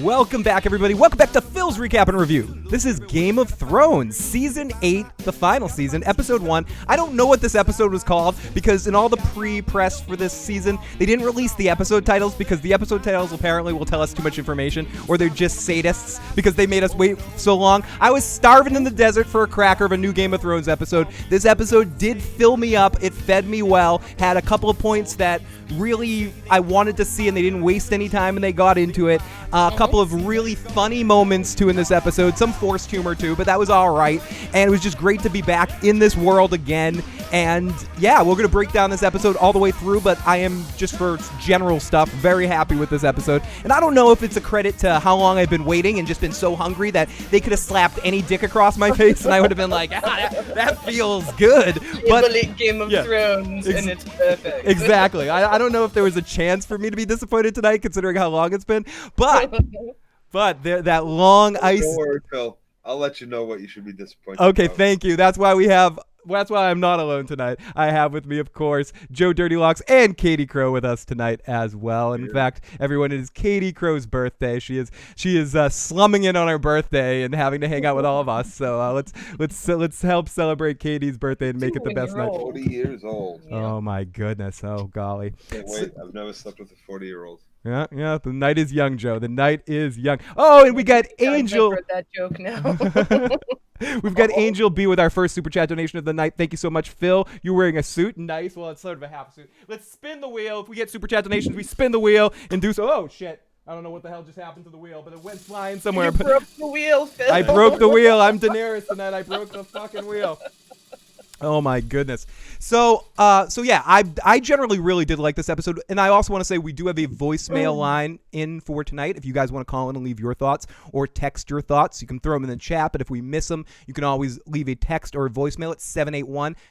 Welcome back, everybody. Welcome back to Phil's Recap and Review. This is Game of Thrones, Season 8, the final season, Episode 1. I don't know what this episode was called because in all the pre-press for this season, they didn't release the episode titles because the episode titles apparently will tell us too much information, or they're just sadists because they made us wait so long. I was starving in the desert for a cracker of a new Game of Thrones episode. This episode did fill me up. It fed me well. Had a couple of points that really I wanted to see, and they didn't waste any time, and they got into it. A couple of really funny moments too in this episode, some forced humor too, but that was all right. And it was just great to be back in this world again. And yeah, we're gonna break down this episode all the way through, but I am, just for general stuff, very happy with this episode. And I don't know if it's a credit to how long I've been waiting and just been so hungry that they could have slapped any dick across my face and I would have been like, that feels good. But Game of Thrones, and it's perfect. Exactly. I don't know if there was a chance for me to be disappointed tonight, considering how long it's been, but that long ice. Don't worry, Phil. I'll let you know what you should be disappointed Okay, about. thank you. That's why I'm not alone tonight. I have with me, of course, Joe Dirty Locks and Katie Crow with us tonight as well. And in fact, everyone, it is Katie Crow's birthday. She is slumming in on her birthday and having to hang out with all of us. So let's help celebrate Katie's birthday and make it the best night. 40 years old. Yeah. Oh my goodness! Oh golly! Can't wait. I've never slept with a 40-year-old. Yeah. The night is young, Joe. The night is young. Oh, and we got Angel. I've heard that joke now. We've got Angel B with our first super chat donation of the night. Thank you so much, Phil. You're wearing a suit. Nice. Well, it's sort of a half suit. Let's spin the wheel. If we get super chat donations, we spin the wheel and do so. Oh, shit. I don't know what the hell just happened to the wheel, but it went flying somewhere. You broke the wheel, Phil. I broke the wheel. I'm Daenerys tonight. I broke the fucking wheel. Oh my goodness. So yeah, I generally really did like this episode, and I also want to say we do have a voicemail line in for tonight. If you guys want to call in and leave your thoughts or text your thoughts, you can throw them in the chat, but if we miss them, you can always leave a text or a voicemail at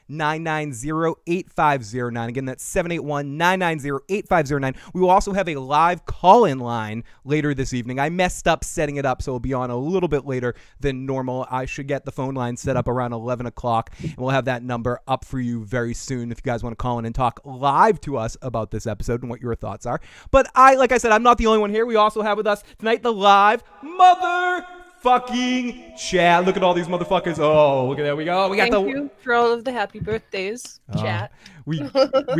781-990-8509. Again, that's 781-990-8509. We will also have a live call-in line later this evening. I messed up setting it up, so it'll be on a little bit later than normal. I should get the phone line set up around 11 o'clock, and we'll have that number up for you very soon if you guys want to call in and talk live to us about this episode and what your thoughts are. But like I said, I'm not the only one here. We also have with us tonight the live motherfucking chat. Look at all these motherfuckers. Oh, look at that. We got Thank you for all of the happy birthdays, chat. We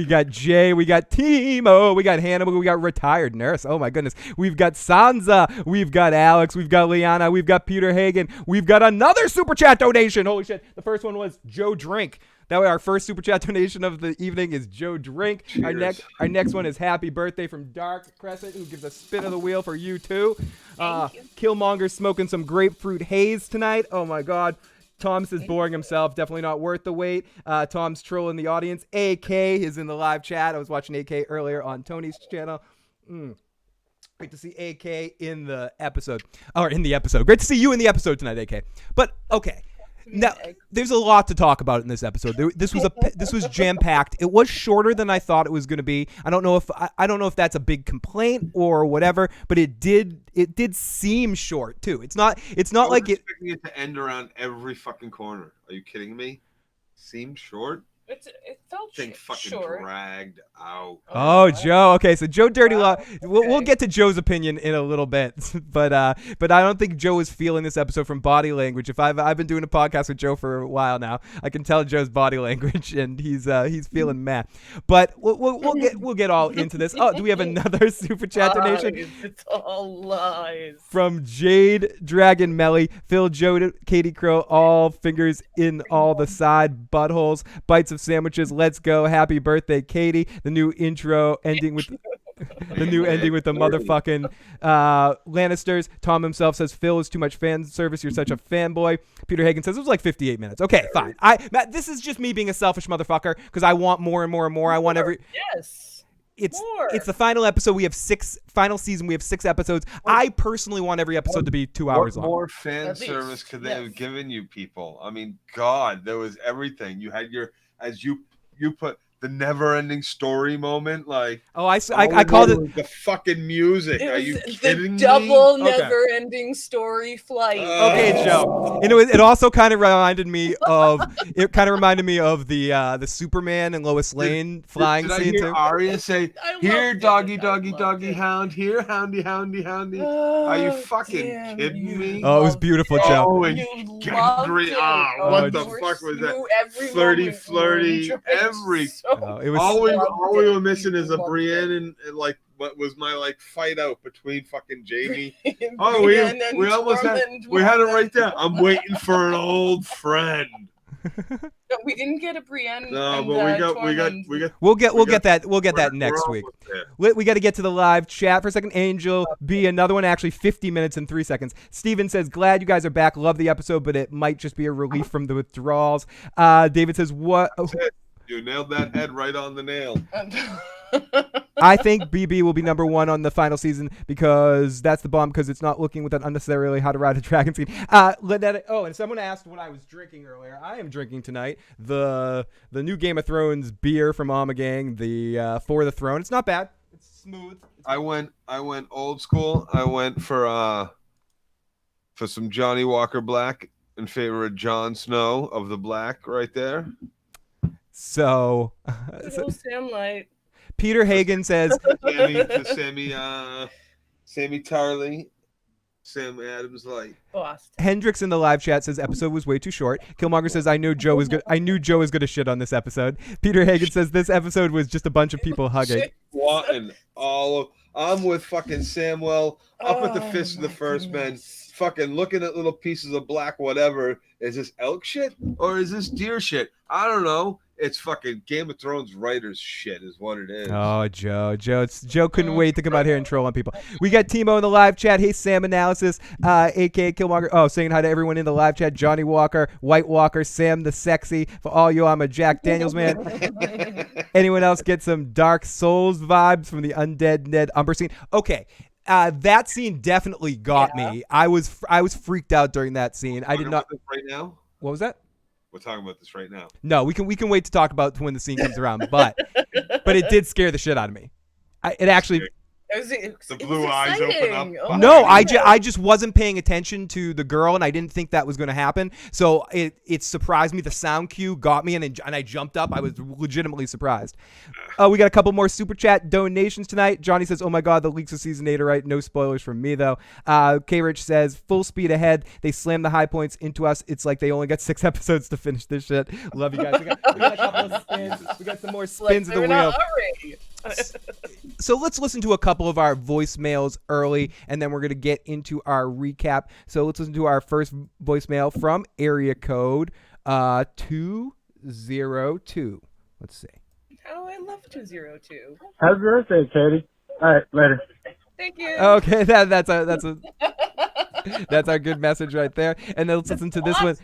got Jay, we got Timo, we got Hannibal, we got Retired Nurse. Oh my goodness. We've got Sansa, we've got Alex, we've got Liana, we've got Peter Hagen, we've got another super chat donation. Holy shit. The first one was Joe Drink. That way our first super chat donation of the evening is Joe Drink. Cheers. Our next one is Happy Birthday from Dark Crescent, who gives a spin of the wheel for you too. Thank you. Killmonger's smoking some grapefruit haze tonight. Oh my god. Thomas is boring himself. Definitely not worth the wait. Tom's trolling the audience. AK is in the live chat. I was watching AK earlier on Tony's channel. Great to see AK in the episode. Great to see you in the episode tonight, AK. But okay. Now, there's a lot to talk about in this episode. This was jam-packed. It was shorter than I thought it was going to be. I don't know if that's a big complaint or whatever, but it did seem short too. It's not like it. Expecting it to end around every fucking corner. Are you kidding me? Seemed short. It felt Thing fucking short. dragged out. Oh, Joe. Okay, so Joe Dirty Law. We'll get to Joe's opinion in a little bit, but I don't think Joe is feeling this episode from body language. If I've been doing a podcast with Joe for a while now, I can tell Joe's body language, and he's feeling meh. But we'll get all into this. Oh, do we have another super chat donation? It's all lies. From Jade Dragon Melly, Phil, Joe, Katie Crow, all fingers in all the side buttholes, bites of sandwiches. Let's go! Happy birthday, Katie. The new intro ending with the motherfucking Lannisters. Tom himself says Phil is too much fan service. You're such a fanboy. Peter Hagen says it was like 58 minutes. Okay, fine. Matt, this is just me being a selfish motherfucker because I want more and more and more. I want every. Yes. It's the final episode. We have final season. We have 6 episodes. I personally want every episode to be 2 hours long. What more fan At service least, could they yes. have given you people? I mean, God, there was everything. You had as you put the never-ending story moment. Like, Oh, I all called we it. wanted was the fucking music. It Are was you the kidding double me? never-ending story flight. Okay, Joe. You know, it also kind of reminded me of the Superman and Lois Lane flying Did I scene hear too. Arya say, I "Here, loved doggy, it. I doggy, loved doggy, it. hound. Here, houndy, houndy, houndy." Are you fucking Damn, kidding you me? Oh, it was loved beautiful, it. Joe. Oh, and You Gendry, loved it. what the you were- fuck was that? you- Every Flirty, moment you were flirty, enjoying every. so Oh, it was. All we loved were it. missing You is a loved Brienne it. and like what was my like fight out between fucking Jamie. Brienne Oh, and we almost had Tormund we had it moment. right there. I'm waiting for an old friend. No, we didn't get a Brienne. No, and, but we got Tormund. We'll got- get that we're next week. almost there. We got to get to the live chat for a second. Angel B, another one, actually 50 minutes and 3 seconds. Steven says, glad you guys are back. Love the episode, but it might just be a relief from the withdrawals. David says, what? That's it. You nailed that head right on the nail. I think BB will be number one on the final season because that's the bomb, because it's not looking with that unnecessarily how to ride a dragon scene. And someone asked what I was drinking earlier. I am drinking tonight the new Game of Thrones beer from Alma Gang, the For the Throne. It's not bad. It's smooth. I went old school. I went for some Johnny Walker Black in favor of Jon Snow of the Black right there. So, Little Sam Light. Peter Hagen says, Sammy Tarley, Sam Adams Light. Boston. Hendricks in the live chat says episode was way too short. Killmonger says I knew Joe was gonna shit on this episode. Peter Hagen says this episode was just a bunch of people hugging. Wanting I'm with fucking Samwell up at the fist of the first men, fucking looking at little pieces of black whatever. Is this elk shit or is this deer shit? I don't know. It's fucking Game of Thrones writers shit is what it is. Oh, Joe couldn't wait to come out here and troll on people. We got Timo in the live chat. Hey, Sam Analysis, aka Killmonger. Oh, saying hi to everyone in the live chat. Johnny Walker, White Walker, Sam the Sexy. For all you, I'm a Jack Daniels man. Anyone else get some Dark Souls vibes from the Undead Ned Umber scene? Okay. That scene definitely got me. I was freaked out during that scene. I did not. Right now? What was that? We're talking about this right now. No, we can wait to talk about when the scene comes around. But it did scare the shit out of me. It actually. The blue eyes open up. Oh, No, I just wasn't paying attention to the girl, and I didn't think that was going to happen. So it surprised me. The sound cue got me, and I jumped up. I was legitimately surprised. We got a couple more super chat donations tonight. Johnny says, "Oh my God, the leaks of season 8 are right. No spoilers from me though." K Rich says, "Full speed ahead. They slammed the high points into us. It's like they only got 6 episodes to finish this shit." Love you guys. We got a couple of spins. We got some more spins of the wheel. So let's listen to a couple of our voicemails early, and then we're going to get into our recap. So let's listen to our first voicemail from area code 202. Let's see. Oh, I love 202. Happy birthday, Katie. All right, later. Thank you. Okay, that's our good message right there. And then let's listen to this one.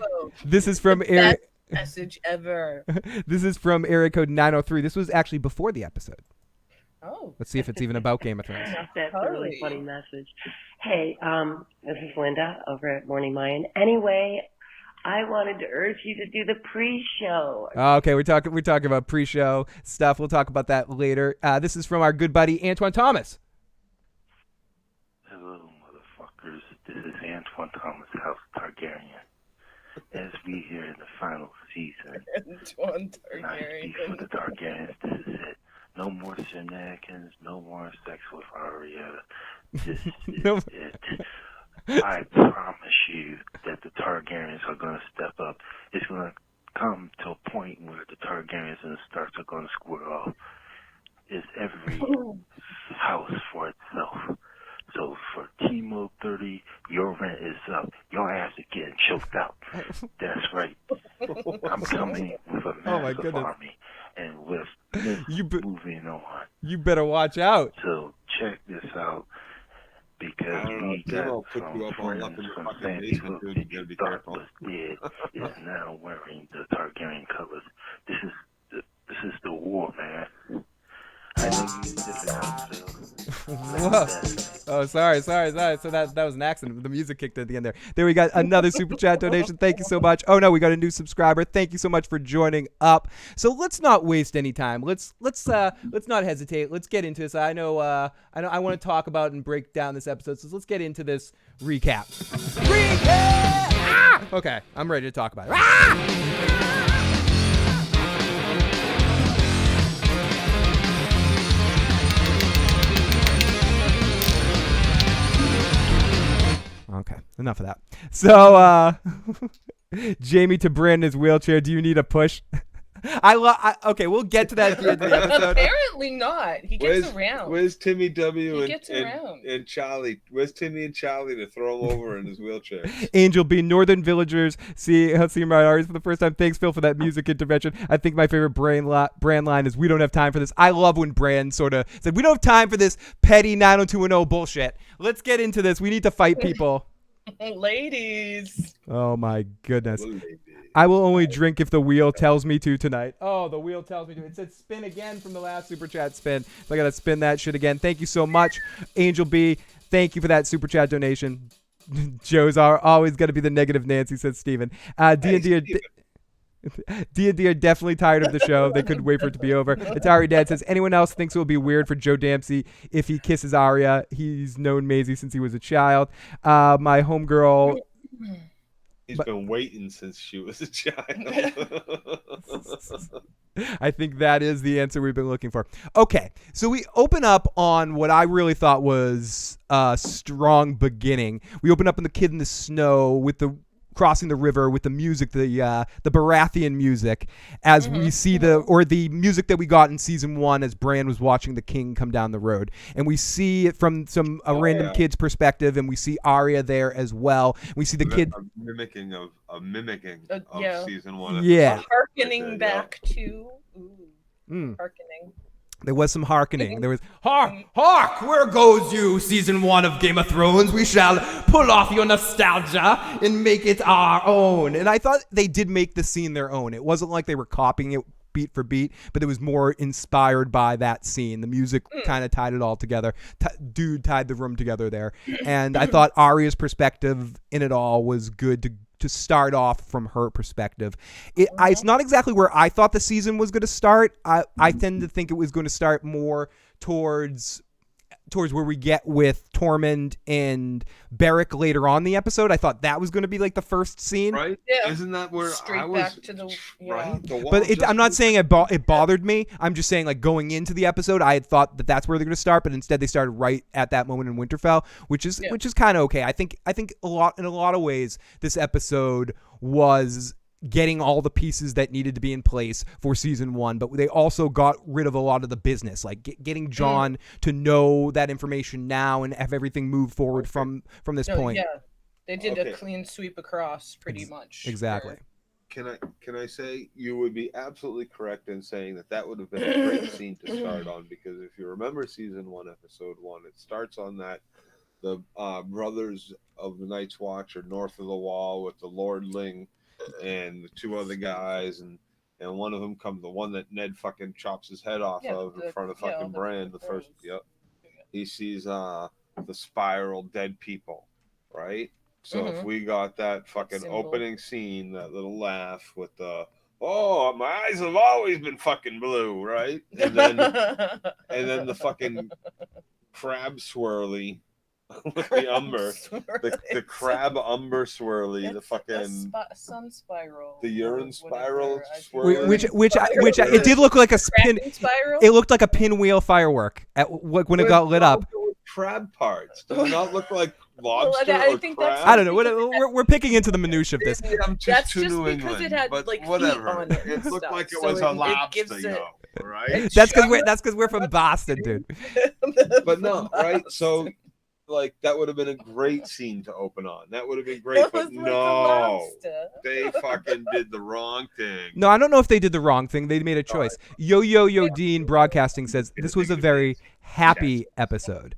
This is from area message ever. This is from area code 903. This was actually before the episode. Oh. Let's see if it's even about Game of Thrones. That's a really funny message. Hey, this is Linda over at Morning Mayan. Anyway, I wanted to urge you to do the pre-show. Okay, we're talking about pre-show stuff. We'll talk about that later. This is from our good buddy Antoine Thomas. Hello, motherfuckers. This is Antoine Thomas, House Targaryen. As we hear in the final season, Antoine Targaryen. for the Targaryens, this is it. No more shenanigans, no more sex with Arya. This is it. I promise you that the Targaryens are going to step up. It's going to come to a point where the Targaryens and the Starks are going to square off. It's every house for itself. So for Timo 30, your rent is up. Your ass is getting choked out. That's right. I'm coming with a massive army. And with this moving on. You better watch out. So check this out. Because we got some friends from Sandy Hook that you thought was dead is now wearing the Targaryen colors. This is the war, man. I know you use different house, Phil. Whoa. Oh, sorry. So that was an accident. The music kicked at the end there. There we got another super chat donation. Thank you so much. Oh no, we got a new subscriber. Thank you so much for joining up. So let's not waste any time. Let's not hesitate. Let's get into this. I know I want to talk about and break down this episode. So let's get into this recap. Recap. Ah! Okay, I'm ready to talk about it. Ah! Okay, enough of that. So, Jaime to Brandon's wheelchair. Do you need a push? Okay, we'll get to that at the end of the episode. Apparently not. He gets around. Where's Timmy W He gets around. and Charlie? Where's Timmy and Charlie to throw him over in his wheelchair? Angel B. Northern Villagers. See my artists for the first time. Thanks, Phil, for that music intervention. I think my favorite brand line is, "We don't have time for this." I love when Bran sort of said, "We don't have time for this petty 90210 bullshit. Let's get into this. We need to fight people." Ladies. Oh my goodness. I will only drink if the wheel tells me to tonight. Oh, the wheel tells me to. It said spin again from the last super chat spin. So I got to spin that shit again. Thank you so much, Angel B. Thank you for that super chat donation. Joe's always going to be the negative Nancy, says Steven. D&D are definitely tired of the show. They couldn't wait for it to be over. Atari Dad says, anyone else thinks it will be weird for Joe Dempsey if he kisses Arya? He's known Maisie since he was a child. My homegirl... He's been waiting since she was a child. I think that is the answer we've been looking for. Okay, so we open up on what I really thought was a strong beginning. We open up on the kid in the snow with the crossing the river with the music, the Baratheon music, as we see the music that we got in season 1 as Bran was watching the king come down the road, and we see it from a random kid's perspective, and we see Arya there as well. We see the kid mimicking of season 1. Yeah, hearkening back to hearkening. There was some hearkening. There was, hark, where goes you, season 1 of Game of Thrones? We shall pull off your nostalgia and make it our own. And I thought they did make the scene their own. It wasn't like they were copying it beat for beat, but it was more inspired by that scene. The music kind of tied it all together. Dude tied the room together there. And I thought Arya's perspective in it all was good to start off from her perspective. It's not exactly where I thought the season was going to start. I tend to think it was going to start more towards where we get with Tormund and Beric later on in the episode. I thought that was going to be like the first scene. Right? Yeah. Isn't that where Straight I was? back to the right? But I'm not saying it bothered me. I'm just saying, like, going into the episode, I had thought that that's where they're going to start, but instead they started right at that moment in Winterfell, which is kind of okay. I think in a lot of ways this episode was getting all the pieces that needed to be in place for season 1, but they also got rid of a lot of the business, like getting Jon to know that information now and have everything move forward from this point. Yeah, they did a clean sweep across pretty much. Exactly. Can I say you would be absolutely correct in saying that would have been a great scene to start on, because if you remember season 1, episode 1, it starts on that the brothers of the Night's Watch are north of the wall with the lordling and the 2 other guys, and one of them comes, the one that Ned fucking chops his head off in front of fucking Bran. The first, he sees the spiral dead people, right? So if we got that fucking opening scene, that little laugh with the my eyes have always been fucking blue, right? And then the fucking crab swirly. With the Umber, the crab Umber swirly, the fucking sun spiral, the urine spiral swirly, which it did look like a spin. It looked like a pinwheel firework when it got lit up. Crab parts. Does it not look like lobster or crab? I don't know. We're picking into the minutia of this. I'm just too New England, it had, but like, whatever. On it, it looked like it was a lobster, right? That's because we're from Boston, dude. But no, right? So. Like, that would have been a great scene to open on. That would have been great, but no, they fucking did the wrong thing. No, I don't know if they did the wrong thing. They made a choice. Yo Dean Broadcasting says this was a very happy episode.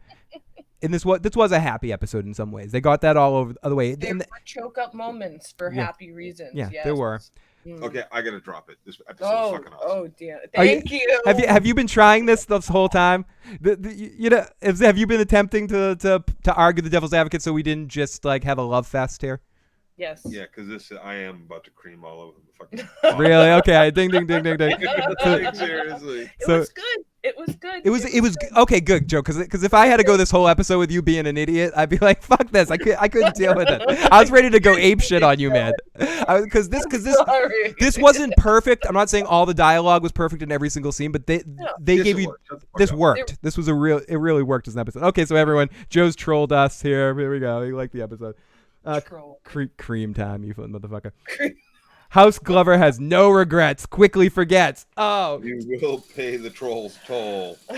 and this was a happy episode in some ways. They got that all over the way. There were choke up moments for happy reasons. Yeah, yes. there were. Okay, I gotta drop it. This episode is fucking awesome. Oh, damn! Thank you. Have you been trying this whole time? Have you been attempting to argue the devil's advocate so we didn't just like have a love fest here? Yes. Yeah, because I am about to cream all over the fucking. Really? Okay. Ding. Seriously. It was good. It was good. It was okay. Good, Joe. Because if I had to go this whole episode with you being an idiot, I'd be like, fuck this. I couldn't deal with it. I was ready to go ape shit on you, man. Because this wasn't perfect. I'm not saying all the dialogue was perfect in every single scene, but they gave you this worked. This was it really worked as an episode. Okay, so everyone, Joe's trolled us here. Here we go. You like the episode? Cream time, you motherfucker. House Glover has no regrets. Quickly forgets. Oh, you will pay the troll's toll. Oh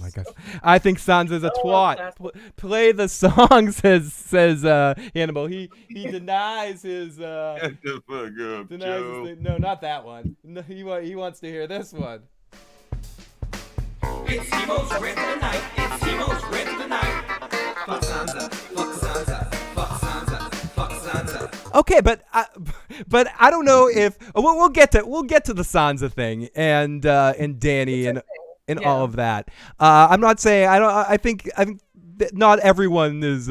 my gosh! I think Sansa's a twat. Play the song, says Hannibal. He denies his. Get the fuck up, Joe. No, not that one. No, he wants to hear this one. It's Temo's Rip of the Night. It's Temo's Rip of the Night. Fuck Sansa. Fuck Sansa. Fuck Sansa. Fuck Sansa. Okay, but I don't know if we'll get to the Sansa thing and Dany and all of that. I'm not saying I think that not everyone is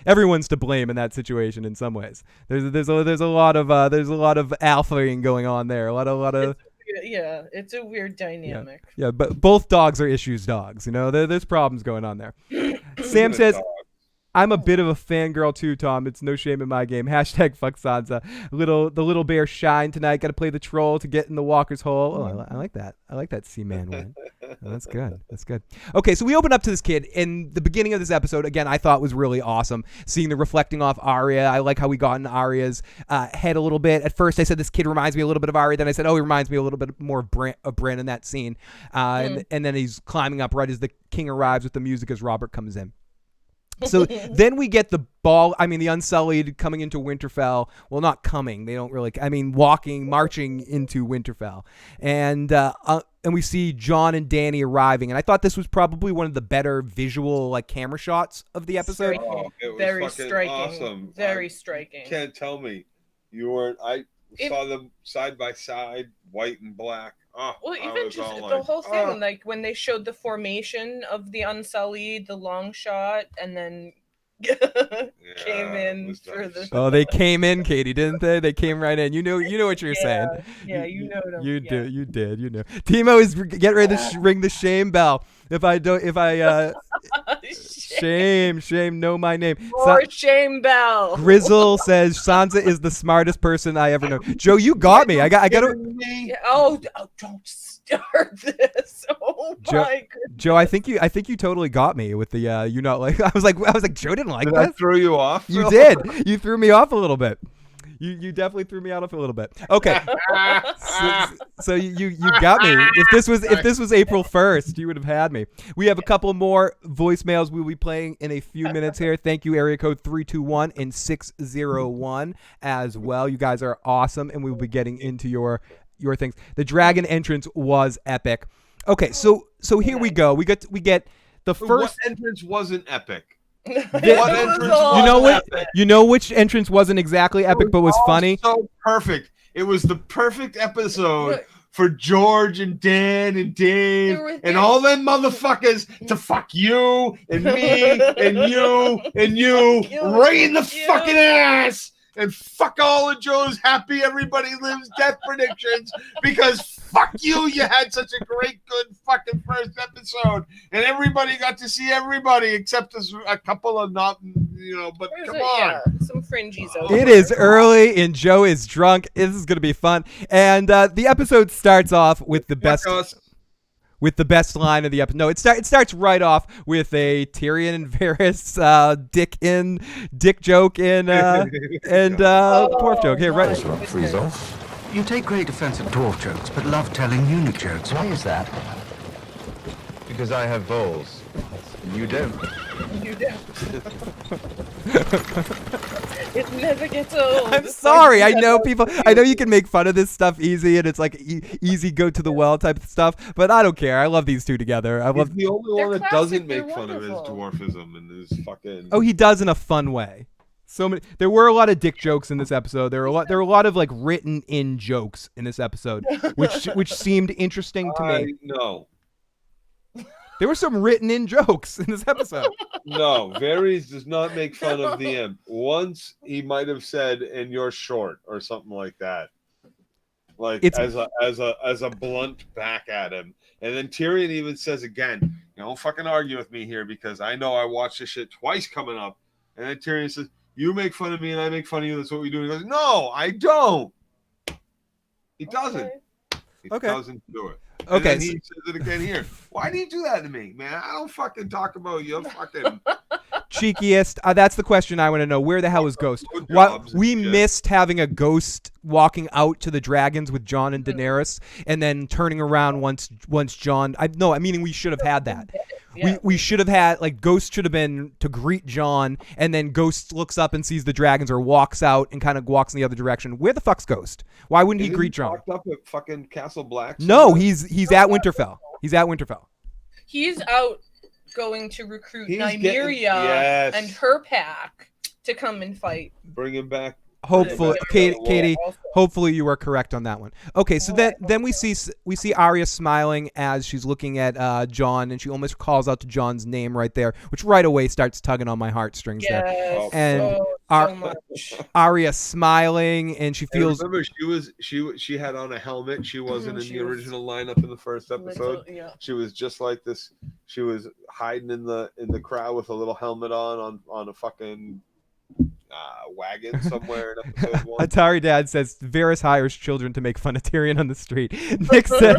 everyone's to blame in that situation in some ways. There's a lot of alphaing going on there. A lot of Yeah, it's a weird dynamic. Yeah, but both dogs are issues dogs. You know, there's problems going on there. Sam says, I'm a bit of a fangirl too, Tom. It's no shame in my game. Hashtag fuck Sansa. The little bear shine tonight. Got to play the troll to get in the walker's hole. Oh, I like that. I like that Seaman one. Oh, that's good. That's good. Okay, so we open up to this kid. In the beginning of this episode, again, I thought was really awesome. Seeing the reflecting off Arya. I like how we got in Arya's head a little bit. At first, I said this kid reminds me a little bit of Arya. Then I said, oh, he reminds me a little bit more of Bran in that scene. And then he's climbing up right as the king arrives with the music as Robert comes in. So then we get the Unsullied coming into Winterfell. Well, not coming. They don't really. Marching into Winterfell, and we see Jon and Dany arriving. And I thought this was probably one of the better visual camera shots of the episode. Oh, it was very fucking striking. awesome. Very striking. You can't tell me you weren't. I saw them side by side, white and black. Oh, well, even just the whole thing, like when they showed the formation of the Unsullied, the long shot, and then came in for the. Oh, they came in, Katie, didn't they? They came right in. You know what you're saying. Yeah, you know them. You did. You know. Timo is getting ready to ring the shame bell. Shame, know my name. More shame bell. Grizzle says Sansa is the smartest person I ever know. Joe, you got me. I got to. Oh, don't start this. Oh my goodness. Joe, I think you totally got me with the you know, like I was like Joe didn't like Did this. I throw you off? You did. You threw me off a little bit. You definitely threw me out a little bit. Okay. so you got me. If this was April 1st, you would have had me. We have a couple more voicemails we'll be playing in a few minutes here. Thank you, area code 321 and 601 as well. You guys are awesome, and we will be getting into your things. The dragon entrance was epic. Okay, so here we go. We get the first. What entrance wasn't epic? You know which entrance wasn't exactly epic but was funny? So perfect. It was the perfect episode for George and Dan and Dave and all them motherfuckers to fuck you and me and you and you right in the fucking ass. And fuck all of Joe's happy everybody lives death predictions because fuck you had such a great good fucking first episode and everybody got to see everybody except a couple of not, but come on. Some fringies over. It is early and Joe is drunk. This is going to be fun. And the episode starts off with the best... With the best line of the episode. No, it starts right off with a Tyrion and Varys dick joke and dwarf joke. Here, right. Freeze off. You take great offense at dwarf jokes, but love telling eunuch jokes. Why is that? Because I have balls. You don't. You don't. It never gets old. I'm sorry. I know people. I know you can make fun of this stuff easy, and it's like easy go to the well type of stuff. But I don't care. I love these two together. I love. He's the only They're one that classic, doesn't they're make fun of his wonderful. dwarfism and his fucking. Oh, he does in a fun way. So many. There were a lot of dick jokes in this episode. There were a lot of like written in jokes in this episode, which seemed interesting to me. No. There were some written in jokes in this episode. No, Varys does not make fun of the imp. Once he might have said, "And you're short" or something like that, like as a blunt back at him. And then Tyrion even says again, "Don't fucking argue with me here because I know I watched this shit twice coming up." And then Tyrion says, "You make fun of me and I make fun of you. That's what we do." And he goes, "No, I don't." He doesn't. He doesn't do it. And Okay. then he says it again here. Why do you do that to me, man? I don't fucking talk about you. Fucking Cheekiest. That's the question I want to know. Where the hell is Ghost? We missed having a Ghost walking out to the dragons with Jon and Daenerys, and then turning around once Jon. Meaning we should have had that. Yeah. We should have had like Ghost should have been to greet Jon, and then Ghost looks up and sees the dragons or walks out and kind of walks in the other direction. Where the fuck's Ghost? Why wouldn't he greet Jon? Locked up at fucking Castle Black. No, he's at Winterfell. He's at Winterfell. He's out going to recruit Nymeria and her pack to come and fight. Bring him back. Hopefully, Katie. Hopefully, you are correct on that one. Okay, so then we see Arya smiling as she's looking at Jon, and she almost calls out to Jon's name right there, which right away starts tugging on my heartstrings there. And so much. Arya smiling, and she feels. And remember, she had on a helmet. She wasn't in the original lineup in the first episode. She was just like this. She was hiding in the crowd with a little helmet on a fucking wagon somewhere in episode 1. Atari Dad says Varys hires children to make fun of Tyrion on the street. Nick says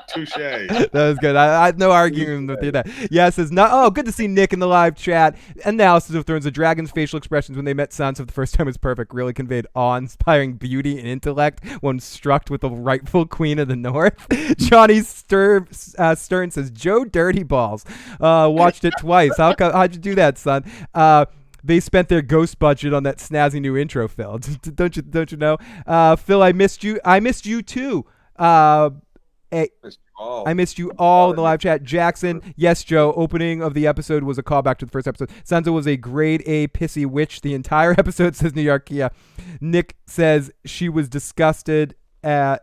touche. That was good. I no arguing with you that. Yeah, it says no. Oh, good to see Nick in the live chat. Analysis of Thrones. The dragon's facial expressions when they met Sansa for the first time was perfect. Really conveyed awe-inspiring beauty and intellect when struck with the rightful queen of the North. Johnny Stern says Joe Dirty Balls. Watched it twice. How'd you do that, son? They spent their Ghost budget on that snazzy new intro, Phil. Don't you know? Phil, I missed you. I missed you too. I missed you all in the live chat. Jackson, yes, Joe. Opening of the episode was a callback to the first episode. Sansa was a grade A pissy witch. The entire episode, says New York Kia. Nick says she was disgusted as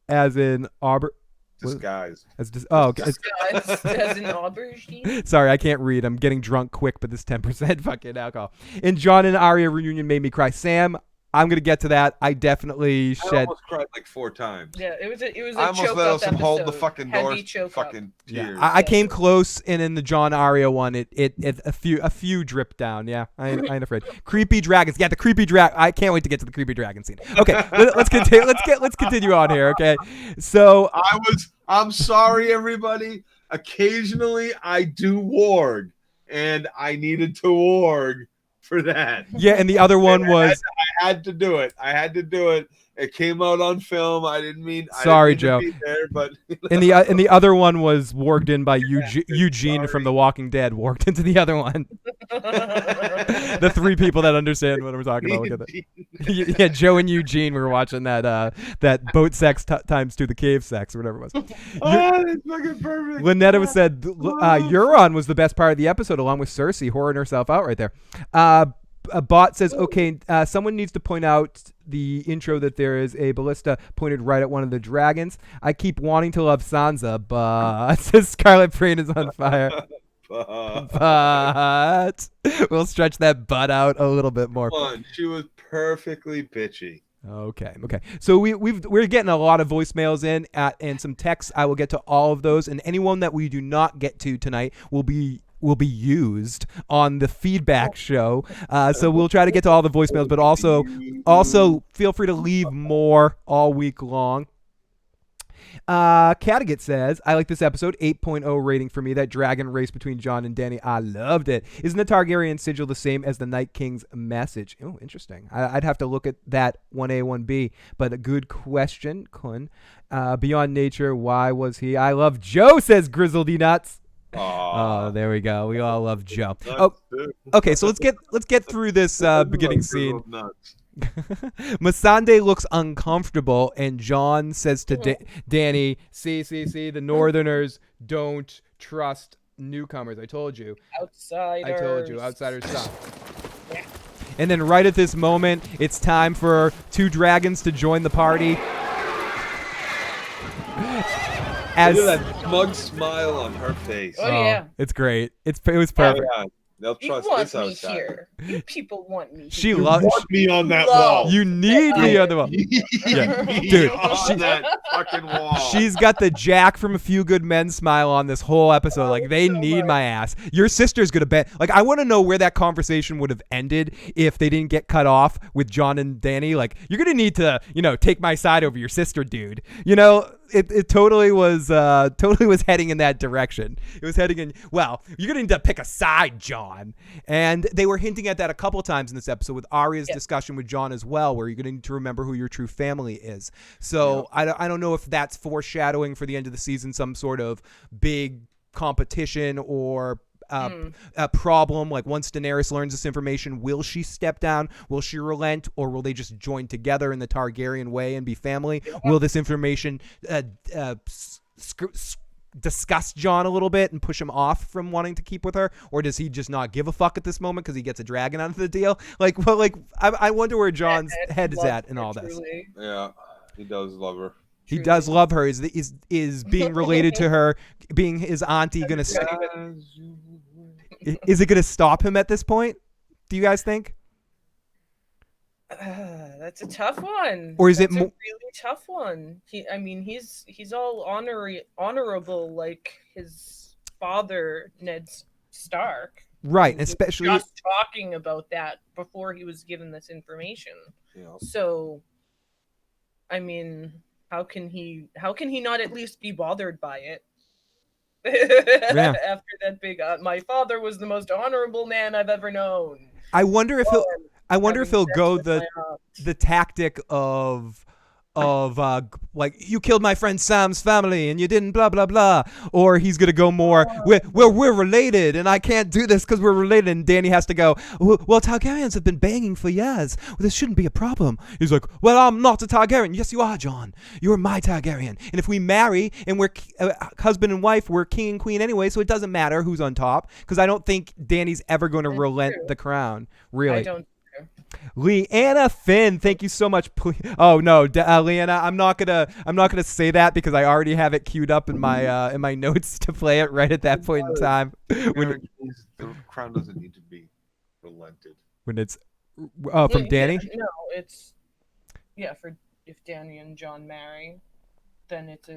in Arbor. Disguised. Disguised as an aubergine. Sorry, I can't read. I'm getting drunk quick, but this 10% fucking alcohol. And Jon and Arya reunion made me cry. Sam, I'm gonna get to that. I definitely shed. I almost cried like 4 times. Yeah, it was a I almost let him hold the fucking door. Fucking tears. Yeah, I came close, and in the Jon Arya one, it a few dripped down. Yeah, I ain't afraid. Creepy dragons. Yeah, the creepy drag. I can't wait to get to the creepy dragon scene. Okay, let's continue. Let's continue on here. Okay, so I'm sorry, everybody. Occasionally, I do warg, and I needed to warg for that. Yeah, and the other one was I had to do it. It came out on film. I didn't mean. Sorry, I didn't mean Joe. to be there, but and the other one was warged in by Eugene from The Walking Dead. Warged into the other one. The 3 people that understand what we're talking about. Look at that. Yeah, Joe and Eugene were watching that boat sex times 2 the cave sex or whatever it was. that's fucking perfect. Lynetta said Euron was the best part of the episode, along with Cersei whoring herself out right there. A bot says, okay, someone needs to point out the intro that there is a ballista pointed right at one of the dragons. I keep wanting to love Sansa, but says Scarlet Brain is on fire. But we'll stretch that butt out a little bit more. She was perfectly bitchy. Okay. So we're getting a lot of voicemails in and some texts. I will get to all of those, and anyone that we do not get to tonight will be used on the feedback show. So we'll try to get to all the voicemails, but also feel free to leave more all week long. Cattigat says, I like this episode, 8.0 rating for me. That dragon race between Jon and Dany, I loved it. Isn't the Targaryen sigil the same as the Night King's message? Oh, interesting. I'd have to look at that 1A, 1B, but a good question, Kun. Beyond nature, why was he? I love Joe, says Grizzledy Nuts. Oh, there we go. We all love Joe. Oh, okay. So let's get through this beginning scene. Missandei looks uncomfortable, and Jon says to Dany, see, the Northerners don't trust newcomers. I told you. Outsiders suck. Yeah. And then right at this moment, it's time for 2 dragons to join the party. Look at that smug smile on her face. Oh yeah, it's great. It was perfect. Yeah. They'll trust this outside. Here. You people want me. She loves me on that wall. You need me on the wall. Yeah. Dude, that fucking wall. She's got the Jack from A Few Good Men smile on this whole episode. Like, they need my ass. Your sister's gonna bet. Like, I want to know where that conversation would have ended if they didn't get cut off with Jon and Dany. Like, you're gonna need to, take my side over your sister, dude. It totally was heading in that direction. It was heading in, well, you're gonna need to pick a side, Jon. And they were hinting at that a couple times in this episode with Arya's discussion with Jon as well, where you're gonna need to remember who your true family is. So I don't know if that's foreshadowing for the end of the season, some sort of big competition or a problem. Like, once Daenerys learns this information, will she step down? Will she relent? Or will they just join together in the Targaryen way and be family? Will this information disgust Jon a little bit and push him off from wanting to keep with her? Or does he just not give a fuck at this moment because he gets a dragon out of the deal? I wonder where Jon's head is at in all this. Yeah, he does love her. He does love her. Is being related to her, being his auntie, gonna? Is it gonna stop him at this point? Do you guys think? That's a tough one. Or is it a really tough one? He's all honorable like his father, Ned Stark. Right, especially just talking about that before he was given this information. Yeah. So, how can he not at least be bothered by it? Yeah. After that big, my father was the most honorable man I've ever known. I wonder if he'll go the tactic of like, you killed my friend Sam's family and you didn't blah blah blah, or he's gonna go more we're related and I can't do this because we're related, and Dany has to go, well, Targaryens have been banging for years, well, this shouldn't be a problem. He's like, well, I'm not a Targaryen. Yes, you are, Jon. You're my Targaryen, and if we marry and we're husband and wife, we're king and queen anyway, so it doesn't matter who's on top, because I don't think Dany's ever going to relent the crown, really. I don't. Leanna Finn, thank you so much. Oh no, Leanna, I'm not gonna say that because I already have it queued up in my notes to play it right at that point in time. The crown doesn't need to be relented. When it's from Dany. No, it's for if Dany and Jon marry, then it's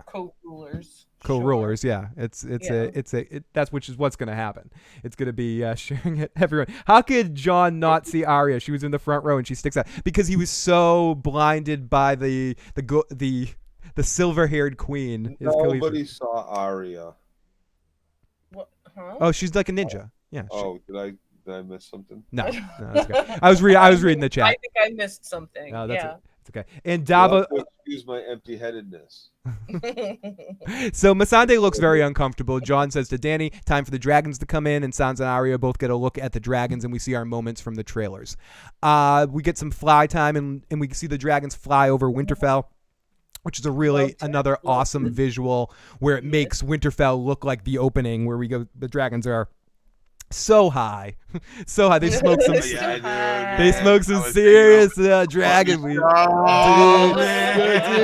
co-rulers. Co-rulers, sure. That's which is what's going to happen. It's going to be sharing it everyone. How could Jon not see Arya? She was in the front row and she sticks out because he was so blinded by the silver-haired queen. Nobody saw Arya. What? Huh? Oh, she's like a ninja. Yeah. Oh, did I miss something? No, that's okay. I was reading the chat. I think I missed something. No, it's okay. And Davos. Excuse my empty-headedness. So Missandei looks very uncomfortable. Jon says to Dany, time for the dragons to come in, and Sansa and Arya both get a look at the dragons, and we see our moments from the trailers. We get some fly time, and we see the dragons fly over Winterfell, which is another awesome visual where it makes Winterfell look like the opening where we go. The dragons are so high. They smoke some. They smoke some serious dragon weed. Dude,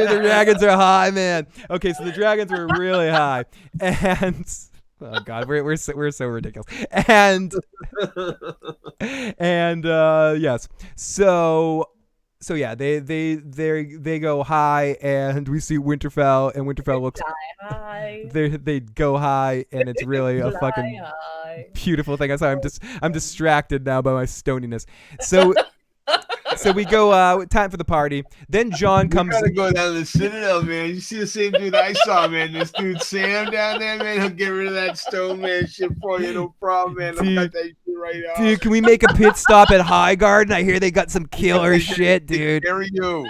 the dragons are high, man. Okay, so the dragons were really high, and oh god, we're so ridiculous. And yes, so yeah, they go high, and we see Winterfell, and Winterfell looks high. They go high, and it's really a fucking beautiful thing. I'm sorry, I'm distracted now by my stoniness. So we go. Time for the party. Then Jon comes. You gotta go down to the Citadel, man. You see the same dude I saw, man. This dude Sam down there, man. He'll get rid of that stone man shit for you, no problem, man. I'll cut that shit right out. Dude, can we make a pit stop at Highgarden? I hear they got some killer shit, dude. Carry you.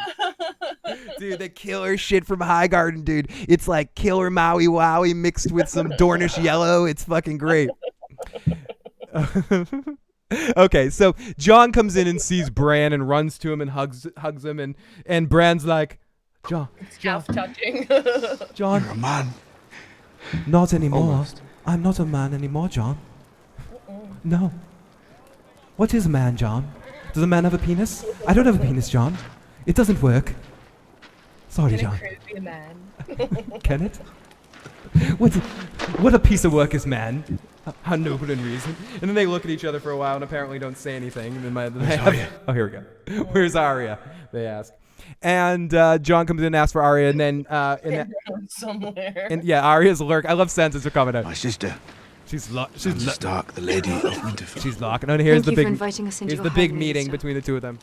Dude, the killer shit from Highgarden, dude. It's like killer Maui Wowie mixed with some Dornish yellow. It's fucking great. Okay, so Jon comes in and sees Bran and runs to him and hugs him, and Bran's like, Jon, Half touching. Jon, You're a man. not anymore. Almost. I'm not a man anymore, Jon. No. What is a man, Jon? Does a man have a penis? I don't have a penis, Jon. It doesn't work. Sorry, Jon. Crazy man. Can it? What a piece of work is man. How noble and reason. And then they look at each other for a while and apparently don't say anything. And then oh, here we go. Where's Arya? They ask. And Jon comes in and asks for Arya, and then somewhere. And yeah, Arya's lurk. I love sentences are coming out. My sister. She's Stark, the Lady of Winterfell. She's locking. And here's Thank the you for big. inviting us into Here's your the big home, meeting Lisa. between the two of them.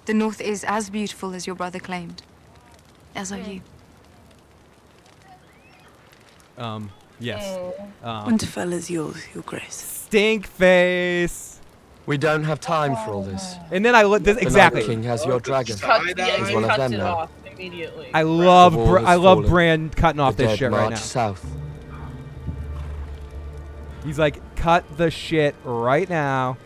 The North is as beautiful as your brother claimed. As are you. Yes. Winterfell is yours, Your Grace. Stink face. We don't have time for all this. And then I look. Exactly. The Night King has your dragon. He's He's one of cuts them it now. off immediately. I love The wall has I love fallen. Bran cutting off The this dead shit right march now. south. He's like, cut the shit right now.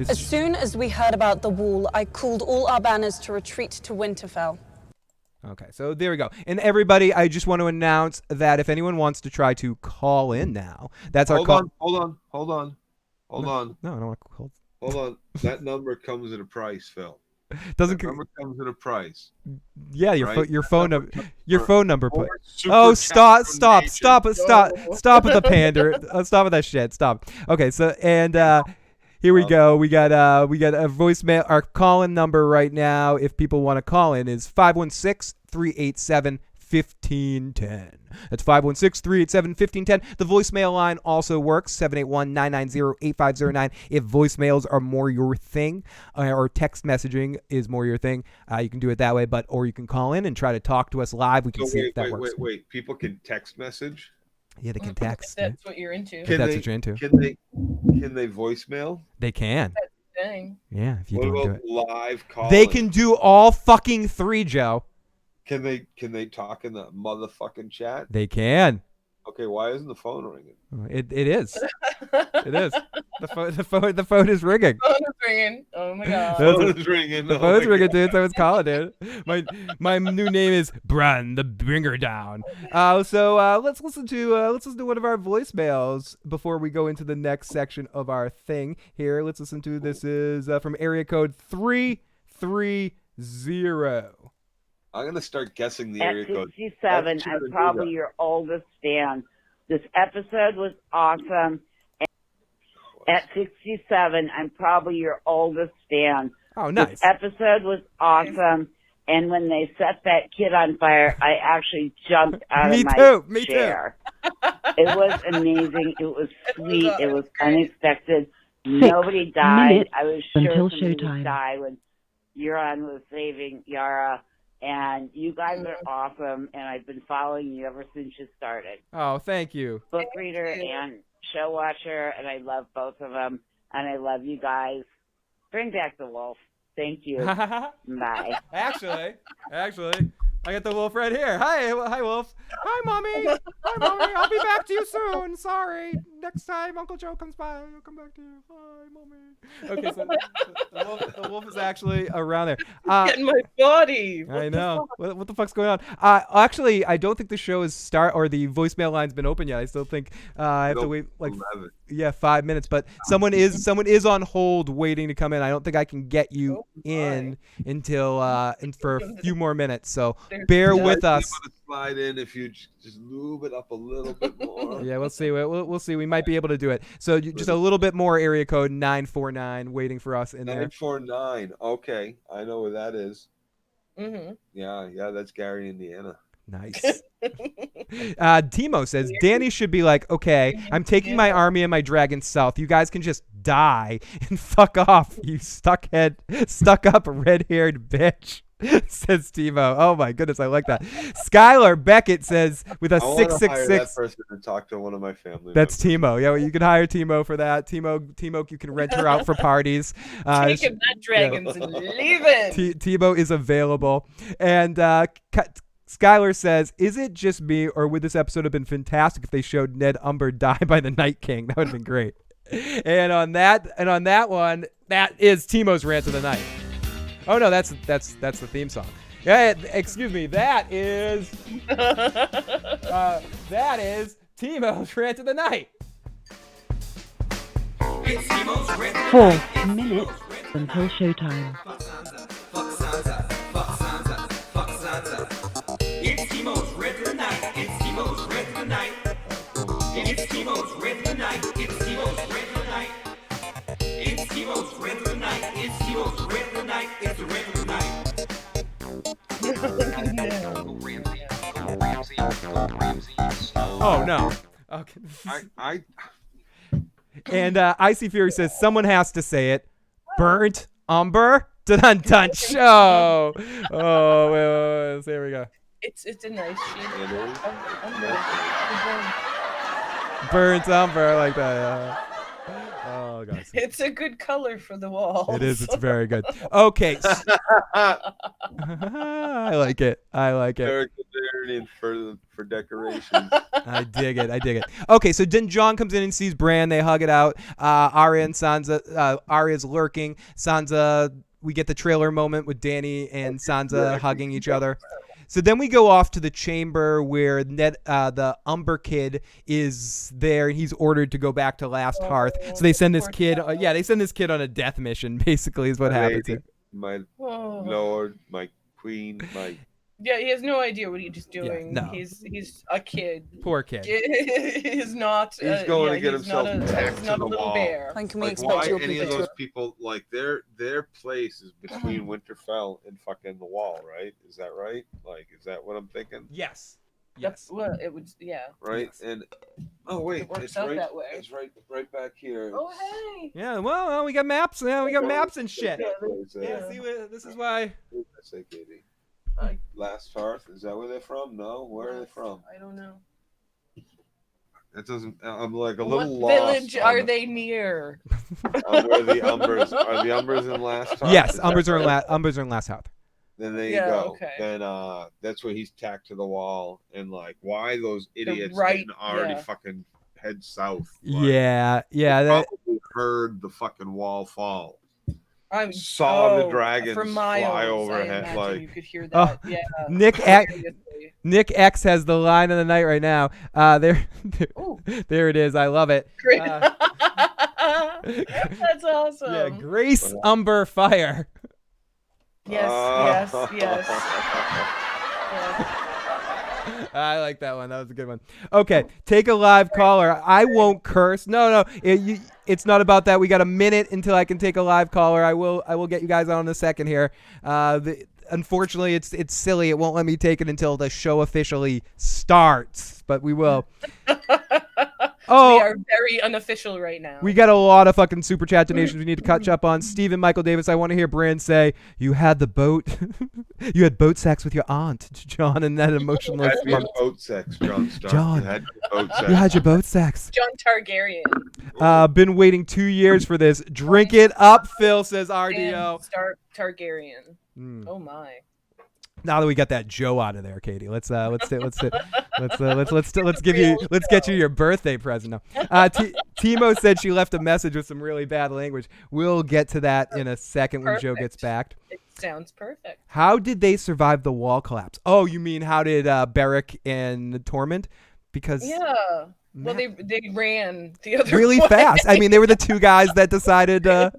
As soon as we heard about the wall, I called all our banners to retreat to Winterfell. Okay, so there we go. And everybody, I just want to announce that if anyone wants to try to call in now, that's our call. Hold on. No, I don't want to call. Hold on. That number comes at a price, Phil. Doesn't that number comes at a price. Yeah, your right? your phone number, your phone number. Or super Oh, chat stop with the pander. Stop with that shit. Stop. Okay, so and here we go. We got a voicemail. Our call-in number right now, if people want to call in, is 516-387-1510. That's 516-387-1510. The voicemail line also works, 781-990-8509. If voicemails are more your thing, or text messaging is more your thing, you can do it that way. Or you can call in and try to talk to us live. We can see if that works. Wait. People can text message? Yeah, they can text. That's what you're into. If that's what you're into. Can they voicemail? They can. That's the thing. Yeah, if you What don't do about it. live call? They can do all fucking three, Joe. Can they talk in the motherfucking chat? They can. Okay, why isn't the phone ringing? It is. It is. The phone is ringing. Phone is ringing. Oh my god. The phone is ringing. The phone's ringing, dude. So it's calling, dude. My new name is Bran the Bringer Down. So let's listen to one of our voicemails before we go into the next section of our thing. Here, let's listen to this is from area code 330. I'm gonna start guessing the At area code. 67, I'm probably your oldest fan. This episode was awesome. At 67, I'm probably your oldest fan. Oh, nice. This episode was awesome. And when they set that kid on fire, I actually jumped out of my chair. It was amazing. It was sweet. It was unexpected. Nobody died. I was sure somebody would die when Euron was saving Yara. And you guys are awesome, and I've been following you ever since you started. Oh, thank you. Book reader and show watcher, and I love both of them, and I love you guys. Bring back the wolf. Thank you. Bye. Actually, I got the wolf right here. Hi, wolf. Hi, mommy. I'll be back to you soon. Sorry. Next time Uncle Joe comes by, I'll come back to you. Hi, mommy. Okay, so the wolf is actually around there. Get in my body. I know. What the fuck's going on? Actually, I don't think the show is the voicemail line's been open yet. I still think I have to wait 5 minutes. But someone is on hold waiting to come in. I don't think I can get you in until for a few more minutes. So bear with us. Slide in if you just lube it up a little bit more. Yeah, we'll see. We'll see. We might be able to do it. So just a little bit more. Area code 949 waiting for us in there. 949. Okay, I know where that is. Mm-hmm. Yeah, that's Gary, Indiana. Nice. Timo says Danny should be like, okay, I'm taking my army and my dragon south. You guys can just die and fuck off, you stuck up red-haired bitch. Says Timo. Oh my goodness, I like that. Skylar Beckett says with a I want to hire 666. that person to talk to one of my family. That's members. Timo. Yeah, well, you can hire Timo for that. Timo, you can rent her out for parties. Taking that dragons and leaving. Timo is available. And Skylar says, "Is it just me, or would this episode have been fantastic if they showed Ned Umber die by the Night King? That would have been great." And on that one, that is Timo's rant of the night. Oh no, that's the theme song. Yeah, excuse me. That is Timo's rant of the night. 4 minutes until showtime. Fuck Sansa. Fuck Sansa. It's Timo's rant of the night. It's Timo's rant of the night. It's Timo's rant of the night. It's Timo's rant of the night. It's Timo's rant of the night. It's Timo's rant of the night. It's the rant of the night. Oh no. Okay. And Icy Fury says someone has to say it. Burnt Umber. Dun dun show. Oh, wait. There we go. It's a nice shade. Burnt Umber. I like that. Oh god. It's a good color for the walls. It is. It's very good. Okay. I like it. For decoration. I dig it. Okay, so then Jon comes in and sees Bran. They hug it out. Arya and Sansa. Arya's lurking. Sansa. We get the trailer moment with Dany and Sansa hugging each other. So then we go off to the chamber where Ned, the Umber kid, is there, and he's ordered to go back to Last Hearth. So they send this kid. They send this kid on a death mission. Basically, is what happens here. My lord, my queen, my. Yeah, he has no idea what he's doing. Yeah, no. He's a kid. Poor kid. He's not. He's going to get himself tacked he's not to a the little wall. bear. When can we Like, expect why your any of people those to? people, like their place is between Winterfell and fucking the wall, right? Is that right? Like, is that what I'm thinking? Yes. Well, it would. Yeah. Right. Yes. And oh wait, It works it's out right. that way. It's right back here. Oh hey. Yeah. Well, we got maps. Yeah, we got maps and shit. Yeah. See, this is why. What did I say, Katie? Last Hearth. Is that where they're from? No. Where are they from? I don't know. It doesn't. I'm like a little What lost. village are they near? Where the Umbers are? The Umbers in Last Hearth? Yes, Is Umbers that are in right? Last Hearth. Then there you Yeah, go. okay. Then that's where he's tacked to the wall, and like, why those idiots right- didn't already yeah. fucking head south? Like, Yeah. That. probably heard the fucking wall fall. I Saw the dragons for miles, fly I overhead, imagine like you could hear Oh, that. Yeah. Nick X has the line of the night right now. There it is. I love it. Great. That's awesome. Yeah, Grace Umber Fire. Yes. I like that one. That was a good one. Okay, take a live caller. I won't curse. No. It's not about that. We got a minute until I can take a live caller. I will get you guys on in a second here. Unfortunately, it's silly. It won't let me take it until the show officially starts, but we will. We are very unofficial right now. We got a lot of fucking super chat donations we need to catch up on. Stephen Michael Davis, I want to hear Bran say, "You had the boat, you had boat sex with your aunt, Jon, and that emotionless." You had boat sex, Jon Stark. Jon, You had your boat sex. You had your boat sex. John Targaryen. Been waiting 2 years for this. Drink it up, Phil, says RDO. Stark Targaryen. Mm. Oh my. Now that we got that Joe out of there, Katie, let's get you your birthday present now. Timo said she left a message with some really bad language. We'll get to that in a second when Joe gets back. It sounds perfect. How did they survive the wall collapse? Oh, you mean how did Beric and Tormund? Because Well, they ran the other really way. fast. I mean, they were the two guys that decided. The other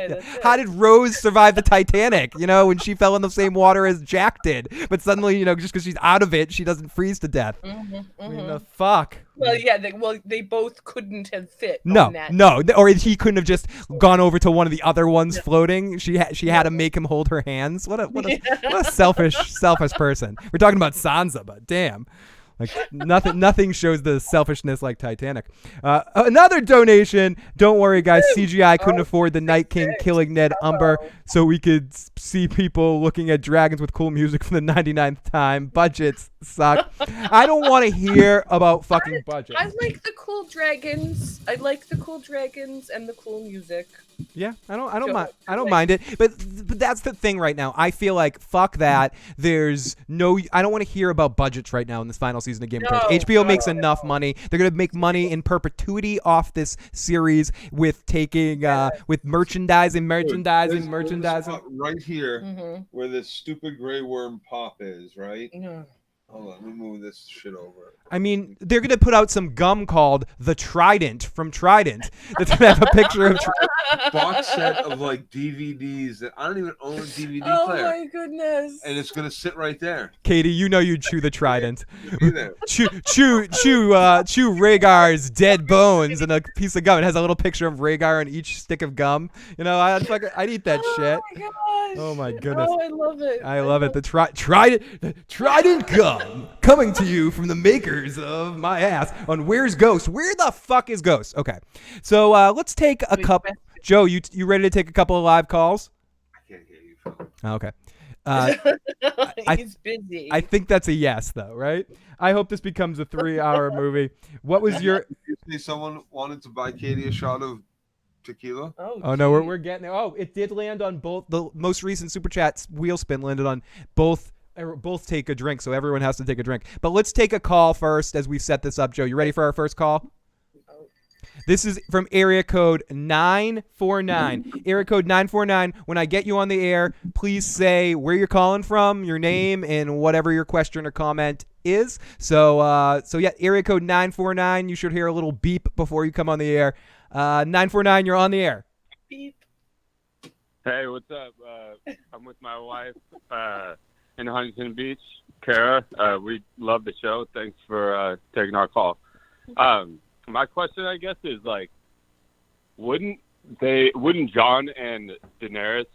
way, how did Rose survive the Titanic? You know, when she fell in the same water as Jack did, but suddenly, just because she's out of it, she doesn't freeze to death. I mean, the fuck. Well, yeah. They both couldn't have fit. No, on that. no, or he couldn't have just gone over to one of the other ones floating. She had to make him hold her hands. What a selfish person. We're talking about Sansa, but damn. Like nothing shows the selfishness like Titanic. Another donation. Don't worry, guys. CGI couldn't afford the Night King killing Ned Umber, so we could see people looking at dragons with cool music for the 99th time. Budgets suck. I don't want to hear about fucking budgets. I like the cool dragons. I like the cool dragons and the cool music. Yeah, I don't mind it, but that's the thing right now. I feel like fuck that. I don't want to hear about budgets right now in this final season of Game of Thrones. HBO makes enough money. They're gonna make money in perpetuity off this series with taking with merchandising. Right here, where this stupid Grey Worm pop is, right? Yeah. Hold on, let me move this shit over. I mean, they're going to put out some gum called the Trident from Trident. That's going to have a picture of box set of like DVDs that I don't even own a DVD player. Oh my goodness. And it's going to sit right there. Katie, you know you'd chew the Trident. chew Rhaegar's dead bones and a piece of gum. It has a little picture of Rhaegar on each stick of gum. You know, I'd eat that shit. Oh my gosh. Oh my goodness. Oh, I love it. I love it. The Trident gum coming to you from the makers of my ass on Where's Ghost? Where the fuck is Ghost? Okay. So let's take a couple. Joe, you ready to take a couple of live calls? I can't hear you, Phil. Okay. He's busy. I think that's a yes, though, right? I hope this becomes a 3-hour movie. What was your? You say someone wanted to buy Katie a shot of tequila? Oh no, we're getting. Oh, it did land on both. The most recent super chats wheel spin landed on both. Both take a drink, so everyone has to take a drink. But let's take a call first as we set this up. Joe, you ready for our first call? This is from area code 949. Area code 949. When I get you on the air, please say where you're calling from, your name, and whatever your question or comment is. So yeah, area code 949. You should hear a little beep before you come on the air. 949, you're on the air. Beep. Hey, what's up? I'm with my wife in Huntington Beach, Kara. We love the show. Thanks for taking our call. My question, I guess, is like, wouldn't Jon and Daenerys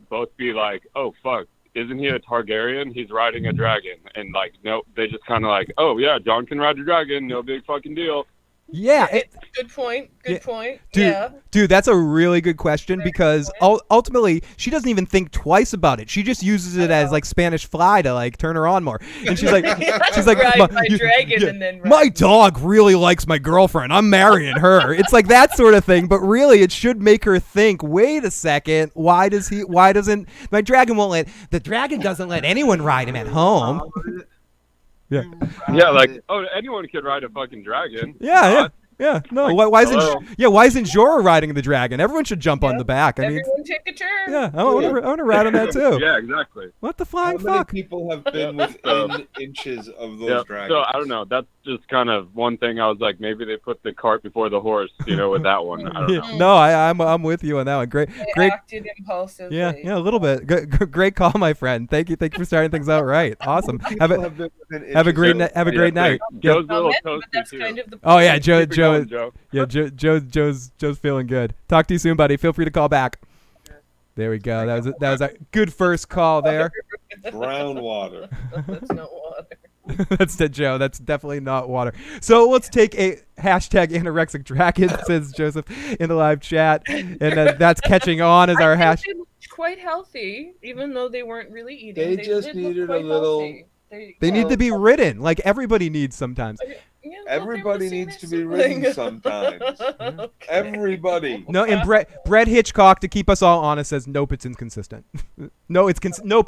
both be like, oh fuck, isn't he a Targaryen? He's riding a dragon, and like, no, they just kind of like, oh yeah, Jon can ride a dragon, no big fucking deal. Yeah. Good point. Good point. Dude, that's a really good question because ultimately she doesn't even think twice about it. She just uses it as like Spanish fly to like turn her on more. And she's like, my dog really likes my girlfriend. I'm marrying her. It's like that sort of thing. But really, it should make her think. Wait a second. Why doesn't my dragon the dragon doesn't let anyone ride him at home. Yeah. Yeah, like, oh, anyone could ride a fucking dragon. Yeah. No, like, why isn't Jorah riding the dragon? Everyone should jump on the back. I mean, everyone take a turn. Yeah, I want to ride on that too. Yeah, exactly. What the flying fuck? How many people have been within inches of those dragons? So I don't know. That's just kind of one thing. I was like, maybe they put the cart before the horse, with that one. I don't know. No, I'm with you on that one. Great. Acted impulsively. Yeah, a little bit. Great call, my friend. Thank you for starting things out right. Awesome. Have a great night. Joe's a little toasty too. Kind of oh yeah, Joe. Yeah, Joe's feeling good. Talk to you soon, buddy. Feel free to call back. There we go. That was a good first call there. Brown water. That's not water. That's Joe. That's definitely not water. So let's take a hashtag anorexic dragon, says Joseph in the live chat, and that's catching on as our hashtag. They looked quite healthy, even though they weren't really eating. They just needed a little. They need to be ridden, like everybody needs sometimes. Everybody needs to be ridden sometimes. Okay. Everybody. No, and Brett Hitchcock, to keep us all honest, says nope, it's inconsistent. Nope,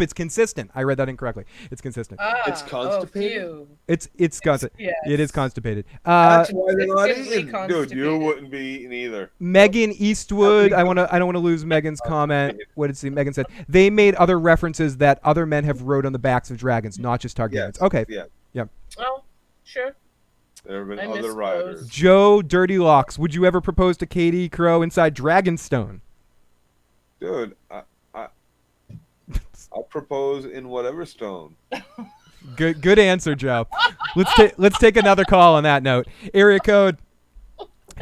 it's consistent. I read that incorrectly. It's consistent. It's constipated. It's constant. Yes. It is constipated. That's why they're not eating. Dude, you wouldn't be eating either. Megan Eastwood. I don't want to lose Megan's comment. What did Megan said? They made other references that other men have rode on the backs of dragons, not just Targaryens. Okay. Yeah. Oh, sure. There have been other riders. Joe Dirty Locks, would you ever propose to Katie Crow inside Dragonstone? Dude, I'll propose in whatever stone. Good answer, Joe. Let's take another call on that note. Area code.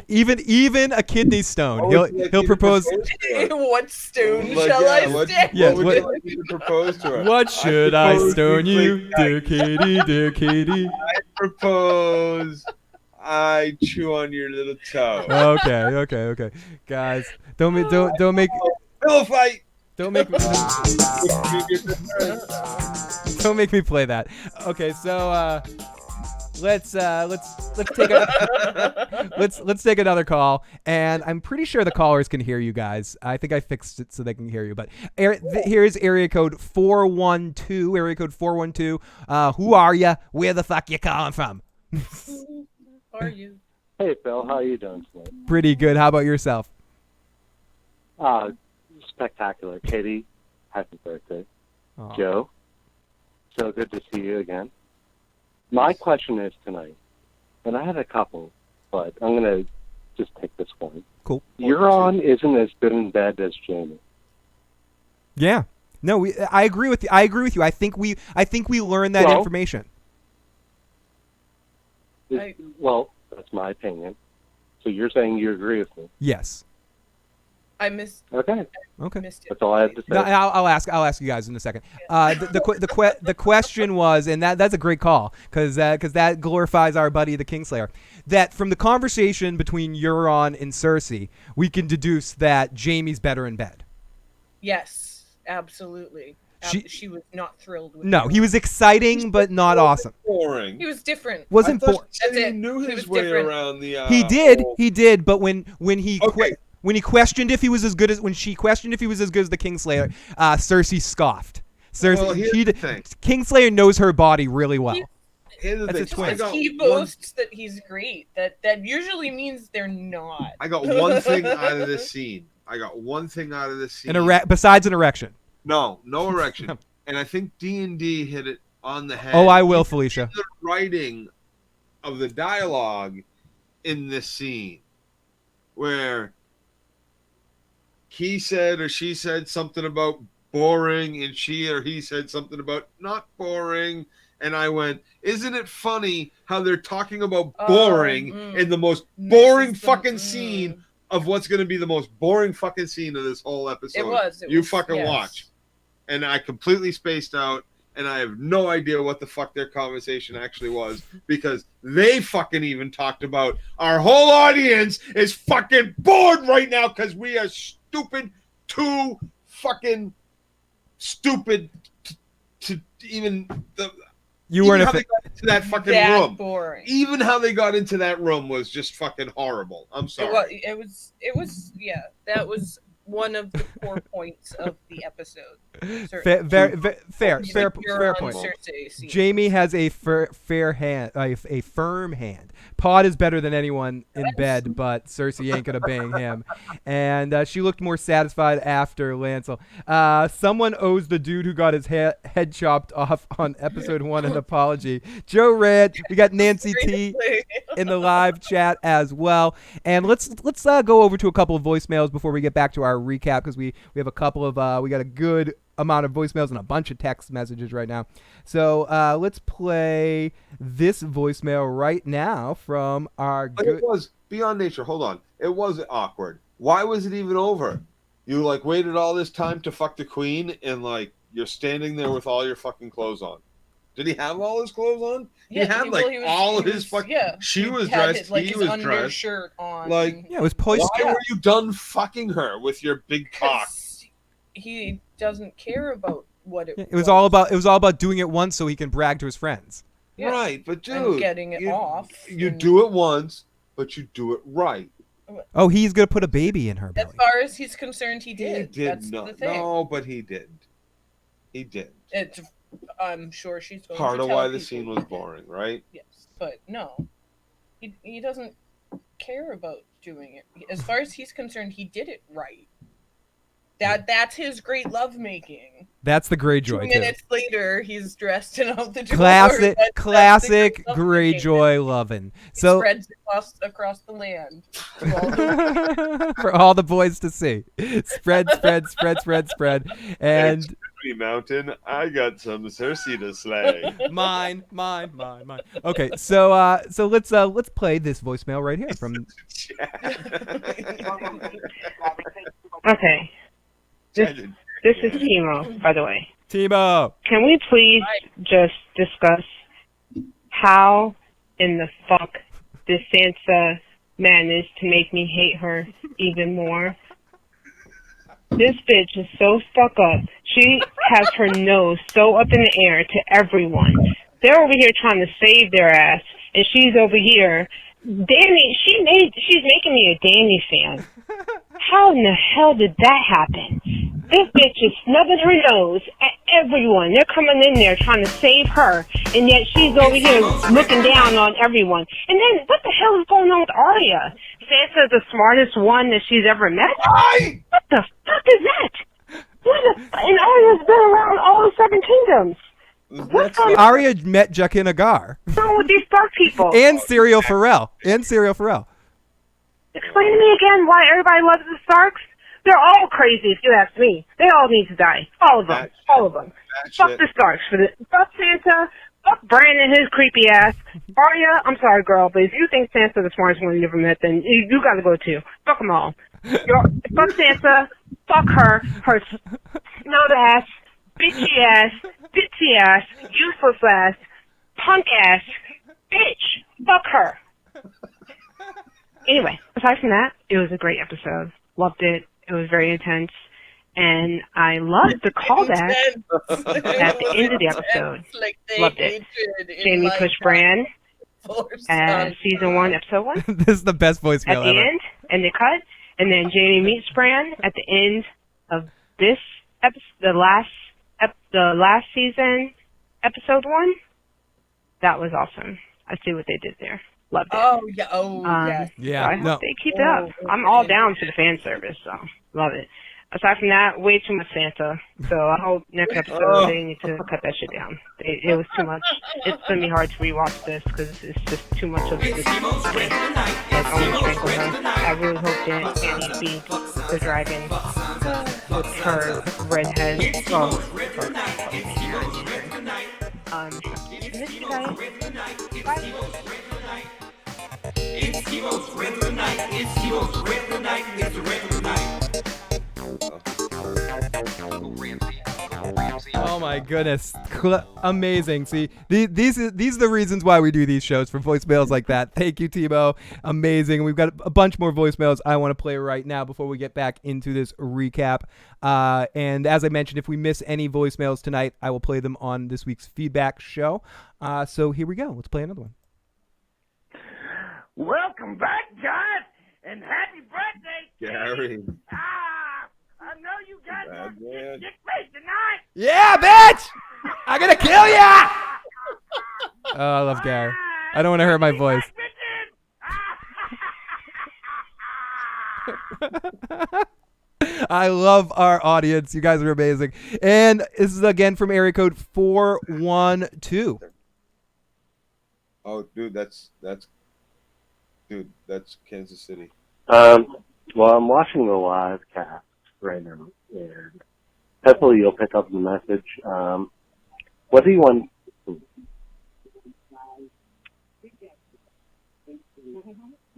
Even a kidney stone. He'll propose. What stone shall I stone? Yes. What would you like me to propose to her? What should I stone you, dear Katie, dear Katie? propose I chew on your little toe. Okay. Guys, don't make Pillow fight. Don't make me don't make me play that. Okay, so let's take another call, and I'm pretty sure the callers can hear you guys. I think I fixed it so they can hear you. But here's area code 412. Area code 412. Who are you? Where the fuck you calling from? Who are you? Hey Phil, how are you doing tonight? Pretty good. How about yourself? Spectacular. Katie, happy birthday. Aww. Joe, so good to see you again. My question is tonight, and I had a couple, but I'm going to just take this one. Cool. Euron isn't as good in bed as Jaime. Yeah. No, I agree with you. I think we learned that information. Well, that's my opinion. So you're saying you agree with me? Yes. I missed. Okay. Missed it. That's all I have to say. No, I'll ask you guys in a second. The question was, and that's a great call because that glorifies our buddy the Kingslayer. That from the conversation between Euron and Cersei, we can deduce that Jaime's better in bed. Yes, absolutely. She was not thrilled with No, he was exciting, but not awesome. Boring. He was different. Wasn't boring. That's it. He knew He his was way different. around the. He did, but when he questioned if he was as good as she questioned if he was as good as the Kingslayer, Cersei scoffed. Kingslayer knows her body really well. That's a twin. He boasts that he's great. That usually means they're not. I got one thing out of this scene. Besides an erection. No erection. And I think D&D hit it on the head. Oh, I will, Felicia. The writing of the dialogue in this scene where he said or she said something about boring and she or he said something about not boring, and I went, isn't it funny how they're talking about boring in the most boring fucking scene of what's going to be the most boring fucking scene of this whole episode? It was. Watch. And I completely spaced out, and I have no idea what the fuck their conversation actually was, because they fucking even talked about our whole audience is fucking bored right now because we are too fucking stupid to even the. You weren't how they got into that fucking room. Boring. Even how they got into that room was just fucking horrible. I'm sorry. It was. Yeah, that was one of the core points of the episode. Fair point. Cersei, Jaime has a fair hand, a firm hand. Pod is better than anyone in bed, but Cersei ain't gonna bang him. And she looked more satisfied after Lancel. Someone owes the dude who got his head chopped off on episode 1 an apology. Joe Red, we got Nancy T in the live chat as well. And let's go over to a couple of voicemails before we get back to our recap, because we have a couple of we got a good amount of voicemails and a bunch of text messages right now. So let's play this voicemail right now from our But it was Beyond Nature. Hold on. It was awkward. Why was it even over? You waited all this time to fuck the queen, and you're standing there with all your fucking clothes on. Did he have all his clothes on? Yeah, he had all of his fucking. Yeah, she was dressed. He was dressed. Undershirt on. It was poised. Why were you done fucking her with your big cock? He doesn't care about what it was. It was all about doing it once so he can brag to his friends. Yeah. Right, but dude, and getting it off. You do it once, but you do it right. Oh, he's gonna put a baby in her belly. As far as he's concerned, he did. That's not. The thing. No, but he didn't. He didn't. I'm sure she's going part to of tell why the people scene was boring, right? Yes, but no, he doesn't care about doing it. As far as he's concerned, he did it right. That's his great lovemaking. That's the Greyjoy. 2 minutes later, he's dressed and out the door. Classic Greyjoy loving. So spreads across the land for all the boys to see. Spread. And Mountain, I got some Cersei to slay. Mine. Okay, so let's play this voicemail right here from. Okay. This is Timo, by the way. Timo. Can we please just discuss how in the fuck did Sansa manage to make me hate her even more? This bitch is so stuck up. She has her nose so up in the air to everyone. They're over here trying to save their ass, and she's over here. She's making me a Dany fan. How in the hell did that happen? This bitch is snubbing her nose at everyone. They're coming in there trying to save her, and yet she's over here looking down on everyone. And then, what the hell is going on with Arya? Sansa's the smartest one that she's ever met? What the fuck is that? And Arya's been around all the 7 kingdoms. Arya met Jaqen Agar. What's wrong with these Stark people? And Serial Pharrell. Explain to me again why everybody loves the Starks. They're all crazy, if you ask me. They all need to die. All of them. All of them. Fuck the Starks. Fuck Sansa. Fuck Bran and his creepy ass. Arya, I'm sorry, girl, but if you think Sansa's the smartest one you ever met, then you gotta go too. Fuck them all. Fuck Sansa. Fuck her. Her snowed ass, bitchy ass, useless ass, punk ass, bitch. Fuck her. Anyway, aside from that, it was a great episode. Loved it. It was very intense. And I loved the callback at the end of the episode. Loved it. Jaime pushed Bran as season 1, episode 1. This is the best voicemail at the ever. end, and they cut. And then Jaime meets Bran at the end of this episode, the last season, episode 1. That was awesome. I see what they did there. Loved it. Oh, yeah. Oh, yes. Yeah. I hope they keep it up. I'm all down for the fan service, so love it. Aside from that, way too much Santa. So I hope next episode they need to cut that shit down. It was too much. It's gonna be hard to rewatch this because it's just too much of this. Like, I want to strangle her. I really hope Dany beats the dragon with her red head. Miss you guys. Bye. It's Timo's regular night. It's Timo's regular night. It's a regular night. Oh my goodness. Amazing. See, these are the reasons why we do these shows, for voicemails like that. Thank you, Timo. Amazing. We've got a bunch more voicemails I want to play right now before we get back into this recap. And as I mentioned, if we miss any voicemails tonight, I will play them on this week's feedback show. So here we go. Let's play another one. Welcome back, guys, and happy birthday, Gary. I know you guys want to get face tonight. Yeah, bitch! I'm gonna kill ya! Oh, I love Gary. I don't want to hurt my voice. I love our audience. You guys are amazing. And this is again from area code 412. Oh, dude, that's Kansas City. Well, I'm watching the live cast right now, and hopefully you'll pick up the message. What do you want?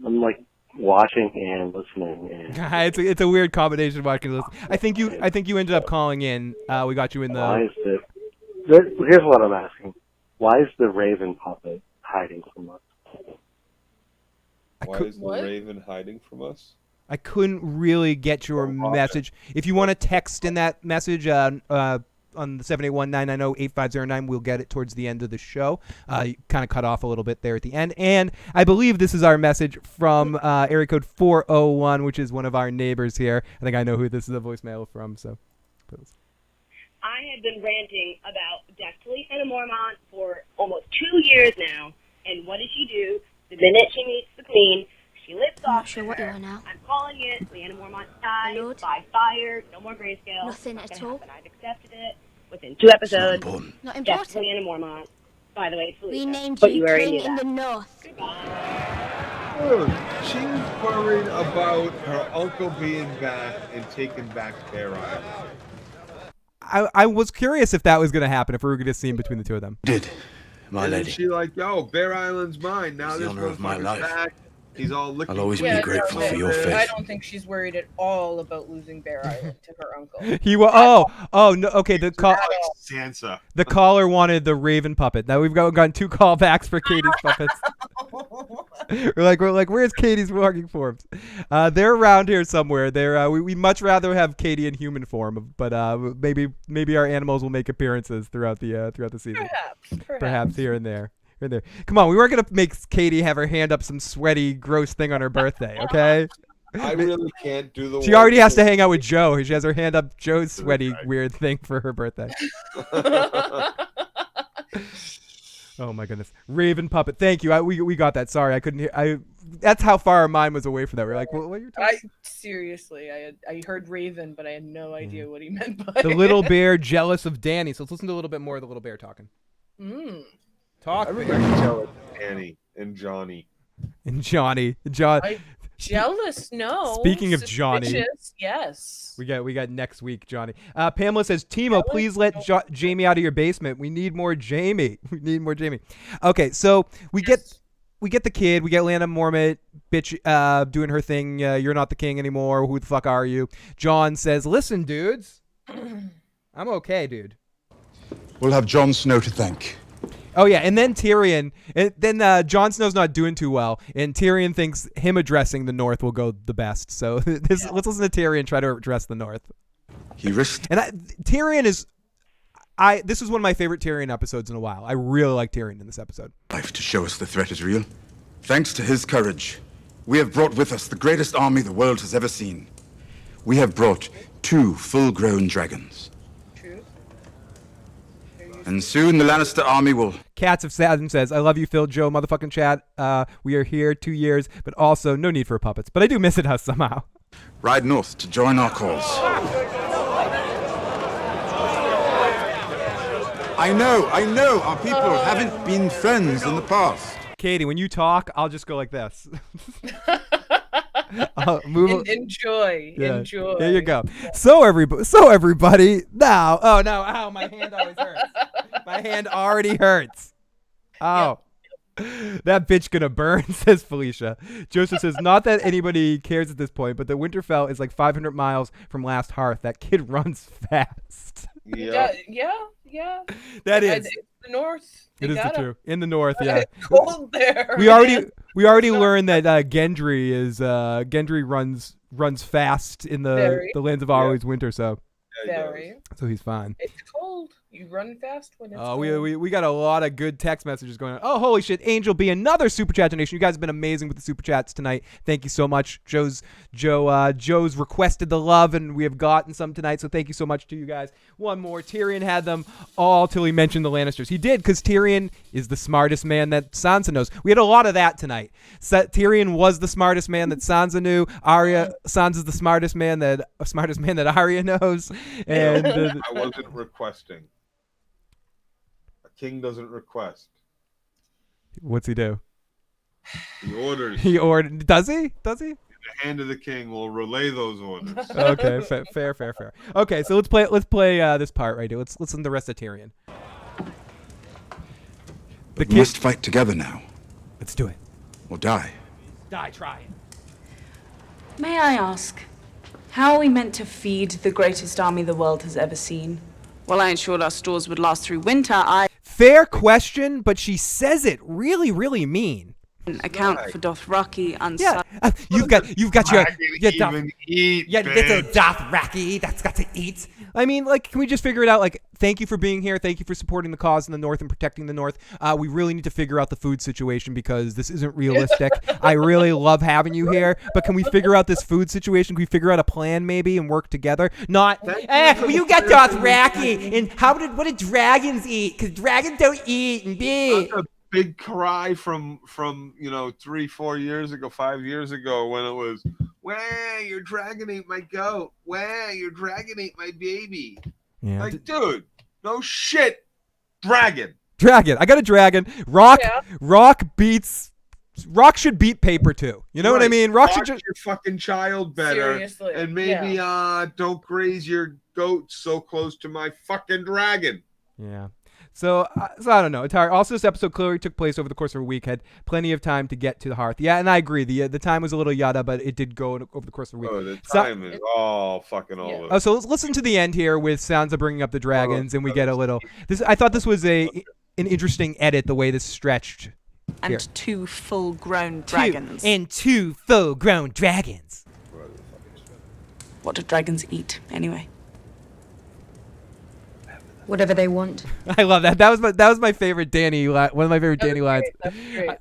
I'm like watching and listening. And it's a weird combination of watching and listening. I think you ended up calling in. We got you in the. Why is it? Here's what I'm asking: why is the Raven puppet hiding from us? Why is the Raven hiding from us? I couldn't really get your message. If you want to text in that message on the 781-990-8509, we'll get it towards the end of the show. You kind of cut off a little bit there at the end. And I believe this is our message from area code 401, which is one of our neighbors here. I think I know who this is a voicemail from. So, I have been ranting about Destiny and Mormont for almost 2 years now. And what does she do? The minute she meets the queen, she lifts off. Not sure what you are now. I'm calling it. Lyanna Mormont dies by fire. No more grayscale. Nothing at all. I've accepted it. Within 2 episodes. Not important. Just Lyanna Mormont. By the way, it's Felicia. We named but you already King knew in that. the North. Dude, she's worried about her uncle being back and taking back Bear Island. I was curious if that was going to happen, if we were going to see him between the two of them. My lady. She like, yo, Bear Island's mine. Now this honor of my motherfucker's life. back. He's all licking. I'll always be grateful for your faith. I don't think she's worried at all about losing Bear Island to her uncle. No, okay. The Sansa. The caller wanted the Raven puppet. Now we've gotten 2 callbacks for Katie's puppets. we're like, where's Katie's walking forms? They're around here somewhere. We much rather have Katie in human form, but maybe our animals will make appearances throughout the season. Perhaps here and there. Come on, we weren't gonna make Katie have her hand up some sweaty, gross thing on her birthday, okay? I really can't do the. She already has to hang out with Joe. She has her hand up Joe's sweaty, weird thing for her birthday. Oh my goodness, Raven puppet. Thank you. We got that. Sorry, I couldn't hear. That's how far our mind was away from that. We're like, what are you talking? Seriously, I heard Raven, but I had no idea what he meant by The little bear jealous of Danny. So let's listen to a little bit more of the little bear talking. Talk. Everybody's jealous of Danny and Johnny. John. Jealous? No. Speaking of Johnny, Suspicious, yes. we got next week, Johnny. Pamela says, Timo, please let Jaime out of your basement. We need more Jaime. Okay, so we get the kid. We get Lana Mormont, bitch, doing her thing. You're not the king anymore. Who the fuck are you? Jon says, listen, dudes, I'm okay, dude. We'll have Jon Snow to thank. Oh yeah, and then Tyrion, and then Jon Snow's not doing too well, and Tyrion thinks him addressing the North will go the best. So let's listen to Tyrion try to address the North. He risked. And Tyrion is, this is one of my favorite Tyrion episodes in a while. I really like Tyrion in this episode. Life to show us the threat is real. Thanks to his courage, we have brought with us the greatest army the world has ever seen. We have brought 2 full-grown dragons. And soon the Lannister army will... Cats of Saturn says, I love you, Phil, Joe, motherfucking chat. We are here 2 years, but also no need for puppets. But I do miss it house somehow. Ride north to join our cause. I know, our people haven't been friends in the past. Katie, when you talk, I'll just go like this. Enjoy. There you go. So everybody, now. Oh no! Ow! My hand always hurts. My hand already hurts. Oh, that bitch gonna burn, says Felicia. Joseph says, not that anybody cares at this point, but the Winterfell is like 500 miles from Last Hearth. That kid runs fast. Yeah. That is. It's the North. It is the truth. In the North, yeah. Cold there. We already learned that Gendry runs fast in the lands of always winter, so he's fine. It's cold. You run fast when it's cold. We got a lot of good text messages going on. Oh, holy shit. Angel B, another super chat donation. You guys have been amazing with the super chats tonight. Thank you so much. Joe's requested the love, and we have gotten some tonight, so thank you so much to you guys. One more. Tyrion had them all till he mentioned the Lannisters. He did, because Tyrion is the smartest man that Sansa knows. We had a lot of that tonight. Tyrion was the smartest man that Sansa knew. Sansa's the smartest man that Arya knows. And I wasn't requesting. King doesn't request. What's he do? He orders. He ordered. Does he? The hand of the king will relay those orders. Okay, fair. Okay, so let's play this part right here. Let's listen to the rest of Tyrion. We must fight together now. Let's do it. Or die. Die trying. May I ask, how are we meant to feed the greatest army the world has ever seen? Well, I ensured our stores would last through winter. Fair question, but she says it really, really mean. Account for Dothraki and you've got your little Dothraki that's got to eat. I mean, like, can we just figure it out? Like, thank you for being here. Thank you for supporting the cause in the North and protecting the North. We really need to figure out the food situation because this isn't realistic. I really love having you here, but can we figure out this food situation? Can we figure out a plan maybe and work together? Not, you got Dothraki, and what did dragons eat? Because dragons don't eat and be. Big cry from 3-4 years ago, 5 years ago when it was, "Wah, your dragon ate my goat. Wah, your dragon ate my baby." Yeah. Like, dude, no shit, dragon. I got a dragon. Rock should beat paper too. You know what I mean? Rock should your fucking child better. Seriously. And maybe don't graze your goat so close to my fucking dragon. Yeah. So I don't know. Atari. Also, this episode clearly took place over the course of a week. Had plenty of time to get to the hearth. Yeah, and I agree. The time was a little yada, but it did go over the course of a week. Oh, the time is all fucking all over. Oh, so let's listen to the end here with Sansa bringing up the dragons, and we get a little. I thought this was an interesting edit. The way this stretched. and 2 full-grown dragons. And 2 full-grown dragons. What do dragons eat, anyway? Whatever they want. I love that. That was my favorite Danny. One of my favorite Danny lines.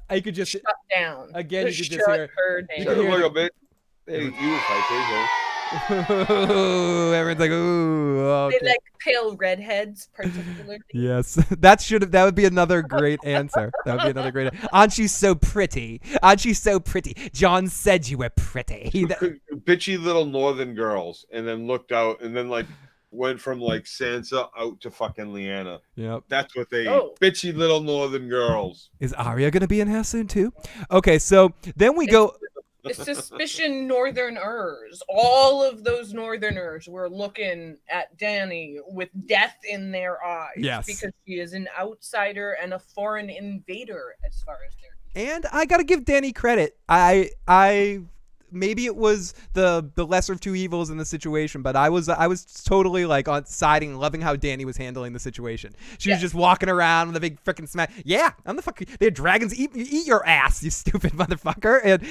I could just shut down. Again, you could just Shut hear. her down. You could hear Look a bit. Hey, you was like, Ooh, everyone's like, ooh. Okay. They like pale redheads, particularly. Yes, that would be another great answer. That would be another great. Aren't you so pretty? Aren't you so pretty? John said you were pretty. bitchy little northern girls, and then looked out, and then like went from like Sansa out to fucking Lyanna. Yep. That's what they Oh. bitchy little northern girls. Is Arya gonna be in here soon too? Okay, so then we go. The suspicion northerners, all of those northerners were looking at Dany with death in their eyes. Yes. Because she is an outsider and a foreign invader as far as they're And I gotta give Dany credit. I maybe it was the lesser of two evils in the situation, but I was totally like on siding, loving how Dany was handling the situation. She was just walking around with a big freaking smack. Yeah, I'm the fucking. They had dragons eat your ass, you stupid motherfucker.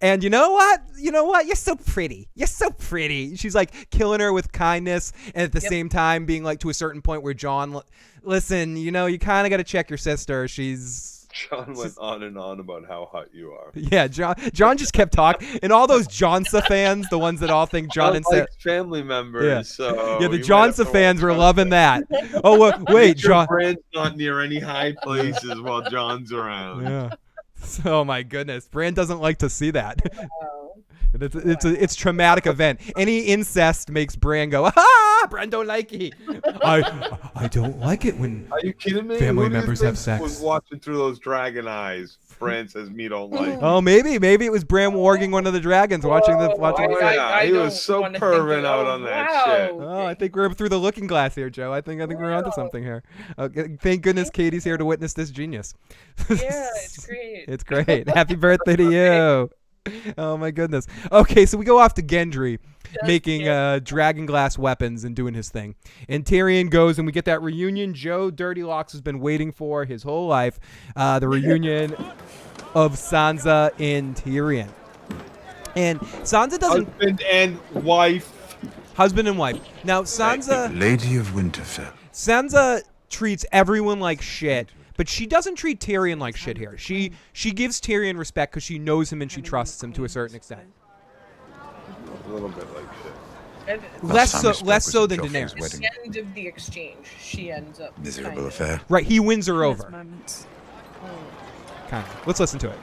And you know what? You know what? You're so pretty. You're so pretty. She's like killing her with kindness, and at the same time being like to a certain point where Jon, listen, you know, you kind of got to check your sister. John went on and on about how hot you are. Yeah, John just kept talking, and all those Jonsa fans, the ones that all think Jon and Sarah, family members. yeah, So the you might Jonsa have to fans were watch loving that. Oh wait, John. Brand's not near any high places while John's around. Yeah. Oh my goodness, Bran doesn't like to see that. It's a traumatic event. Any incest makes Bran go, ah, Bran don't like it. I don't like it when Are you kidding me? family Who do you members think have sex. Was watching through those dragon eyes. Bran says me don't like. Oh, maybe it was Bran warging one of the dragons, watching the. Yeah, he was so perving out on that shit. Oh, I think we're through the looking glass here, Joe. I think we're onto something here. Okay, thank goodness Katie's here to witness this genius. Yeah, it's great. It's great. Happy birthday to you. Oh my goodness. Okay, so we go off to Gendry making dragon glass weapons and doing his thing. And Tyrion goes and we get that reunion Joe Dirty Locks has been waiting for his whole life. The reunion of Sansa and Tyrion. And Sansa doesn't... Husband and wife. Now, Sansa... Lady of Winterfell. Sansa treats everyone like shit, but she doesn't treat Tyrion like shit here. She gives Tyrion respect because she knows him and she trusts him to a certain extent. A little bit like shit. Less so than Daenerys. At the end of the exchange, she ends up Miserable affair. Right, he wins her over. Kind of. Let's listen to it.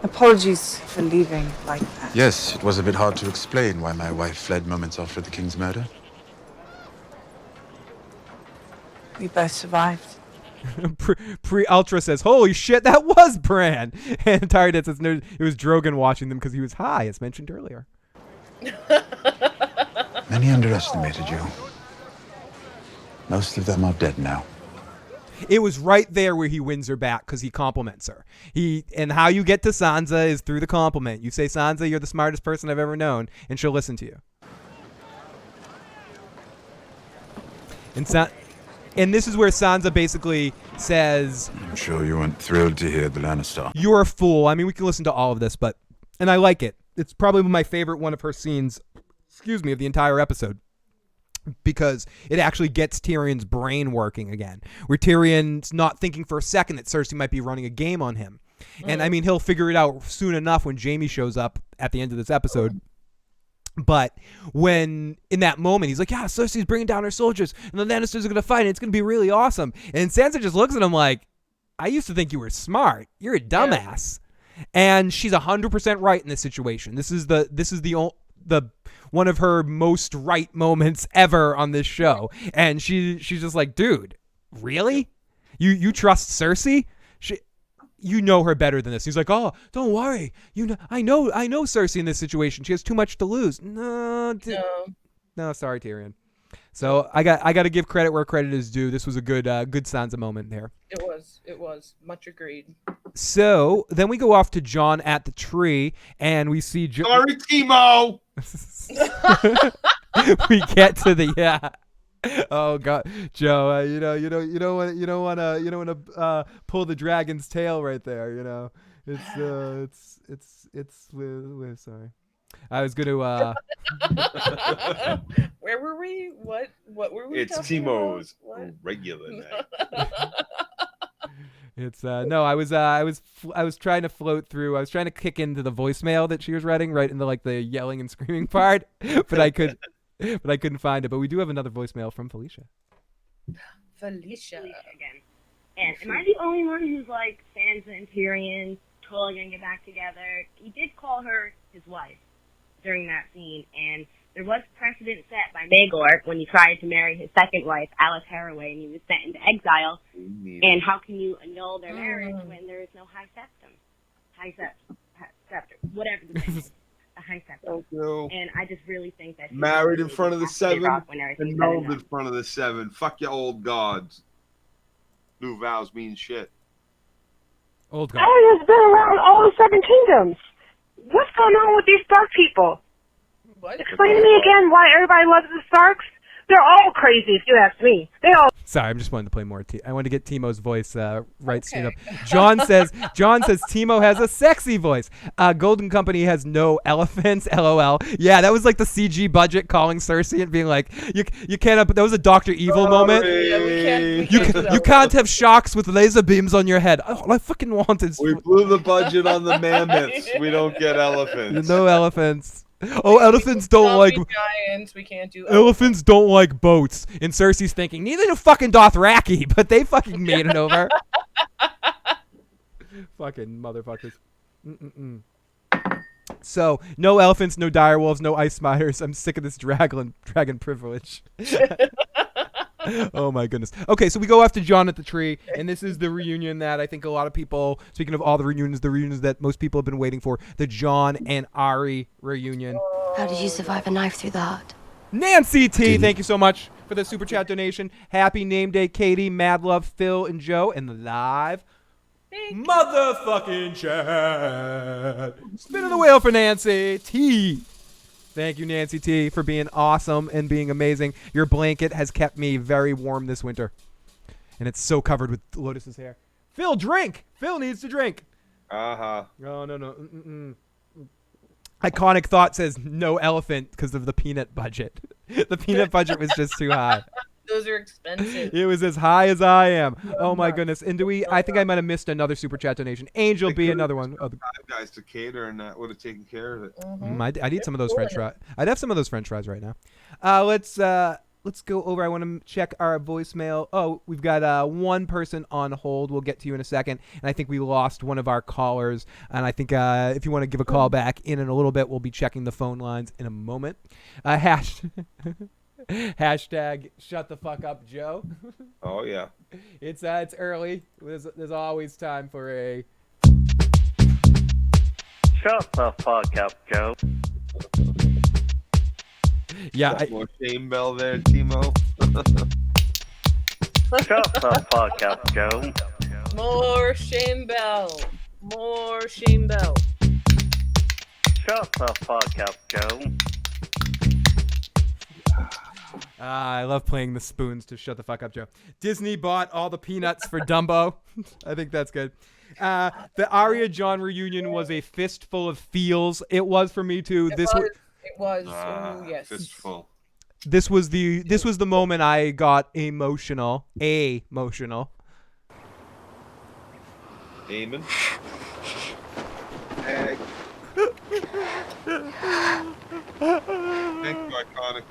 Apologies for leaving like that. Yes, it was a bit hard to explain why my wife fled moments after the king's murder. We both survived. Pre-Ultra says, holy shit, that was Bran. And Tyrion says, no, it was Drogon watching them because he was high, as mentioned earlier. Many underestimated you. Most of them are dead now. It was right there where he wins her back because he compliments her. And how you get to Sansa is through the compliment. You say, Sansa, you're the smartest person I've ever known, and she'll listen to you. And this is where Sansa basically says... I'm sure you weren't thrilled to hear the Lannister. You're a fool. I mean, we can listen to all of this, and I like it. It's probably my favorite one of her scenes, of the entire episode. Because it actually gets Tyrion's brain working again. Where Tyrion's not thinking for a second that Cersei might be running a game on him. And I mean, he'll figure it out soon enough when Jaime shows up at the end of this episode. But when, in that moment, he's like, yeah, Cersei's bringing down her soldiers, and the Lannisters are going to fight, and it's going to be really awesome. And Sansa just looks at him like, I used to think you were smart. You're a dumbass. Yeah. And she's 100% right in this situation. This is the one of her most right moments ever on this show. And she's just like, dude, really? You trust Cersei? You know her better than this. He's like, oh, don't worry. I know Cersei in this situation. She has too much to lose. No, sorry, Tyrion. So I got to give credit where credit is due. This was a good Sansa moment there. It was much agreed. So then we go off to Jon at the tree, and we see. Sorry, Timo. We get to the Oh God, Joe, you don't want to pull the dragon's tail right there. You know, it's sorry. I was gonna. Where were we? What were we? It's talking Timo's about? What? regular night. It's no, I was trying to float through. I was trying to kick into the voicemail that she was writing right into like the yelling and screaming part, but I couldn't find it. But we do have another voicemail from Felicia. Felicia again. And am I the only one who's like Sansa and Tyrion totally gonna get back together? He did call her his wife during that scene, and there was precedent set by Maegor when he tried to marry his second wife, Alice Haraway, and he was sent into exile. And how can you annul their marriage when there is no high septum? Scepter, whatever the thing is. A high septum. And I just really think that married in front of the seven and annulled in front of the seven. Fuck your old gods. New vows mean shit. Old gods. Arya's been around all the seven kingdoms. What's going on with these Stark people? What? Explain to me again why everybody loves the Starks. They're all crazy, if you ask me. They all. Sorry, I'm just wanting to play more. I wanted to get Timo's voice right straight up. John says Timo has a sexy voice. Golden Company has no elephants. LOL. Yeah, that was like the CG budget calling Cersei and being like, you can't have. That was a Dr. Evil moment. Yeah, You can't have sharks with laser beams on your head. All I fucking want is. We blew the budget on the mammoths. We don't get elephants. No elephants. Oh, elephants don't like giants. We can't do elephants don't like boats. And Cersei's thinking, neither do fucking Dothraki, but they fucking made it over. Fucking motherfuckers. So, no elephants, no direwolves, no ice spiders. I'm sick of this dragon privilege. Oh my goodness. Okay, so we go after Jon at the tree, and this is the reunion that I think a lot of people, speaking of all the reunions that most people have been waiting for, the Jon and Arya reunion. How did you survive a knife through the heart? Nancy T, thank you so much for the super chat donation. Happy name day, Katie, Mad Love, Phil, and Joe, and the live motherfucking chat. Spin of the wheel for Nancy T. Thank you, Nancy T, for being awesome and being amazing. Your blanket has kept me very warm this winter. And it's so covered with Lotus's hair. Phil, drink! Phil needs to drink. Uh-huh. Oh, no. Iconic Thought says no elephant because of the peanut budget. The peanut budget was just too high. Those are expensive. It was as high as I am. Oh my goodness. And I think I might have missed another super chat donation. Angel B, another one. Five guys to cater, and that would have taken care of it. I need some of those French fries. I'd have some of those French fries right now. Let's go over. I want to check our voicemail. Oh, we've got one person on hold. We'll get to you in a second. And I think we lost one of our callers. And I think if you want to give a call back in a little bit, we'll be checking the phone lines in a moment. Hashtag shut the fuck up, Joe. Oh yeah. It's early. There's always time for a shut the fuck up, Joe. Yeah. More shame bell there, Timo. Shut the fuck up, Joe. More shame bell. More shame bell. Shut the fuck up, Joe. I love playing the spoons to shut the fuck up, Joe. Disney bought all the peanuts for Dumbo. I think that's good. The Arya Jon reunion was a fistful of feels. It was for me too. It was. Yes. Fistful. This was the moment I got emotional. Emotional. Amen. Egg. Thank you, Iconic.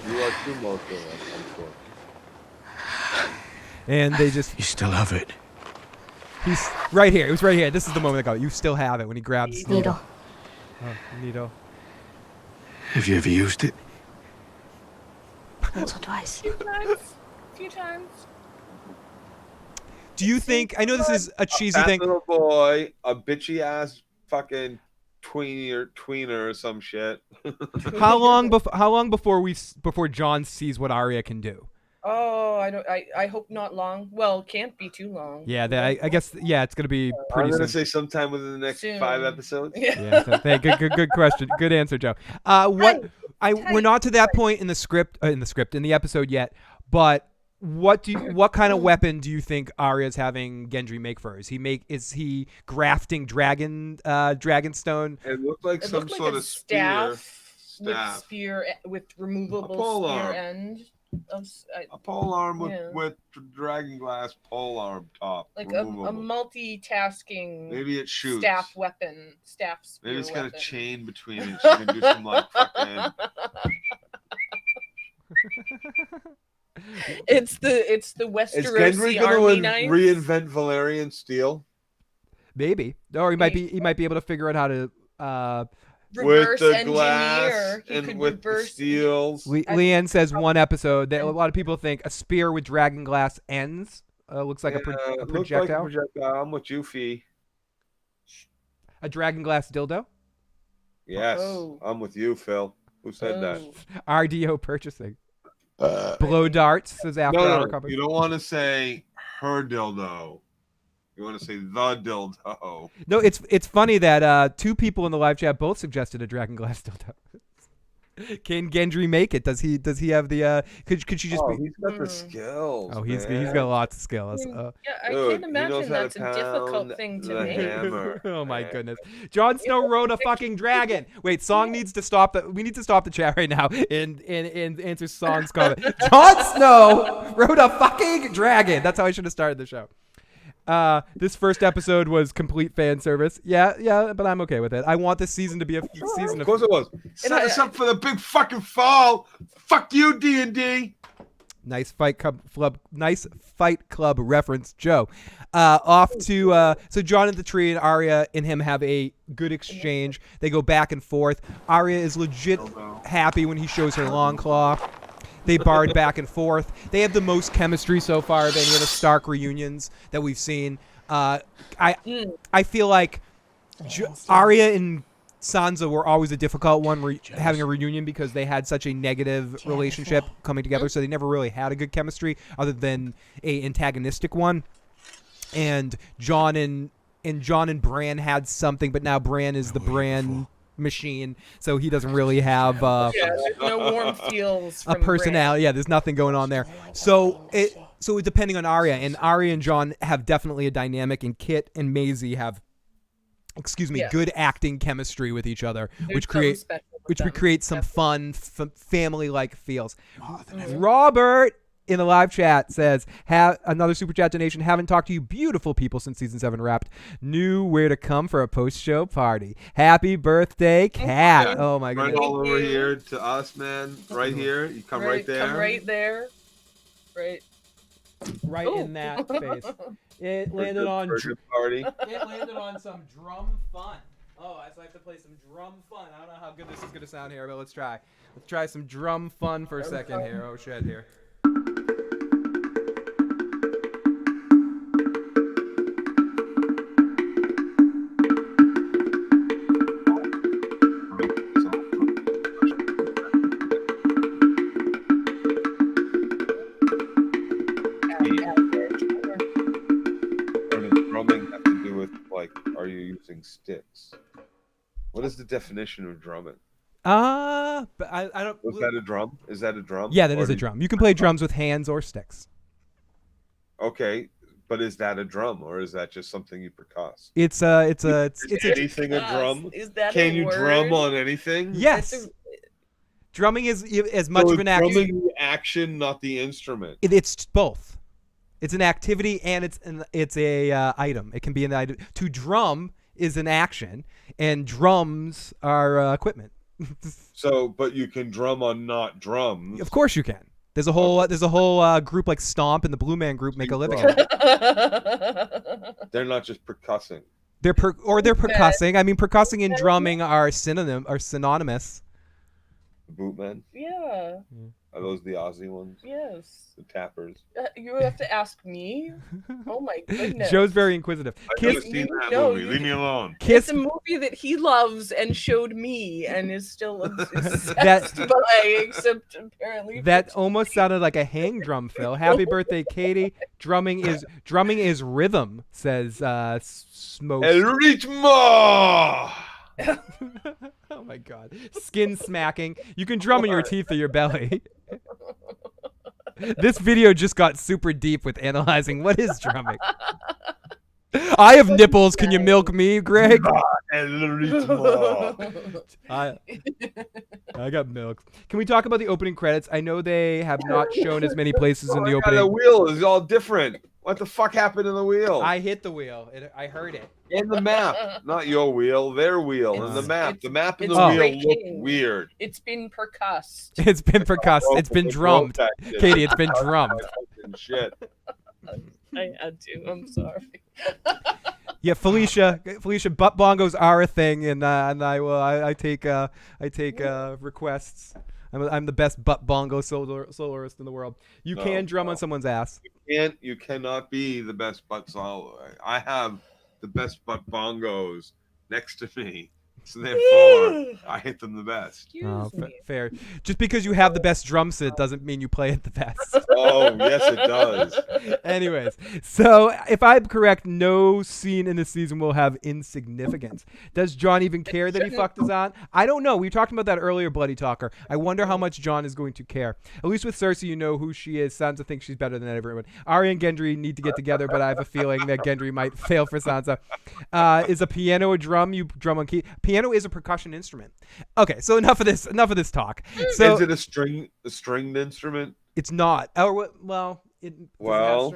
You are too emotional, I'm sure. And they just... You still have it. He's right here. It was right here. This is the moment I go, you still have it, when he grabs the needle. Oh, needle. Have you ever used it? Once or twice. A few times. Do you think... I know this is a cheesy thing. Little boy, a bitchy ass fucking tweener or some shit. How long before Jon sees what Arya can do? Oh, I hope not long. Well, can't be too long. Yeah, I guess. Yeah, it's gonna be pretty. I'm gonna soon. say sometime within the next 5 episodes. Yeah. So, hey, good question. Good answer, Joe. We're not to that point in the script, in the episode yet. But what kind of weapon do you think Arya's having Gendry make for her? Is he grafting dragonstone? It looked like some sort of staff with removable spear end. A pole arm with dragon glass pole arm top. Like a multitasking. Maybe it shoots. Staff weapon. Staff spear. Maybe it's got weapon. a chain between it. So you can do some like fucking. It's the Westerosi army knife. Reinvent Valerian steel? Maybe, or he might be able to figure out how to. Reverse with the engineer. glass He and could with reverse the steels. Leanne says one episode that a lot of people think a spear with dragon glass ends looks like a projectile. Looks like a projectile. I'm with you, Fee. A dragon glass dildo? Yes, I'm with you, Phil. Who said that? RDO purchasing. Blow darts says after hour company. You don't want to say her dildo. You want to say the dildo. No, it's funny that 2 people in the live chat both suggested a dragon glass dildo. Can Gendry make it? Does he have the could she just be he's got the skills. Oh, he's got lots of skills. Yeah, I can't imagine that's a difficult thing to make. Oh my goodness. Jon Snow rode a fucking dragon. Wait, Song needs to stop we need to stop the chat right now and answer Song's comment. Jon Snow rode a fucking dragon. That's how I should have started the show. This first episode was complete fan service. Yeah, but I'm okay with it. I want this season to be a season. Of course it was. Set us up for the big fucking fall. Fuck you, D&D. Nice Fight Club reference, Joe. Off to so Jon at the tree and Arya and him have a good exchange. They go back and forth. Arya is legit happy when he shows her long claw. They bard back and forth. They have the most chemistry so far of any of the Stark reunions that we've seen. I feel like Arya and Sansa were always a difficult one having a reunion because they had such a negative relationship coming together, so they never really had a good chemistry other than a antagonistic one. And Jon and Bran had something, but now Bran is the Bran machine, so he doesn't really have no warm feels a from personality. Yeah, there's nothing going on there. So depending on Arya and Jon have definitely a dynamic, and Kit and Maisie have good acting chemistry with each other, which creates some fun family-like feels. Robert in the live chat says, another super chat donation. Haven't talked to you beautiful people since season 7 wrapped. Knew where to come for a post-show party. Happy birthday, Cat. Oh my goodness. Right all over here to us, man. Right here. You come right there. Come right there. Right in that space. It landed on party. It landed on some drum fun. Oh, so I have to play some drum fun. I don't know how good this is gonna sound here, but let's try. Let's try some drum fun for a second here. Oh shit, here. Sticks. What is the definition of drumming? But I don't. Was that a drum? Is that a drum? Yeah, that is a drum. You can play drums with hands or sticks. Okay, but is that a drum or is that just something you percuss? It's anything a drum? Is that Can a you word? drum on anything? Yes. Drumming is as much of an action. Drumming the action, not the instrument. It's both. It's an activity and it's a item. It can be an item. To drum is an action, and drums are equipment. But you can drum on not drums. Of course you can. There's a whole group like Stomp and the Blue Man Group make a living at it. They're not just percussing. They're percussing. I mean, percussing and drumming are synonymous. The Bootmen. Yeah. Are those the Aussie ones? Yes. The tappers. You have to ask me? Oh my goodness. Joe's very inquisitive. I've never seen that movie. Leave me alone. It's a movie that he loves and showed me and is still obsessed by, except apparently. That almost sounded like a hang drum, Phil. Happy birthday, Katie. Drumming is rhythm, says Smoke. El ritmo! Oh my god. Skin smacking. You can drum in your teeth or your belly. This video just got super deep with analyzing what is drumming. I have nipples. Can you milk me, Greg? El ritmo. I got milk. Can we talk about the opening credits? I know they have not shown as many places in the Yeah, opening. the wheel is all different. What the fuck happened in the wheel? I hit the wheel. I heard it. In the map. Not your wheel, their wheel. In the map. The map and the it's wheel look breaking. weird. It's been percussed. It's been percussed. It's been drummed. Katie, it's been drummed. Shit. I had to. I'm sorry. Yeah, Felicia, butt bongos are a thing, and I take requests. I'm the best butt bongo soloist in the world. You can drum on someone's ass. You cannot be the best butt solo. I have the best butt bongos next to me. So therefore, I hit them the best. Fair. Just because you have the best drum set doesn't mean you play it the best. Oh, yes, it does. Anyways, so if I'm correct, no scene in this season will have insignificance. Does Jon even care that he fucked his aunt? I don't know. We talked about that earlier, Bloody Talker. I wonder how much Jon is going to care. At least with Cersei, you know who she is. Sansa thinks she's better than everyone. Arya and Gendry need to get together, but I have a feeling that Gendry might fail for Sansa. Is a piano a drum? You drum on key. Piano is a percussion instrument. Okay, so enough of this talk. So is it a stringed instrument? It's not. Or well, it well,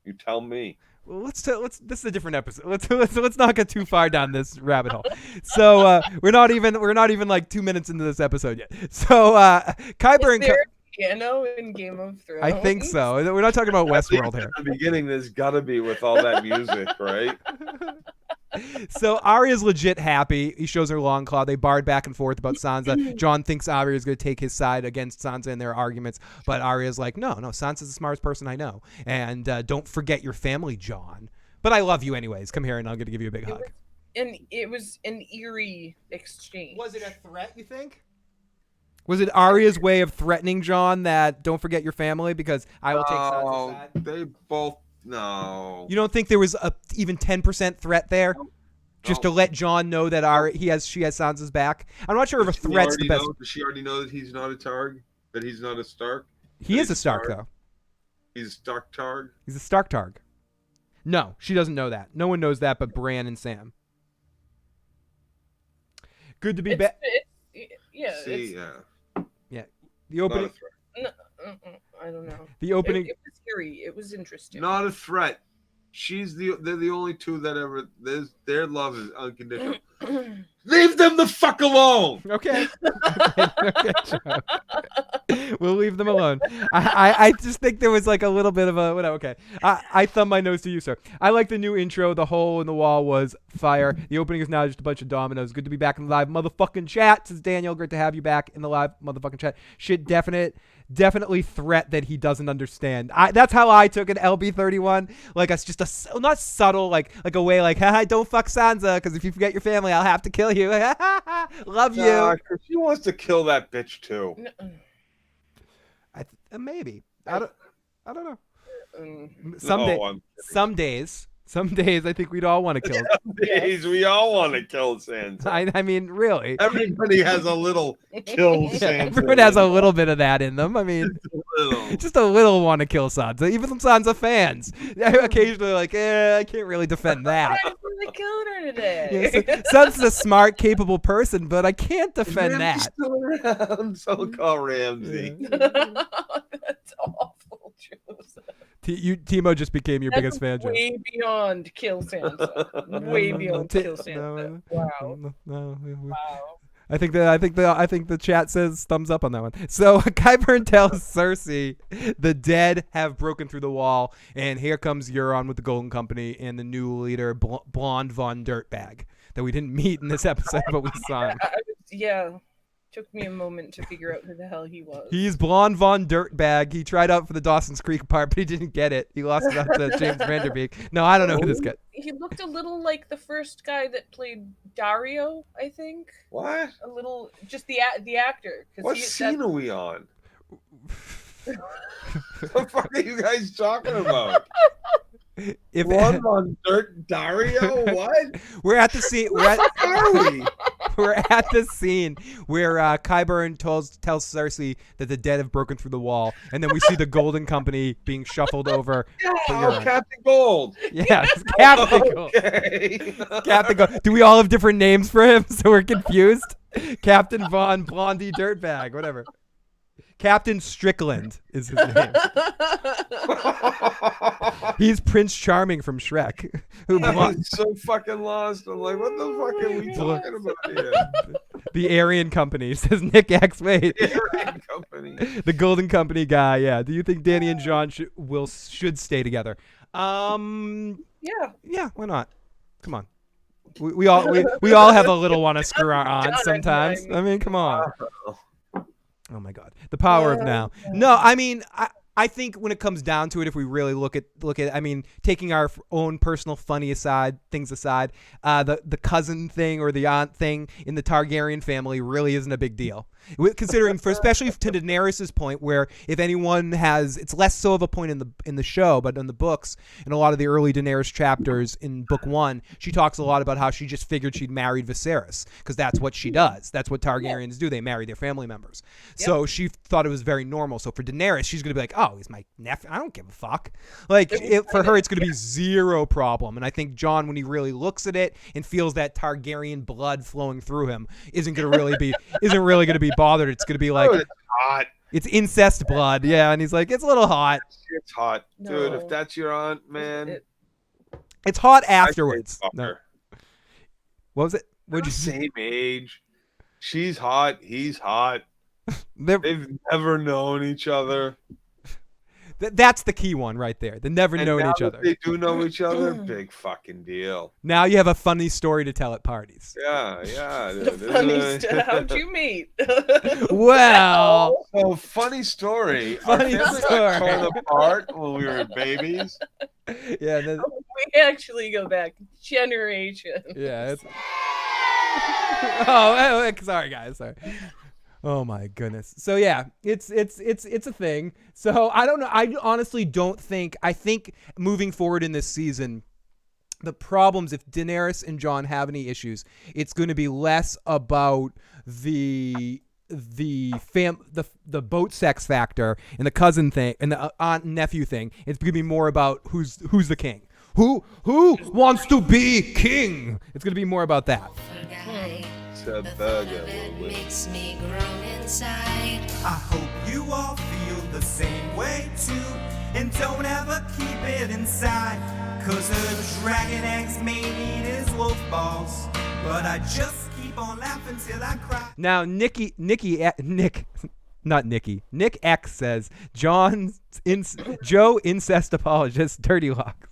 you tell me. Well, this is a different episode. Let's not get too far down this rabbit hole. So we're not even like 2 minutes into this episode yet. So Kyber and piano in Game of Thrones. I think so. We're not talking about Westworld here. At the beginning, there's gotta be with all that music, right? So Arya's legit happy. He shows her long claw. They barred back and forth about Sansa. Jon thinks Arya's going to take his side against Sansa in their arguments, but Arya's like, no, Sansa's the smartest person I know, and don't forget your family, Jon. But I love you anyways. Come here, and I'm going to give you a big hug. And it was an eerie exchange. Was it a threat, you think? Was it Arya's way of threatening Jon that don't forget your family because I will take Sansa's side? They both. No. You don't think there was a even 10% threat there? Just to let Jon know that she has Sansa's back? I'm not sure if a threat's the best. Does she already know that he's not a Targ? That he's not a Stark? He is a Stark, though. He's a Stark Targ? He's a Stark Targ. No, she doesn't know that. No one knows that but Bran and Sam. Good to be back. Yeah. Yeah. The opening. No, I don't know. The opening. It was eerie. It was interesting. Not a threat. They're the only two that ever. Their love is unconditional. Leave them the fuck alone. Okay. We'll leave them alone. I just think there was like a little bit of a whatever. Okay. I thumb my nose to you, sir. I like the new intro. The hole in the wall was fire. The opening is now just a bunch of dominoes. Good to be back in the live motherfucking chat. Says Daniel. Great to have you back in the live motherfucking chat. Shit, definitely threat that he doesn't understand. That's how I took it. LB31, like it's just a not subtle, like a way like, haha, don't fuck Sansa because if you forget your family, I'll have to kill you. Love you. She wants to kill that bitch too. Maybe. I don't know. Some days I think we'd all want to kill. Some days we all want to kill Sansa. I mean, really. Everybody has a little kill Sansa. Everyone has a little bit of that in them. I mean, just a little want to kill Sansa. Even some Sansa fans, occasionally like, I can't really defend that. I killed her today. Sansa's a smart, capable person, but I can't defend that. Still around, so call Ramsay. That's awful, Joseph. Timo just became your biggest fan. Way beyond kill Sansa. Way beyond kill Sansa. Wow. Wow. I think the chat says thumbs up on that one. So Qyburn tells Cersei the dead have broken through the wall, and here comes Euron with the Golden Company and the new leader, Blonde Von Dirtbag, that we didn't meet in this episode, but we saw him. Yeah. Took me a moment to figure out who the hell he was. He's Blonde Von Dirtbag. He tried out for the Dawson's Creek part, but he didn't get it. He lost it out to James Vanderbeek. No, I don't know who this guy. He looked a little like the first guy that played Dario, I think. What? A little, just the actor. What scene are we on? What the fuck are you guys talking about? One on Dirt Dario? What? We're at the scene. We're at the scene where Qyburn tells Cersei that the dead have broken through the wall, and then we see the Golden Company being shuffled over. Oh, Captain Gold. Yeah, it's Captain Gold. Captain Gold. Do we all have different names for him, so we're confused? Captain Von Blondie Dirtbag, whatever. Captain Strickland is his name. He's Prince Charming from Shrek. I'm so fucking lost. I'm like, what the fuck are we talking about here? The Aryan Company, says Nick X. Wait. The Aryan Company. The Golden Company guy, yeah. Do you think Danny and Jon should stay together? Yeah, why not? Come on. We all have a little want to screw our aunt sometimes. I mean, come on. Oh my God, the power of now. No, I mean, I think when it comes down to it, if we really look at, I mean, taking our own personal funny things aside, the cousin thing or the aunt thing in the Targaryen family really isn't a big deal. Considering, especially to Daenerys' point, where if anyone has, it's less so of a point in the show, but in the books, in a lot of the early Daenerys chapters in book 1, she talks a lot about how she just figured she'd married Viserys because that's what she does. That's what Targaryens do. They marry their family members. Yep. So she thought it was very normal. So for Daenerys, she's gonna be like, oh, he's my nephew. I don't give a fuck. Like for her, it's gonna be zero problem. And I think Jon, when he really looks at it and feels that Targaryen blood flowing through him, isn't really gonna be bothered. It's gonna be like, it's hot. It's incest blood, yeah. And he's like, it's a little hot. It's hot, dude. If that's your aunt, man, it's hot afterwards. No. What was it? What'd you same age? She's hot. He's hot. They've never known each other. That's the key one right there. They never known each other. They do know each other. Big fucking deal. Now you have a funny story to tell at parties. Yeah. How'd you meet? Well, funny story. Funny Our story. got torn apart when we were babies. Yeah. We actually go back generations. Yeah. Oh, sorry guys. Sorry. Oh my goodness. So yeah, it's a thing. So I don't know. I honestly don't think. I think moving forward in this season, the problems, if Daenerys and Jon have any issues, it's going to be less about the boat sex factor and the cousin thing and the aunt and nephew thing. It's going to be more about who's the king. Who wants to be king? It's going to be more about that. Makes me groan inside. I hope you all feel the same way too, and don't ever keep it inside. Cause a dragon X may need his wolf balls, but I just keep on laughing till I cry. Now Nick X says Joe incest apologist, dirty locks.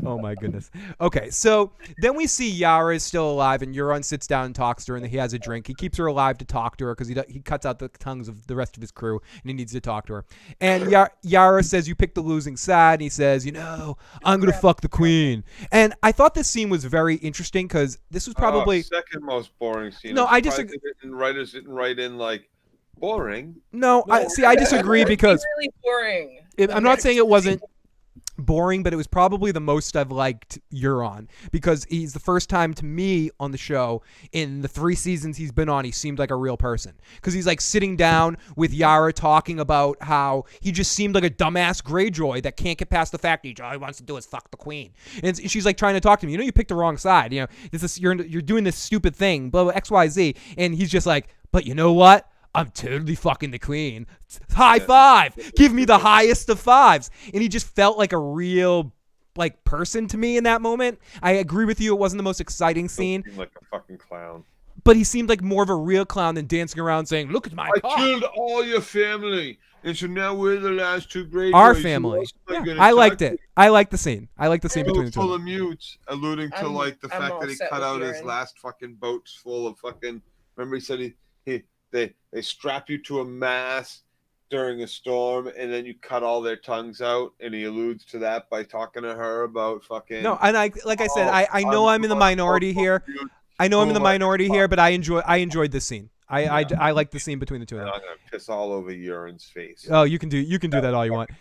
Oh my goodness. Okay, so then we see Yara is still alive, and Euron sits down and talks to her, and he has a drink. He keeps her alive to talk to her because he cuts out the tongues of the rest of his crew, and he needs to talk to her. And Yara says, "You picked the losing side." And he says, "I'm gonna fuck the queen." And I thought this scene was very interesting because this was probably second most boring scene. No, I disagree. Writers didn't write in like boring. No, I disagree because really boring. I'm not saying it wasn't boring, but it was probably the most I've liked Euron because he's the first time to me on the show in the 3 seasons he's been on, he seemed like a real person because he's like sitting down with Yara talking about how he just seemed like a dumbass Greyjoy that can't get past the fact that all he wants to do is fuck the queen. And she's like trying to talk to him. You picked the wrong side. You're doing this stupid thing, blah, blah, XYZ. And he's just like, but you know what? I'm totally fucking the queen. High five. Give me the highest of fives. And he just felt like a real person to me in that moment. I agree with you. It wasn't the most exciting scene. Like a fucking clown. but he seemed like more of a real clown than dancing around saying, "Look at my I cock." killed all your family, and so now we're the last two Greyjoys. Our family. I liked it. I liked the scene. I liked the scene between the two. Full of of them. mutes, alluding to like the I'm fact all that he set cut with out his urine. last fucking boats full of fucking. Remember, he said they strap you to a mast during a storm, and then you cut all their tongues out, and he alludes to that by talking to her about fucking. No, and I said, I know I'm in the minority here. I know I'm in the minority here, but I enjoyed this scene. I like the scene between the two of them. I'm gonna piss all over Euron's face. Oh, you can do that all you want.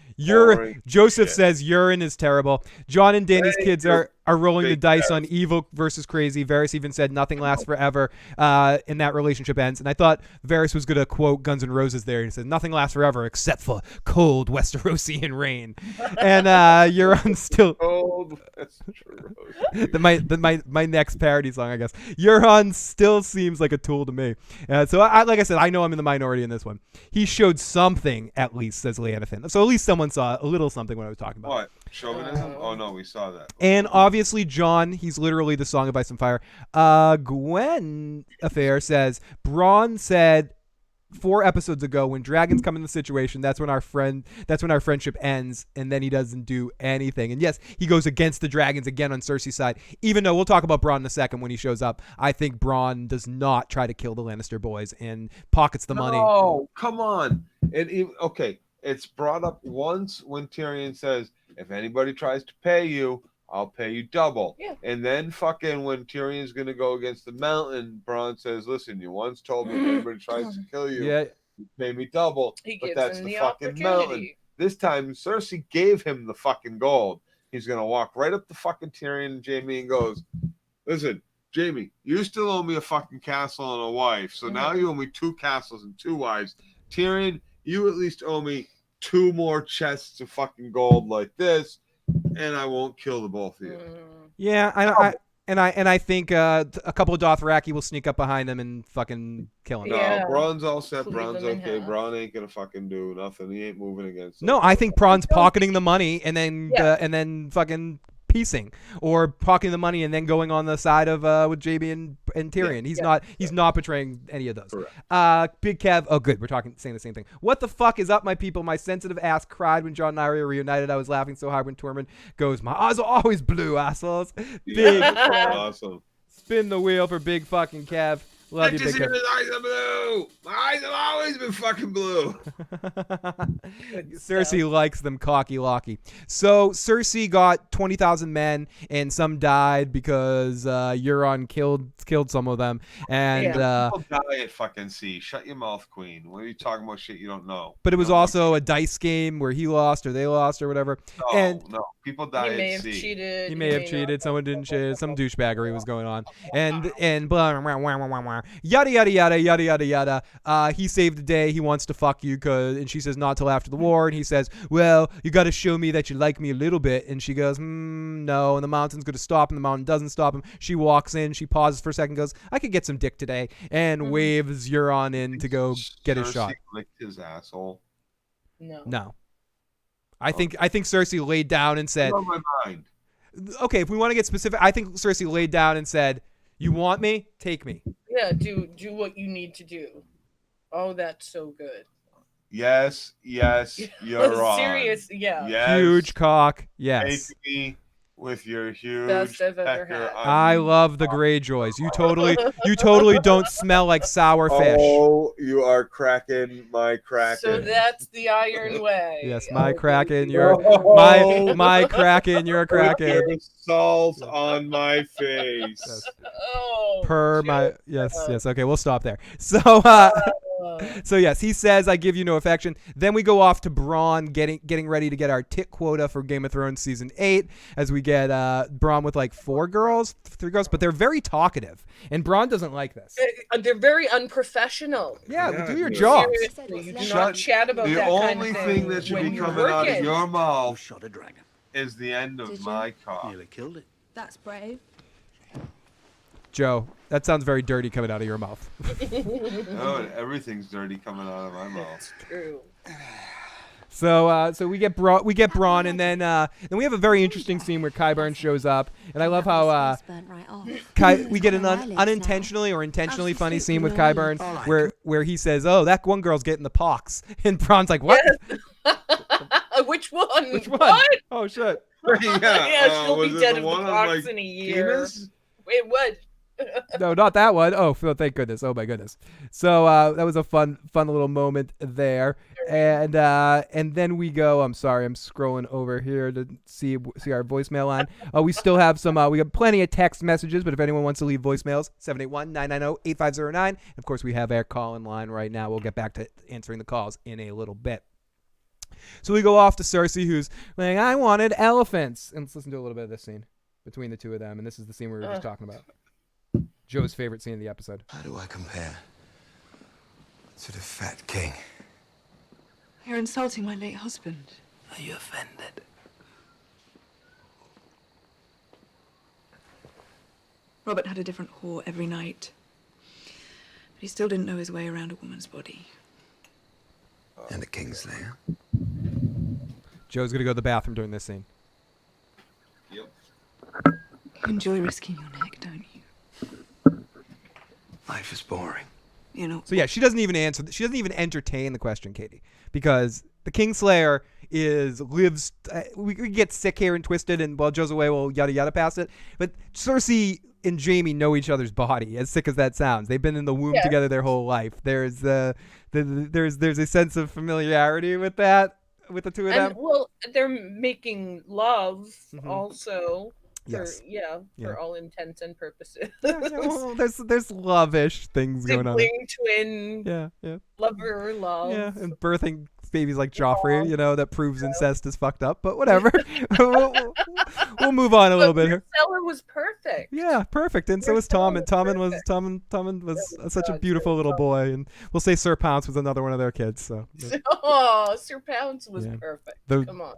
Joseph says urine is terrible. Jon and Dany's kids are rolling the dice on evil versus crazy. Varys even said nothing lasts forever, and that relationship ends. And I thought Varys was gonna quote Guns N' Roses there. He said nothing lasts forever except for cold Westerosian rain. And Euron still cold Westerosian. my next parody song, I guess. Euron still seems like a tool to me. So like I said, I know I'm in the minority in this one. He showed something at least, says Leanathan. So at least someone saw a little something when I was talking about. What? Chauvinism? Oh no, we saw that. And obviously Jon, he's literally the Song of Ice and Fire. Gwen Affair says, Bronn said 4 episodes ago, when dragons come in the situation, that's when our friendship ends, and then he doesn't do anything. And yes, he goes against the dragons again on Cersei's side, even though we'll talk about Bronn in a second when he shows up. I think Bronn does not try to kill the Lannister boys and pockets the money. Oh, come on. Okay, it's brought up once when Tyrion says, if anybody tries to pay you, I'll pay you double. Yeah. And then fucking when Tyrion's going to go against the mountain, Bronn says, listen, you once told me if anybody tries to kill you, you pay me double. He but gives that's him the the fucking mountain. opportunity. This time, Cersei gave him the fucking gold. He's going to walk right up to fucking Tyrion and Jaime and goes, listen, Jaime, you still owe me a fucking castle and a wife. So now you owe me 2 castles and 2 wives. Tyrion, you at least owe me 2 more chests of fucking gold like this, and I won't kill the both of you. Yeah, I think a couple of Dothraki will sneak up behind him and fucking kill him. No, Bronn's all set. Leave Bronn's him in okay. half. Bronn ain't gonna fucking do nothing. He ain't moving against. No, I think Bronn's pocketing the money and then fucking piecing, or pocketing the money and then going on the side of with Jaime and Tyrion. He's not betraying any of those. Big Kev. Oh, good. We're saying the same thing. What the fuck is up, my people? My sensitive ass cried when Jon and Arya reunited. I was laughing so hard when Tormund goes, "My eyes are always blue, assholes." Big Kev. Awesome. Spin the wheel for big fucking Kev. Love you, Big Kev. His eyes are blue. My eyes have always been fucking blue. Cersei likes them cocky locky. So Cersei got 20,000 men, and some died because Euron killed some of them. And people die at fucking sea. Shut your mouth, Queen. What are you talking about? Shit you don't know. But it was also a dice game where he lost or they lost or whatever. No, people die at sea. He may have cheated. Someone didn't cheat. Some douchebaggery was going on. And blah, blah, blah, blah, blah, blah. Yada yada yada yada yada yada. He saved the day. He wants to fuck you, and she says not till after the war. And he says, well, you got to show me that you like me a little bit. And she goes, no. And the mountain's going to stop, and the mountain doesn't stop him. She walks in. She pauses for a second, goes, I could get some dick today, and waves Euron in to go get his shot. Licked his asshole. No. I think Cersei laid down and said, on my mind. Okay, if we want to get specific, I think Cersei laid down and said, you want me? Take me. Yeah, do what you need to do. Oh, that's so good. Yes, you're on. Serious, yeah. Yes. Huge cock, yes. Take me with your huge Best I've ever pecker had. I love the Greyjoys. You totally don't smell like sour fish. Oh, you are cracking my Kraken. So that's the Iron Way. Yes, my Kraken, you're my Kraken, you're a Kraken. Salt on my face. Yes. Oh, yes. Okay, we'll stop there. So yes, he says, I give you no affection. Then we go off to Bronn getting ready to get our tit quota for Game of Thrones season 8, as we get Bronn with like 3 girls, but they're very talkative, and Bronn doesn't like this. They're very unprofessional. Yeah, do your job. You do not chat about that kind of thing. The only thing that should be coming out of your mouth is the end of my cock. Nearly killed it. That's brave. Joe, that sounds very dirty coming out of your mouth. No, everything's dirty coming out of my mouth. True. So we get Bronn, and then we have a very interesting scene where Qyburn shows up, and I love how we get an unintentionally or intentionally funny scene with Qyburn where he says, "Oh, that one girl's getting the pox," and Bronn's like, "What? Which one? Which one? What? Oh shit! Yeah, she'll was be it dead the of one the on, pox like, in a year. penis? Wait, what? No, not that one. Oh, thank goodness. Oh my goodness. So that was a fun little moment there, and then we go. I'm sorry, I'm scrolling over here to see our voicemail line. We still have some. We have plenty of text messages, but if anyone wants to leave voicemails, 781-990-8509. And of course, we have our call in line right now. We'll get back to answering the calls in a little bit. So we go off to Cersei, who's like, "I wanted elephants," and let's listen to a little bit of this scene between the two of them. And this is the scene we were just talking about. Joe's favorite scene of the episode. How do I compare to the fat king? You're insulting my late husband. Are you offended? Robert had a different whore every night. But he still didn't know his way around a woman's body. And a Kingslayer? Joe's going to go to the bathroom during this scene. Yep. You enjoy risking your neck, don't you? Life is boring. You know. So yeah, she doesn't even answer. She doesn't even entertain the question, Katie, because the Kingslayer lives. We get sick here and twisted, and while Joe's away, we'll yada yada past it. But Cersei and Jaime know each other's body. As sick as that sounds, they've been in the womb together their whole life. There's a sense of familiarity with that, with the two of them. Well, they're making love also. Yes. For all intents and purposes. There's love-ish things going on. Sibling, twin. Yeah. Lover, love. Yeah, and birthing babies like Joffrey, that proves incest is fucked up, but whatever. we'll move on a little bit here. Marcella was perfect. Yeah, perfect, and so was Tom. And Tommen was such a beautiful little boy, and we'll say Sir Pounce was another one of their kids. So. Oh, Sir Pounce was perfect. Come on,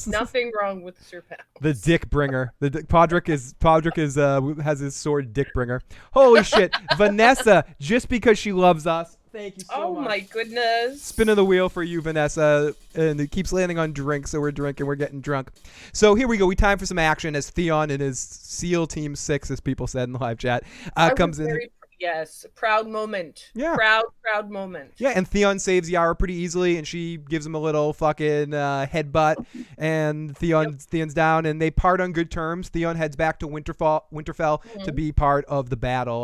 nothing wrong with Sir Pounce. The dick bringer. Podrick has his sword dick bringer. Holy shit, Vanessa! Just because she loves us. Thank you so much. Oh my goodness. Spinning the wheel for you, Vanessa. And it keeps landing on drinks, so we're drinking. We're getting drunk. So here we go. We time for some action as Theon and his SEAL Team 6, as people said in the live chat, comes in. Yes, proud moment. Yeah. Proud moment. Yeah, and Theon saves Yara pretty easily, and she gives him a little fucking headbutt, and Theon's down, and they part on good terms. Theon heads back to Winterfell to be part of the battle.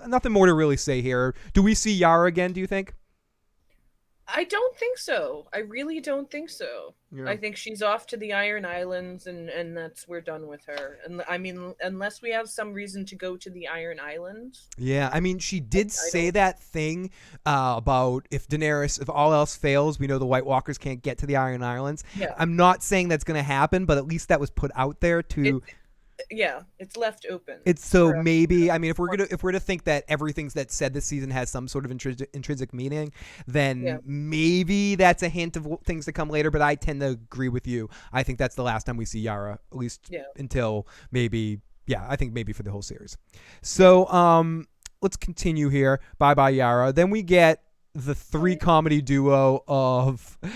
Nothing more to really say here. Do we see Yara again, do you think? I don't think so. I really don't think so. Yeah. I think she's off to the Iron Islands, and we're done with her. And I mean, unless we have some reason to go to the Iron Islands. Yeah, I mean, she did say that thing about if all else fails, we know the White Walkers can't get to the Iron Islands. Yeah. I'm not saying that's going to happen, but at least that was put out there to. It's left open. It's so maybe, I mean, if we're to think that everything that's said this season has some sort of intrinsic meaning, then maybe that's a hint of things to come later. But I tend to agree with you. I think that's the last time we see Yara, at least until maybe, I think maybe for the whole series. So let's continue here. Bye bye Yara. Then we get the three comedy duo of we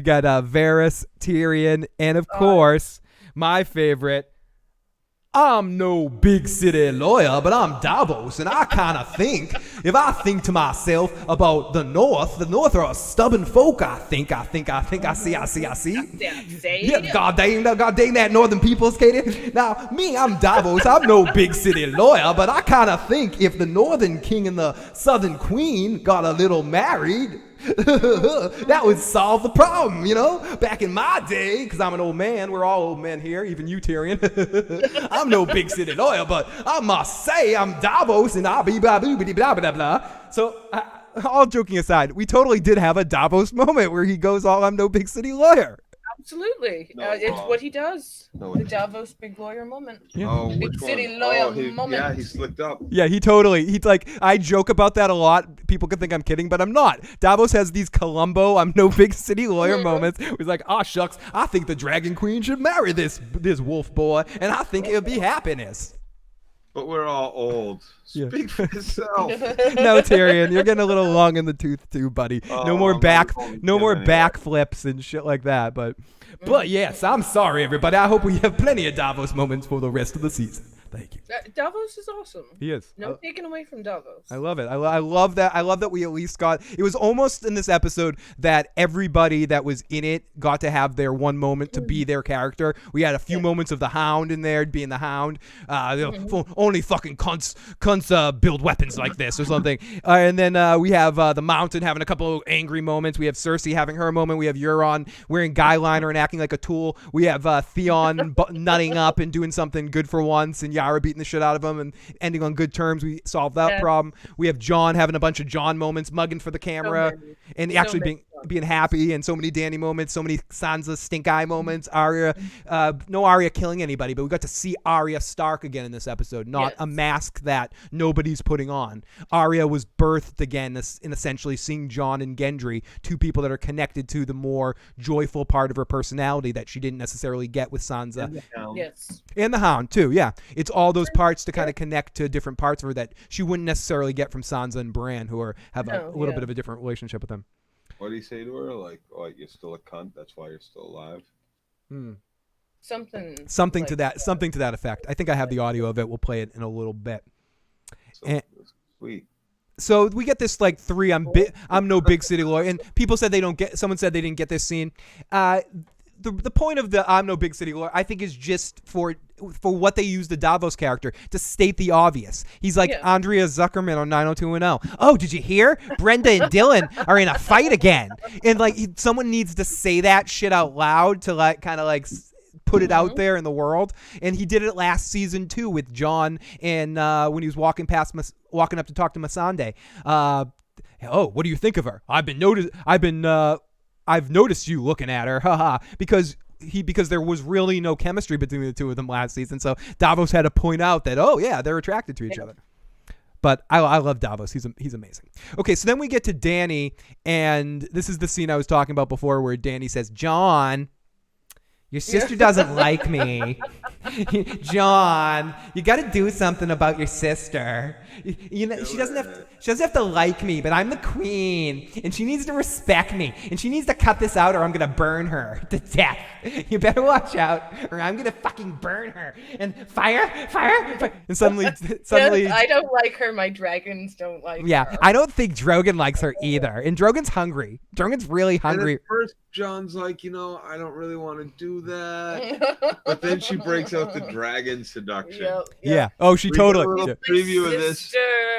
got Varys, Tyrion, and of course my favorite. I'm no big city lawyer, but I'm Davos, and I kind of think, if I think to myself about the North are a stubborn folk. I think, I see. Yeah, God dang that Northern peoples, Katie. Now, me, I'm Davos. I'm no big city lawyer, but I kind of think if the Northern king and the Southern queen got a little married, that would solve the problem, Back in my day, because I'm an old man, we're all old men here, even you, Tyrion. I'm no big city lawyer, but I must say I'm Davos, and I'll be blah, blah, blah, blah, blah, blah. So, all joking aside, we totally did have a Davos moment where he goes all, I'm no big city lawyer. Absolutely. It's what he does. The Davos big lawyer moment. Yeah. Oh, big which city one? lawyer He moment. he slicked up. Yeah, he's like, I joke about that a lot. People could think I'm kidding, but I'm not. Davos has these Columbo, I'm no big city lawyer moments. He's like, shucks, I think the Dragon Queen should marry this wolf boy, and I think it would be happiness. But we're all old. Yeah. Speak for yourself. No, Tyrion, you're getting a little long in the tooth too, buddy. No more backflips and shit like that. But yes, I'm sorry, everybody. I hope we have plenty of Davos moments for the rest of the season. Thank you. Davos is awesome. He is. No taking away from Davos. I love it. I love that. I love that we at least got. It was almost in this episode that everybody that was in it got to have their one moment to be their character. We had a few moments of the Hound in there, being the Hound. Only fucking cunts build weapons like this or something. And then we have the Mountain having a couple of angry moments. We have Cersei having her moment. We have Euron wearing guy liner and acting like a tool. We have Theon nutting up and doing something good for once, and Yara beating the shit out of him and ending on good terms. We solved that problem. We have Jon having a bunch of Jon moments, mugging for the camera, and actually being happy, and so many Dany moments, so many Sansa stink eye moments. Arya, no Arya killing anybody, but we got to see Arya Stark again in this episode, not a mask that nobody's putting on. Arya was birthed again in essentially seeing Jon and Gendry, two people that are connected to the more joyful part of her personality that she didn't necessarily get with Sansa. And the Hound. Yes. And the Hound too, yeah. It's all those parts to kind of connect to different parts of her that she wouldn't necessarily get from Sansa and Bran, who have a little bit of a different relationship with them. What do you say to her? Like, oh, you're still a cunt. That's why you're still alive. Something to that effect. I think I have the audio of it. We'll play it in a little bit. Sweet. So we get this like I'm no big city lawyer, and people said someone said they didn't get this scene. The point of the I'm no big city lawyer, I think, is just for what they use the Davos character to state the obvious. He's like Andrea Zuckerman on 90210. Oh, did you hear? Brenda and Dylan are in a fight again. And like someone needs to say that shit out loud to like kind of like put it out there in the world. And he did it last season too with Jon and when he was walking up to talk to Missandei. Oh, what do you think of her? I've noticed you looking at her, haha, because there was really no chemistry between the two of them last season. So Davos had to point out that, oh yeah, they're attracted to each other. But I love Davos. He's amazing. Okay, so then we get to Dany, and this is the scene I was talking about before, where Dany says, "Jon, your sister doesn't like me. Jon, you got to do something about your sister. You know, she doesn't have to like me, but I'm the queen, and she needs to respect me, and she needs to cut this out, or I'm gonna burn her to death. You better watch out, or I'm gonna fucking burn her." And fire. And suddenly, I don't like her. My dragons don't like her. Yeah, I don't think Drogon likes her either. And Drogon's hungry. Drogon's really hungry. And at first, Jon's like, I don't really want to do that. But then she breaks out the dragon seduction. Yeah. Oh, she totally. Preview of this.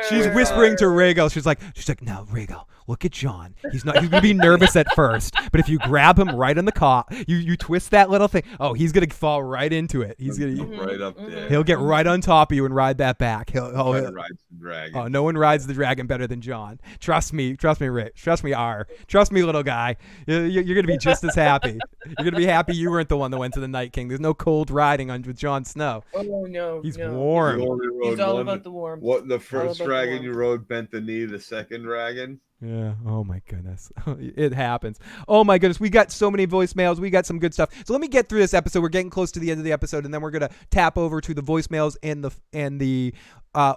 She's whispering to Rhaegal. She's like, no, Rhaegal, look at Jon. He's gonna be nervous at first, but if you grab him right on the cock, you twist that little thing. Oh, he's gonna fall right into it. He's gonna right up there. He'll get right on top of you and ride that back. He'll ride the dragon. Oh, no one rides the dragon better than Jon. Trust me, Rick. Trust me, Trust me, little guy. You're gonna be just as happy. You're gonna be happy you weren't the one that went to the Night King. There's no cold riding with Jon Snow. Oh no, he's warm. He's all about the warmth. What the first dragon you rode bent the knee. The second dragon. Yeah. Oh my goodness. It happens. Oh my goodness. We got so many voicemails. We got some good stuff. So let me get through this episode. We're getting close to the end of the episode, and then we're gonna tap over to the voicemails and the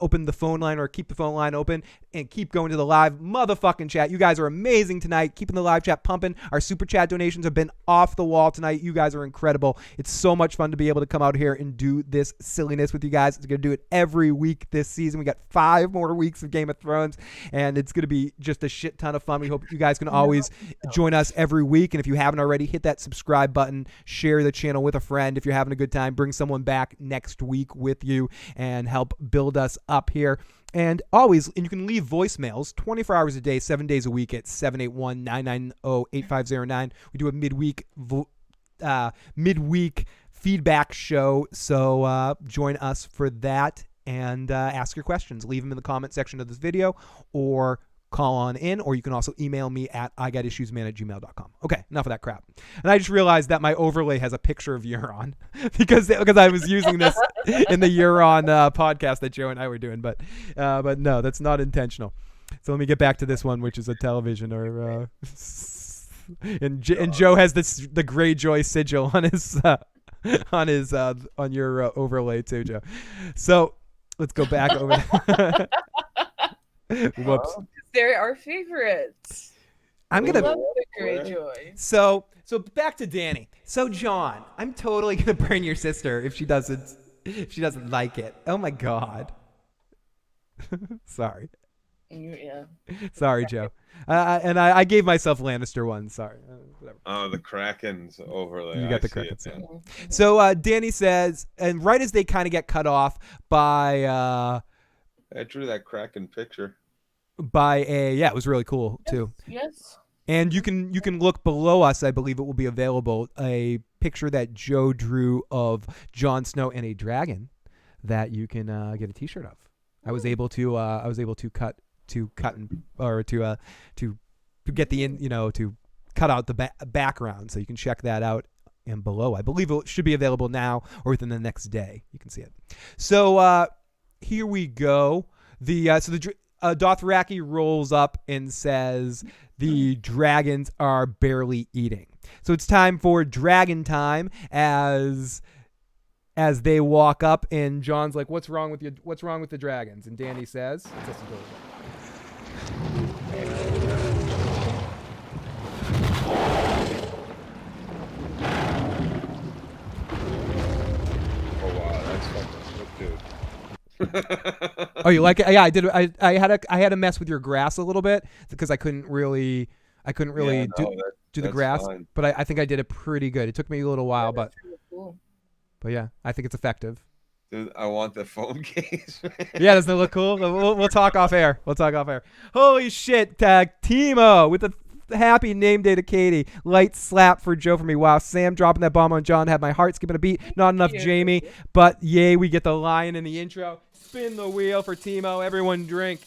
open the phone line, or keep the phone line open, and keep going to the live motherfucking chat. You guys are amazing tonight, keeping the live chat pumping. Our super chat donations have been off the wall tonight. You guys are incredible. It's so much fun to be able to come out here and do this silliness with you guys. It's going to do it every week this season. We got 5 more weeks of Game of Thrones, and it's going to be just a shit ton of fun. We hope you guys can always join us every week, and if you haven't already, hit that subscribe button, share the channel with a friend. If you're having a good time, bring someone back next week with you and help build us up here. And you can leave voicemails 24 hours a day, 7 days a week at 781-990-8509. We do a midweek feedback show, so join us for that and ask your questions. Leave them in the comment section of this video, or call on in, or you can also email me at igotissuesman@gmail.com. Okay, enough of that crap. And I just realized that my overlay has a picture of Euron because I was using this in the Euron podcast that Joe and I were doing, but no, that's not intentional. So let me get back to this one, which is a television, or and Joe has the Greyjoy sigil on his on your overlay too, Joe. So Let's go back over. Whoops. They're our favorites. I'm We gonna love the Greyjoy. So back to Dany. So Jon, I'm totally gonna burn your sister if she doesn't like it. Oh my god. Sorry. Yeah. Sorry, Joe. And I gave myself Lannister one. Sorry. Whatever. Oh, the Kraken's overlay. You got I the see Krakens. it Yeah. now. So Dany says, and right as they kind of get cut off by I drew that Kraken picture. it was really cool too. Yes. And you can look below us. I believe it will be available. A picture that Joe drew of Jon Snow and a dragon that you can get a T-shirt of. I was able to cut out the background, so you can check that out. And below, I believe it should be available now or within the next day. You can see it. So here we go. Dothraki rolls up and says the dragons are barely eating. So it's time for dragon time as they walk up, and Jon's like, "What's wrong with the dragons?" And Dany says, let's listen to it. Oh wow, that's fucking good, dude. Oh, you like it? Yeah, I did. I had to mess with your grass a little bit because I couldn't really do the grass, fine. but I think I did it pretty good. It took me a little while, but Really cool. yeah, I think it's effective. Dude, I want the phone case. Man. Yeah, doesn't it look cool? We'll talk off air. Holy shit, Timo with the happy name day to Katie. Light slap for Joe for me. Wow, Sam dropping that bomb on Jon had my heart skipping a beat. Not enough Jaime, but yay, we get the lion in the intro. Spin the wheel for Timo. Everyone drink.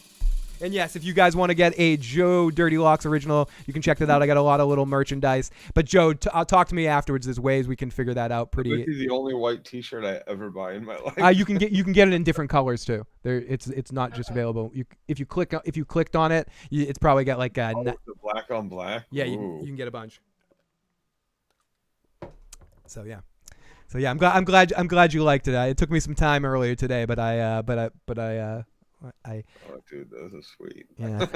And yes, if you guys want to get a Joe Dirty Locks original, you can check that out. I got a lot of little merchandise. But Joe, talk to me afterwards. There's ways we can figure that out pretty. This is the only white T-shirt I ever buy in my life. You can get it in different colors too. It's not just available. If you clicked on it, it's probably got like the black on black. Yeah, you can get a bunch. So yeah, I'm glad you liked it. It took me some time earlier today, but I Oh, dude, those are sweet. Yeah,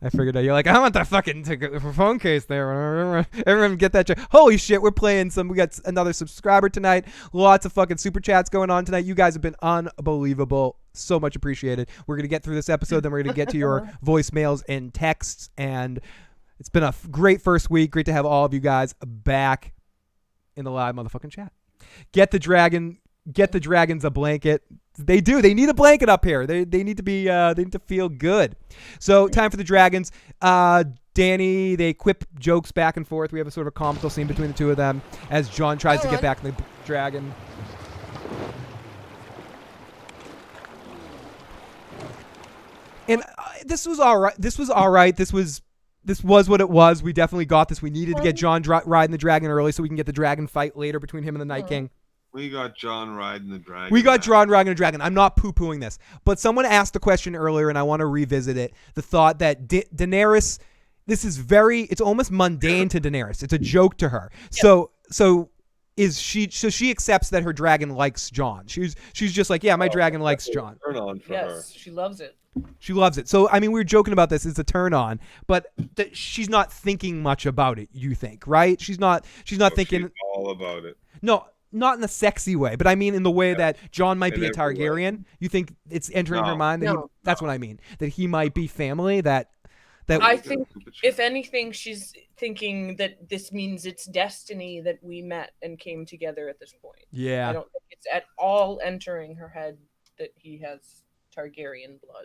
I figured out. You're like, I want that fucking phone case there. Everyone get that. Holy shit, we're playing some. We got another subscriber tonight. Lots of fucking super chats going on tonight. You guys have been unbelievable. So much appreciated. We're gonna get through this episode, then we're gonna get to your voicemails and texts. And it's been a great first week. Great to have all of you guys back in the live motherfucking chat. Get the dragons a blanket. They do. They need a blanket up here. They need to be. They need to feel good. So time for the dragons. Dany, they quip jokes back and forth. We have a sort of comical scene between the two of them as Jon tries to get back in the dragon. And this was all right. This was what it was. We definitely got this. We needed to get Jon riding the dragon early so we can get the dragon fight later between him and the Night King. We got Jon riding the dragon. Jon riding a dragon. I'm not poo-pooing this. But someone asked the question earlier, and I want to revisit it. The thought that Daenerys, it's almost mundane to Daenerys. It's a joke to her. Yeah. So she accepts that her dragon likes Jon. She's just like, yeah, my dragon likes Jon. Turn on for her. She loves it. She loves it. So, I mean, we were joking about this. It's a turn on, but she's not thinking much about it, you think, right? She's not thinking. She's all about it. No. Not in a sexy way, but I mean in the way that Jon might be a Targaryen. You think it's entering her mind? That's what I mean. That he might be family. That I think, if anything, she's thinking that this means it's destiny that we met and came together at this point. Yeah. I don't think it's at all entering her head that he has Targaryen blood.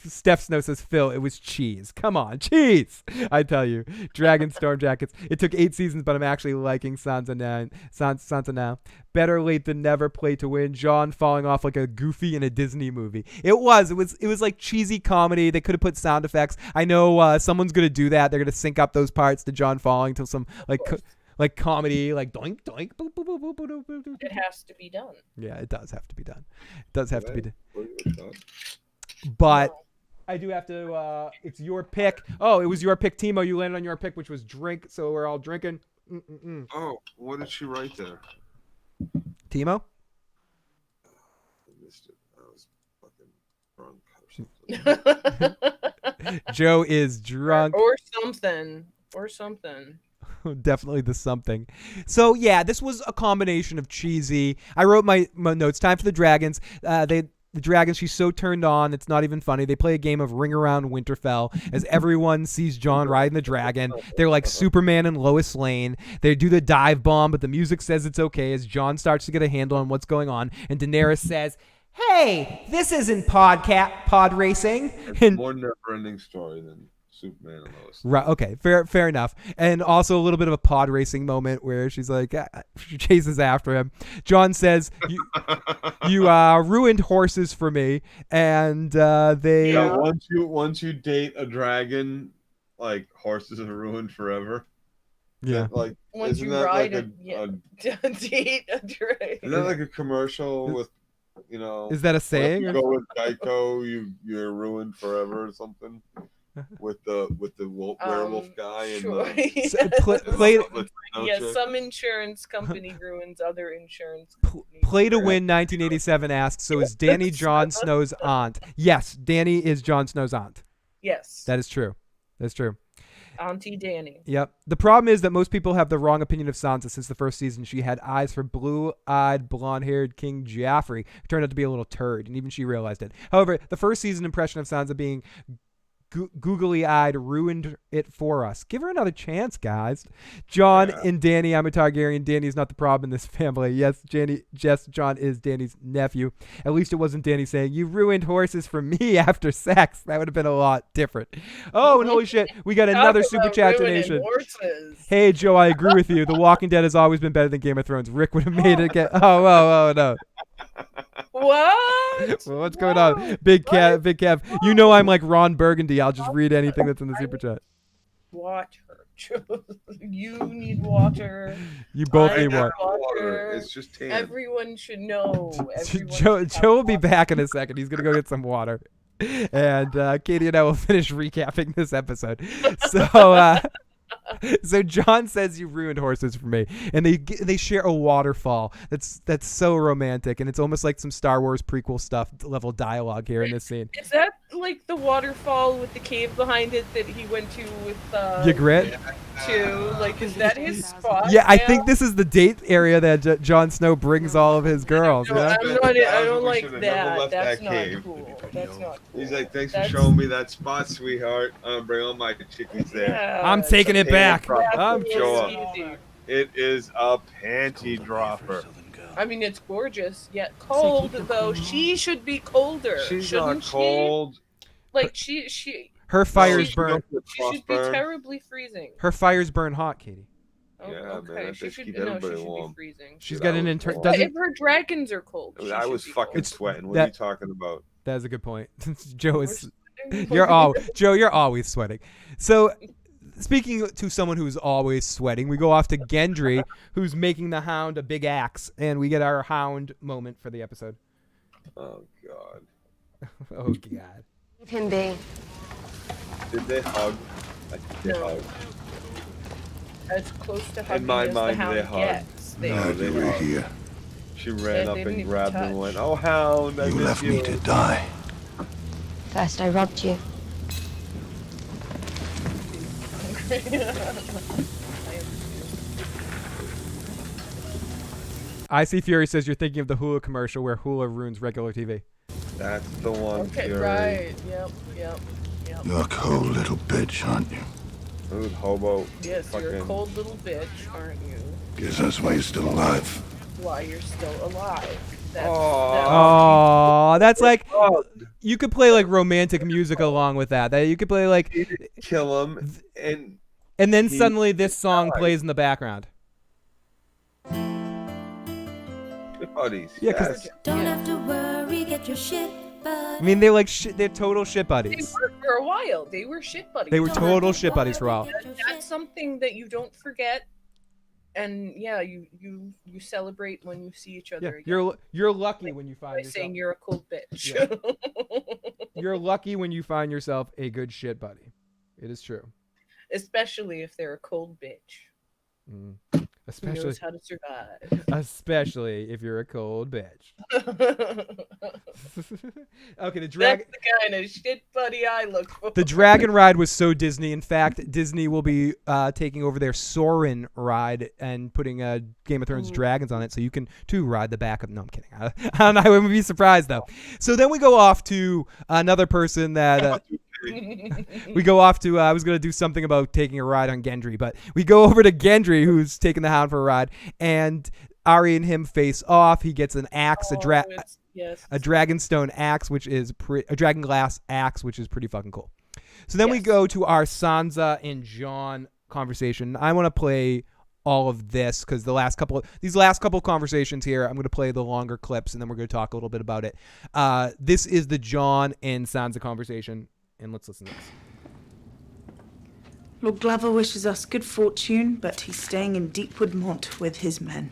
Steph Snow says, Phil, it was cheese. Come on, cheese. I tell you, Dragon Storm Jackets. It took 8 seasons, but I'm actually liking Sansa now. Better late than never. Play to win. Jon falling off like a Goofy in a Disney movie. It was like cheesy comedy. They could have put sound effects. I know someone's gonna do that. They're gonna sync up those parts to Jon falling to some like comedy, like doink doink. Boop, boop, boop, boop, boop, boop, boop. It has to be done. Yeah, it does have to be done. It does have to be done. But I do have to. It's your pick. Oh, it was your pick, Timo. You landed on your pick, which was drink. So we're all drinking. Oh, what did she write there? Timo? Joe is drunk. Or something. Or something. Definitely the something. So yeah, this was a combination of cheesy. I wrote my notes. Time for the dragons. The dragons, she's so turned on, it's not even funny. They play a game of Ring Around Winterfell as everyone sees Jon riding the dragon. They're like Superman and Lois Lane. They do the dive bomb, but the music says it's okay as Jon starts to get a handle on what's going on. And Daenerys says, "Hey, this isn't pod racing." It's more never-ending story than Superman and Lois. Right. Okay. Fair enough. And also a little bit of a pod racing moment where she's like, she chases after him. Jon says, "You ruined horses for me," and they. Yeah, once you date a dragon, like horses are ruined forever. Yeah. Like once isn't you that ride like date a dragon. Isn't that like a commercial with, Is that a saying? You go with Geico, you're ruined forever or something. With the werewolf guy and some insurance company ruins other insurance companies. Play to Win 1987 asks, so is Dany Jon Snow's aunt? Yes, Dany is Jon Snow's aunt. Yes. That is true. That's true. Auntie Dany. Yep. The problem is that most people have the wrong opinion of Sansa since the first season. She had eyes for blue-eyed, blonde-haired King Joffrey, who turned out to be a little turd, and even she realized it. However, the first season impression of Sansa being googly-eyed ruined it for us. Give her another chance, guys. Jon and Dany, I'm a Targaryen. Dany's not the problem in this family. Yes, Jon is Dany's nephew. At least it wasn't Dany saying, "You ruined horses for me after sex." That would have been a lot different. Oh, and holy shit, we got another super chat donation. Hey, Joe, I agree with you. The Walking Dead has always been better than Game of Thrones. Rick would have made it get. Oh, no. What? Well, what's going on? Big Kev. You know I'm like Ron Burgundy. I'll just read anything that's in the super chat. Water. You need water. You both need water. It's just tan. Everyone should know. Joe will be back in a second. He's gonna go get some water, and Katie and I will finish recapping this episode. So Jon says, "You ruined horses for me," and they share a waterfall. That's so romantic, and it's almost like some Star Wars prequel stuff level dialogue here in this scene. Is that like the waterfall with the cave behind it that he went to with Ygritte? Like, is that his spot? Yeah, I think this is the date area that Jon Snow brings all of his girls. No, yeah? I don't like that. That's not cool. That's not cool. He's like, "Thanks for showing me that spot, sweetheart. I'm gonna bring all my chickies there." Yeah, I'm taking it back. I'm sure. It is a panty dropper. I mean, it's gorgeous, yet cold, though. She should be colder. She's not cold. Like, she her fires burn. She should be terribly freezing. Her fires burn hot, Katie. Yeah, okay. man, She should be freezing. She's got an intern. If her dragons are cold, I was fucking sweating. What are you talking about? That is a good point. Joe is. You're always sweating. So, speaking to someone who's always sweating, we go off to Gendry, who's making the Hound a big axe, and we get our Hound moment for the episode. Oh God. Oh God. Leave him be. Did they hug? I think they hugged. As close to hugging In my as mind, the Hound they hugged. gets. They were here. She ran up and grabbed him and went, "Oh, Hound, I miss you." me to die. First I robbed you. I See Fury says you're thinking of the Hula commercial where Hula ruins regular TV. That's the one. Okay, Fury. right. Yep. You're a cold little bitch, aren't you? Dude, hobo. Yes, you're a cold little bitch, aren't you? Guess that's why you're still alive. Why you're still alive. That's like, you could play like romantic music along with that. You could play like kill him, and then suddenly this song plays in the background. Buddies. Yeah, because Don't have to worry, get your shit, buddy. I mean, they're like they're total shit buddies. They were for a while. They were shit buddies. They were total shit buddies for a while. That's something that you don't forget. And yeah, you celebrate when you see each other again. You're lucky when you find by yourself. saying you're a cool bitch. Yeah. You're lucky when you find yourself a good shit buddy. It is true. Especially if they're a cold bitch. He knows how to survive. Especially if you're a cold bitch. Okay, the That's the kind of shit buddy I look for. The dragon ride was so Disney. In fact, Disney will be taking over their Soarin' ride and putting Game of Thrones dragons on it, so you can too ride the back of. No, I'm kidding. I don't know. I wouldn't be surprised though. So then we go off to another person that. We go off to, I was going to do something about taking a ride on Gendry, but we go over to Gendry, who's taking the Hound for a ride, and Arya and him face off. He gets an axe, a dragonstone axe, which is a dragon glass axe, which is pretty fucking cool. So then we go to our Sansa and Jon conversation. I want to play all of this because these last couple of conversations here, I'm going to play the longer clips, and then we're going to talk a little bit about it. This is the Jon and Sansa conversation. And let's listen to this. Lord Glover wishes us good fortune, but he's staying in Deepwood Mont with his men.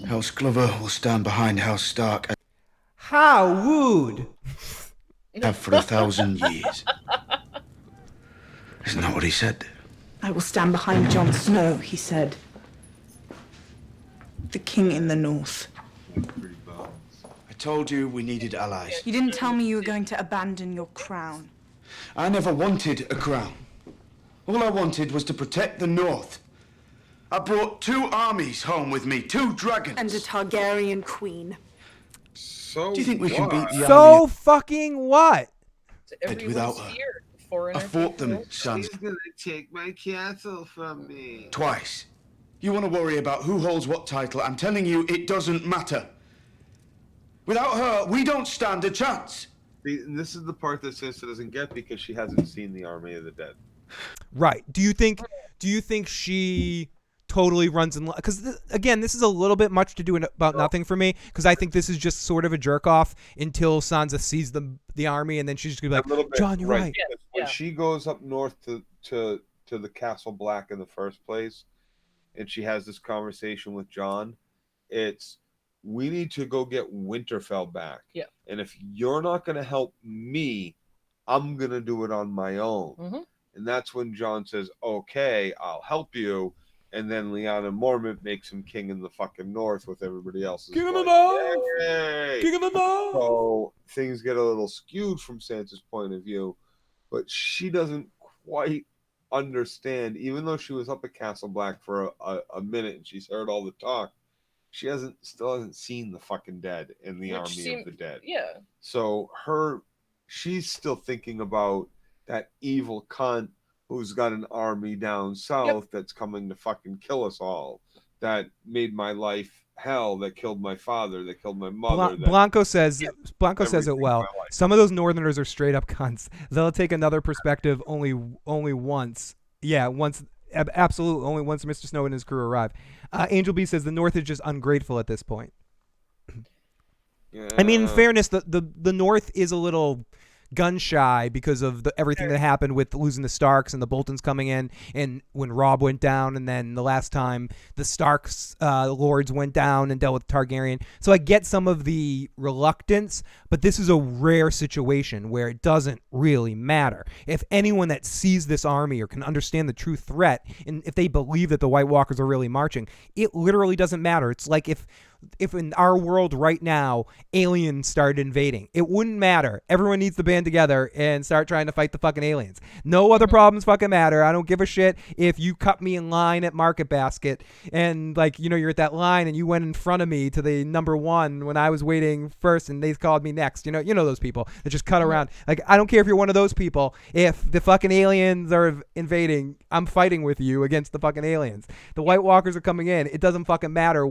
House Glover will stand behind House Stark. How would? Have for 1,000 years. Isn't that what he said? I will stand behind Jon Snow, he said. The king in the north. I told you we needed allies. You didn't tell me you were going to abandon your crown. I never wanted a crown. All I wanted was to protect the north. I brought 2 armies home with me, 2 dragons. And a Targaryen queen. So do you think we can beat the army? So fucking what? Without her. I fought them, son. He's gonna take my castle from me. Twice. You want to worry about who holds what title? I'm telling you, it doesn't matter. Without her, we don't stand a chance. This is the part that Sansa doesn't get because she hasn't seen the Army of the Dead. Right. Do you think she totally runs in? Because again, this is a little bit much to do about nothing for me. Because I think this is just sort of a jerk off until Sansa sees the army, and then she's just gonna be like, "Jon, you're right." When she goes up north to the Castle Black in the first place, and she has this conversation with Jon, it's, we need to go get Winterfell back. Yeah. And if you're not going to help me, I'm going to do it on my own. Mm-hmm. And that's when Jon says, okay, I'll help you. And then Lyanna Mormont makes him king in the fucking north with everybody else. King of the north! King of the north! So things get a little skewed from Sansa's point of view. But she doesn't quite understand, even though she was up at Castle Black for a minute and she's heard all the talk, she still hasn't seen the fucking dead in the army of the dead. Yeah. So she's still thinking about that evil cunt who's got an army down south that's coming to fucking kill us all. That made my life hell, that killed my father, that killed my mother. Blanco says it well. Some of those Northerners are straight up cunts. They'll take another perspective only once. Yeah, once. Absolutely, only once Mr. Snow and his crew arrive. Angel B says the North is just ungrateful at this point. Yeah. I mean, in fairness, the North is a little gun shy because of everything that happened with losing the Starks and the Boltons coming in, and when Robb went down, and then the last time the Starks lords went down and dealt with Targaryen. So I get some of the reluctance, but this is a rare situation where it doesn't really matter. If anyone that sees this army or can understand the true threat, and if they believe that the White Walkers are really marching, it literally doesn't matter. It's like if in our world right now, aliens started invading, it wouldn't matter. Everyone needs to band together and start trying to fight the fucking aliens. No other problems fucking matter. I don't give a shit if you cut me in line at Market Basket and, like, you know, you're at that line and you went in front of me to the number one when I was waiting first and they called me next. You know those people that just cut around. Like, I don't care if you're one of those people. If the fucking aliens are invading, I'm fighting with you against the fucking aliens. The White Walkers are coming in. It doesn't fucking matter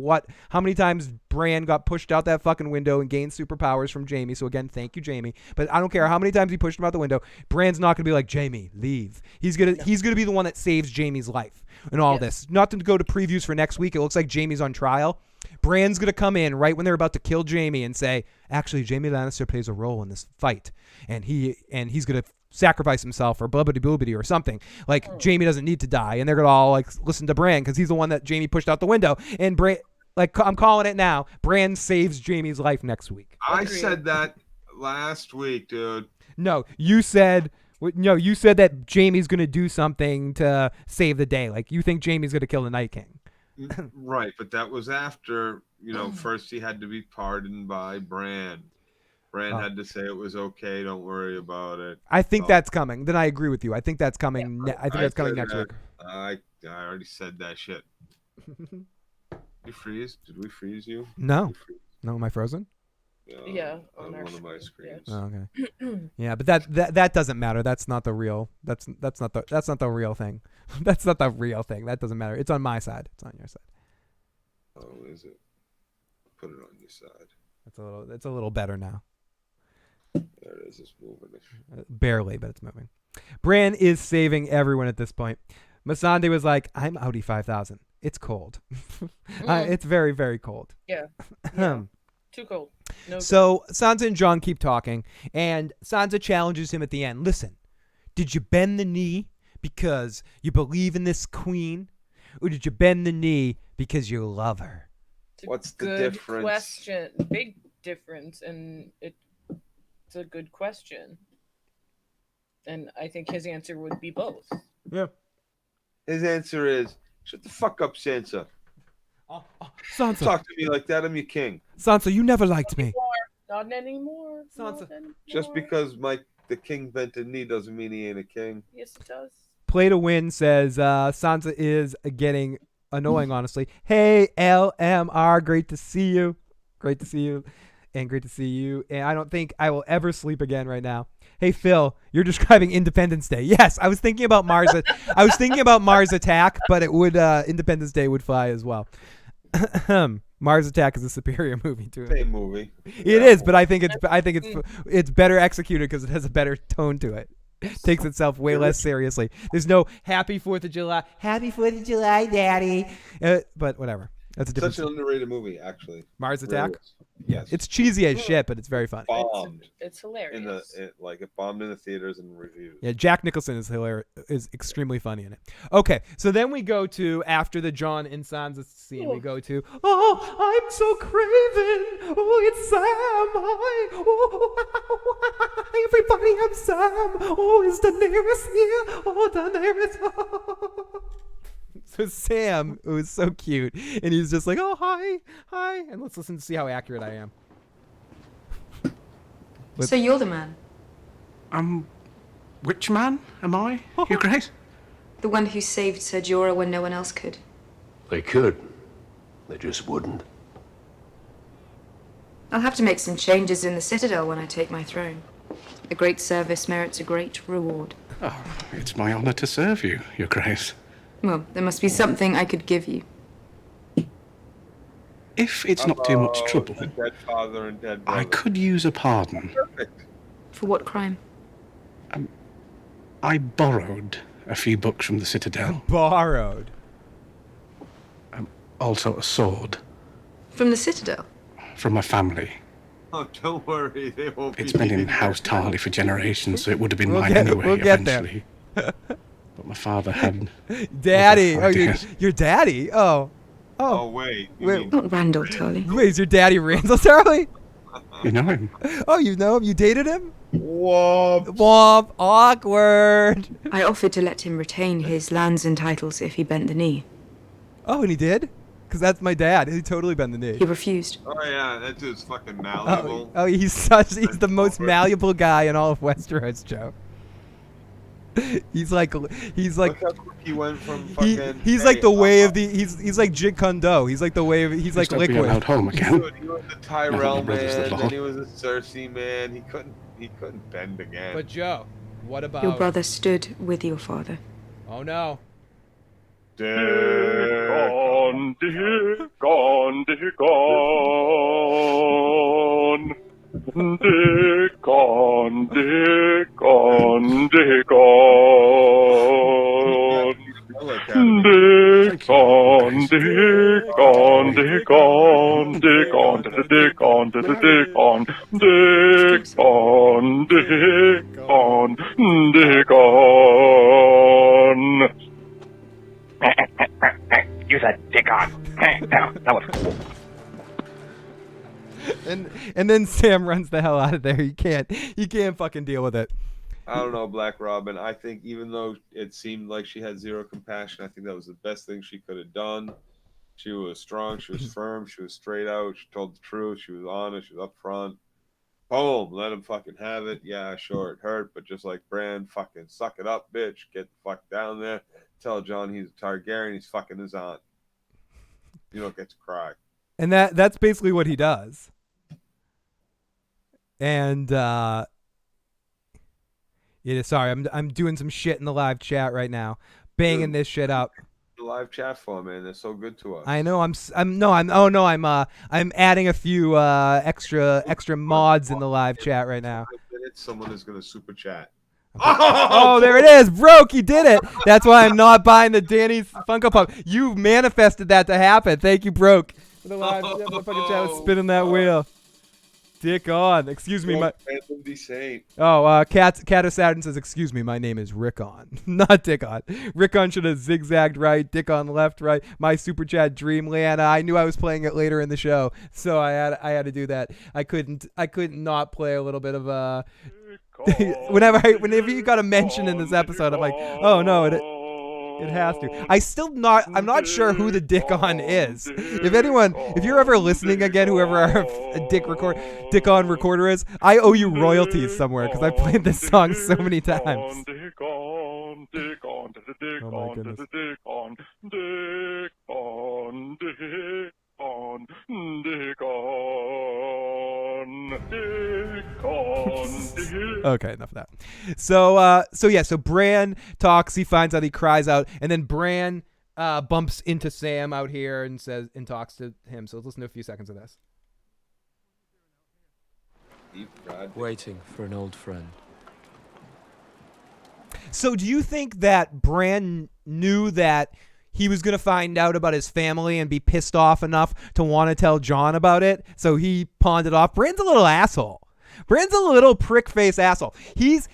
how many times Bran got pushed out that fucking window and gained superpowers from Jaime. So again, thank you, Jaime. But I don't care how many times he pushed him out the window. Bran's not gonna be like, Jaime, leave. He's gonna be the one that saves Jaime's life in all this. Not to go to previews for next week. It looks like Jaime's on trial. Bran's gonna come in right when they're about to kill Jaime and say, actually, Jaime Lannister plays a role in this fight, and he's gonna sacrifice himself or blubbity boobity or something. Like, Jaime doesn't need to die, and they're gonna all like listen to Bran because he's the one that Jaime pushed out the window. And Bran, like, I'm calling it now, Bran saves Jaime's life next week. I said that last week, dude. No, you said No, you said that Jaime's going to do something to save the day. Like, you think Jaime's going to kill the Night King. Right, but that was after, first he had to be pardoned by Bran. Bran had to say it was okay, don't worry about it. I think that's coming. Then I agree with you. I think that's coming. I think that's coming next week. I already said that shit. Did you freeze? Did we freeze you? No. No, am I frozen? Yeah, on one of my screens. Oh, okay. Yeah, but that doesn't matter. That's not the real. That's not the real thing. That's not the real thing. That doesn't matter. It's on my side. It's on your side. Oh, is it? Put it on your side. It's a little better now. There it is. It's moving. Barely, but it's moving. Bran is saving everyone at this point. Missandei was like, "I'm Audi 5000. It's cold. It's very, very cold." Yeah. Too cold. No so Sansa and Jon keep talking, and Sansa challenges him at the end. Listen, did you bend the knee because you believe in this queen, or did you bend the knee because you love her? What's the good difference? Question. Big difference, and it's a good question. And I think his answer would be both. Yeah. His answer is, shut the fuck up, Sansa. Sansa. Talk to me like that, I'm your king. Sansa, you never liked me. Not anymore. Sansa. Just because the king bent a knee doesn't mean he ain't a king. Yes, it does. Play to Win says Sansa is getting annoying, honestly. Hey, LMR, great to see you. Great to see you. And great to see you. And I don't think I will ever sleep again right now. Hey, Phil, you're describing Independence Day. Yes, I was thinking about Mars. I was thinking about Mars Attack, but it would Independence Day would fly as well. Mars Attack is a superior movie to it. Same movie. It is, but I think it's better executed because it has a better tone to it. Takes itself way less seriously. There's no Happy 4th of July. Happy 4th of July, Daddy. But whatever. That's a different. Such an underrated movie, actually. Mars Attack. Really Yes, it's cheesy as shit, but it's very funny. Bombed. It's hilarious. It bombed in the theaters and reviews. Yeah, Jack Nicholson is hilarious. Is extremely funny in it. Okay, so then we go to after the Jon and Sansa scene. We go to I'm so craven. Oh, it's Sam. Hi, everybody. I'm Sam. Oh, is Daenerys here? Oh, Daenerys. So Sam, who is so cute, and he's just like, "Oh, hi," and let's listen to see how accurate I am. So you're the man? Which man am I, Your Grace? The one who saved Ser Jorah when no one else could? They could. They just wouldn't. I'll have to make some changes in the Citadel when I take my throne. A great service merits a great reward. Oh, it's my honor to serve you, Your Grace. Well, there must be something I could give you. If it's not too much trouble, The dead father and dead brother. I could use a pardon. Perfect. For what crime? I borrowed a few books from the Citadel. Borrowed? Also a sword. From the Citadel? From my family. Oh, don't worry. They won't It's be been in House Tarly for generations, so it would have been mine get- anyway we'll get there. eventually. But my father had... Daddy. other Oh, ideas. your daddy. Oh. Oh, wait. Wait, Not Randall Tarly. wait, is your daddy Randall Tarly? You know him? Oh, you know him? You dated him? Womp. Womp. Awkward. I offered to let him retain his lands and titles if he bent the knee. Oh, and he did? Because that's my dad. He totally bent the knee. He refused. Oh, yeah. That dude's fucking malleable. Oh, he's the most malleable guy in all of Westeros, Joe. He's like Look how quick he went from fucking... he's like the way of the he's like Jit Kundo. He's like the way of he's like Stop being liquid. allowed home again. He was a Tyrell Nothing but brothers man, that then he was a Cersei man. He couldn't bend again. But Joe, what about Your brother stood with your father. Oh no. Dick on, dick on, dick on. Dick on, dick on, dick on. Dick on, dick on, dick on, dick on, dick on, dick on, dick on, dick on, dick on. You said dick on. That was cool. And then Sam runs the hell out of there. You can't fucking deal with it. I don't know, Black Robin. I think even though it seemed like she had zero compassion, I think that was the best thing she could have done. She was strong. She was firm. She was straight out. She told the truth. She was honest. She was upfront. Boom. Let him fucking have it. Yeah, sure, it hurt, but just like Bran, fucking suck it up, bitch. Get the fuck down there. Tell Jon he's a Targaryen. He's fucking his aunt. You don't get to cry. And that's basically what he does. And sorry, I'm doing some shit in the live chat right now, banging this shit up. The live chat for, man, they're so good to us. I know. I'm adding a few extra mods in the live chat right now. Someone is gonna super chat. Oh, there it is, broke. You did it. That's why I'm not buying the Danny's Funko Pop. You manifested that to happen. Thank you, broke. For the live fucking chat was spinning that wheel. Dick on. Excuse me, my. Oh, Cat of Saturn says, "Excuse me, my name is Rickon, not Dickon. Rickon should have zigzagged right, Dickon left, right. My super chat, Dreamland. I knew I was playing it later in the show, so I had to do that. I couldn't not play a little bit of whenever you got a mention in this episode, I'm like, oh no, it has to. I'm not sure who the Dickon is. If you're ever listening again, whoever our Dickon recorder is, I owe you royalties somewhere because I played this song so many times. Oh my goodness. Okay, enough of that. So Bran talks. He finds out, he cries out, and then Bran bumps into Sam out here and talks to him. So let's listen to a few seconds of this. Waiting for an old friend. So do you think that Bran knew that he was going to find out about his family and be pissed off enough to want to tell Jon about it? So he pawned it off. Bran's a little asshole. Bran's a little prick face asshole. He's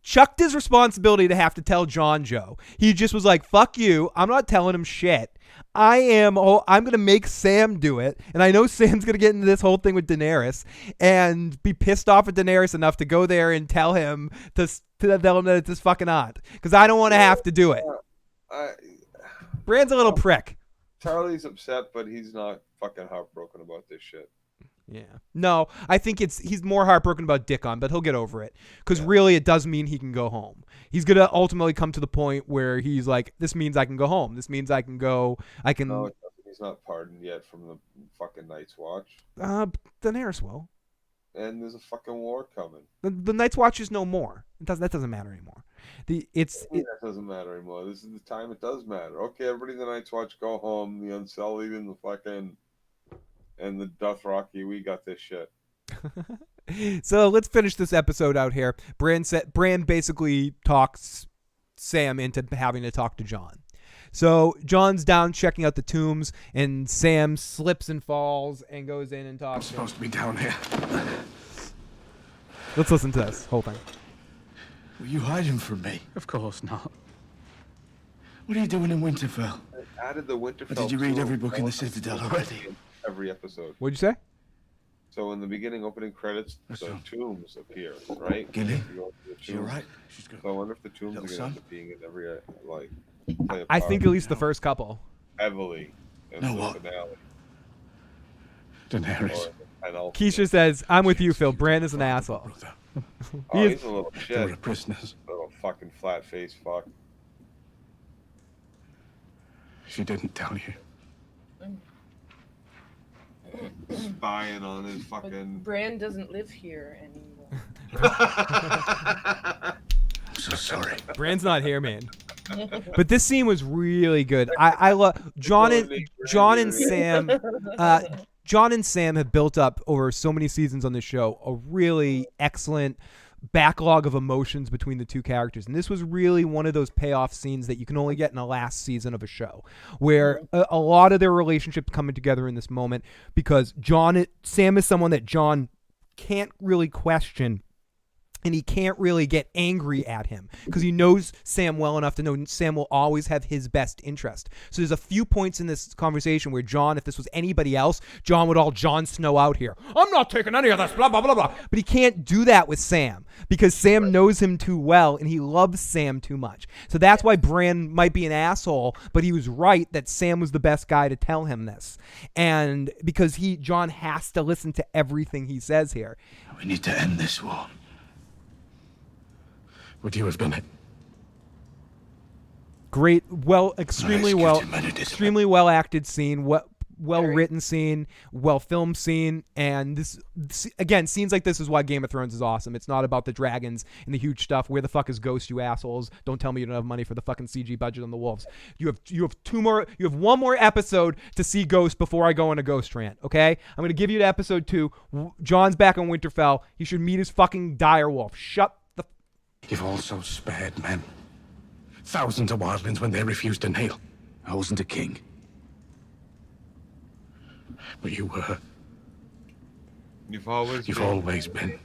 chucked his responsibility to have to tell Jon Joe. He just was like, fuck you. I'm not telling him shit. I'm going to make Sam do it. And I know Sam's going to get into this whole thing with Daenerys and be pissed off at Daenerys enough to go there and tell him to tell him that it's his fucking aunt. Because I don't want to have to do it. Bran's a little prick. Charlie's upset, but he's not fucking heartbroken about this shit. Yeah. No, I think he's more heartbroken about Dickon, but he'll get over it. Because really, it does mean he can go home. He's going to ultimately come to the point where he's like, this means I can go home. This means I can go, No, he's not pardoned yet from the fucking Night's Watch. Daenerys will. And there's a fucking war coming. The Night's Watch is no more. That doesn't matter anymore. That doesn't matter anymore. This is the time it does matter. Okay, everybody in the Night's Watch, go home. The Unsullied and the fucking... And the Dothraki, we got this shit. So let's finish this episode out here. Bran basically talks Sam into having to talk to Jon. So Jon's down checking out the tombs, and Sam slips and falls and goes in and talks. I'm supposed to be down here. Let's listen to this whole thing. Were you hiding from me? Of course not. What are you doing in Winterfell? I added the Winterfell. Or did you read every book in the Citadel already? Every episode. What'd you say? So in the beginning, opening credits, the tombs appear, right? Gilly, you're right. So I wonder if the tombs are going to end up being in every I think at least the first couple. Heavily. In the finale. Daenerys. Keisha says, "I'm with you, Phil. Bran is an asshole." He's a little shit. They were prisoners. Little fucking flat face fuck. She didn't tell you. Spying on his fucking... But Bran doesn't live here anymore. I'm so sorry. Bran's not here, man. But this scene was really good. I love Jon and Sam. Jon and Sam have built up over so many seasons on this show a really excellent backlog of emotions between the two characters, and this was really one of those payoff scenes that you can only get in the last season of a show, where a lot of their relationship coming together in this moment, because Sam is someone that Jon can't really question And he can't really get angry at him because he knows Sam well enough to know Sam will always have his best interest. So there's a few points in this conversation where Jon, if this was anybody else, Jon would all Jon Snow out here. I'm not taking any of this, blah, blah, blah, blah. But he can't do that with Sam because Sam knows him too well and he loves Sam too much. So that's why Bran might be an asshole, but he was right that Sam was the best guy to tell him this. And because Jon has to listen to everything he says here. We need to end this war. Would you have done it? Great, extremely well acted scene, well written scene, well filmed scene, and this again, scenes like this is why Game of Thrones is awesome. It's not about the dragons and the huge stuff. Where the fuck is Ghost, you assholes? Don't tell me you don't have money for the fucking CG budget on the wolves. You have one more episode to see Ghost before I go on a Ghost rant. Okay, I'm gonna give you to episode 2. Jon's back on Winterfell. He should meet his fucking direwolf. Shut the. You've also spared men. Thousands of wildlings when they refused to kneel. I wasn't a king. But you were. You've always been.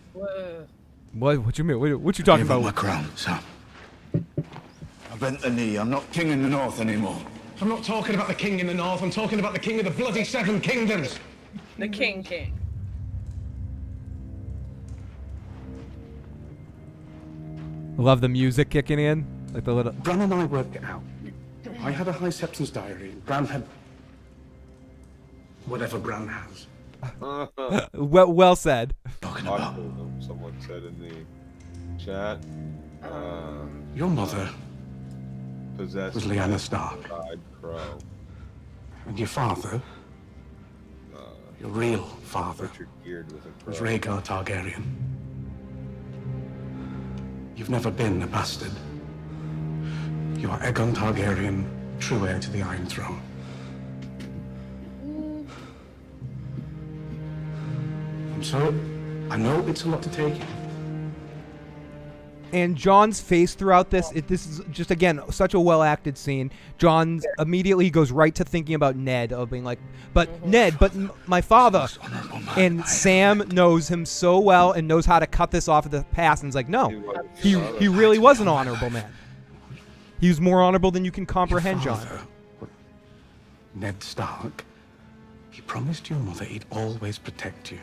What you mean? What you talking about? My crown, Sam. I bent the knee. I'm not king in the north anymore. I'm not talking about the king in the north. I'm talking about the king of the bloody 7 kingdoms. The king. Love the music kicking in, like the little. Bran and I worked it out. I had a High Septon's diary. Bran had whatever Bran has. Well said. Someone said in the chat. Your mother possessed was Lyanna Stark. Crow. And your father, your real father, was Rhaegar Targaryen. You've never been a bastard. You are Aegon Targaryen, true heir to the Iron Throne. And so, I know it's a lot to take in. And Jon's face throughout this, this is just, again, such a well-acted scene. Jon immediately goes right to thinking about Ned, of being like, Ned, my father. And Sam knows him so well and knows how to cut this off of the past. And he's like, no, he really was an honorable man. He was more honorable than you can comprehend, Jon. Ned Stark, he promised your mother he'd always protect you.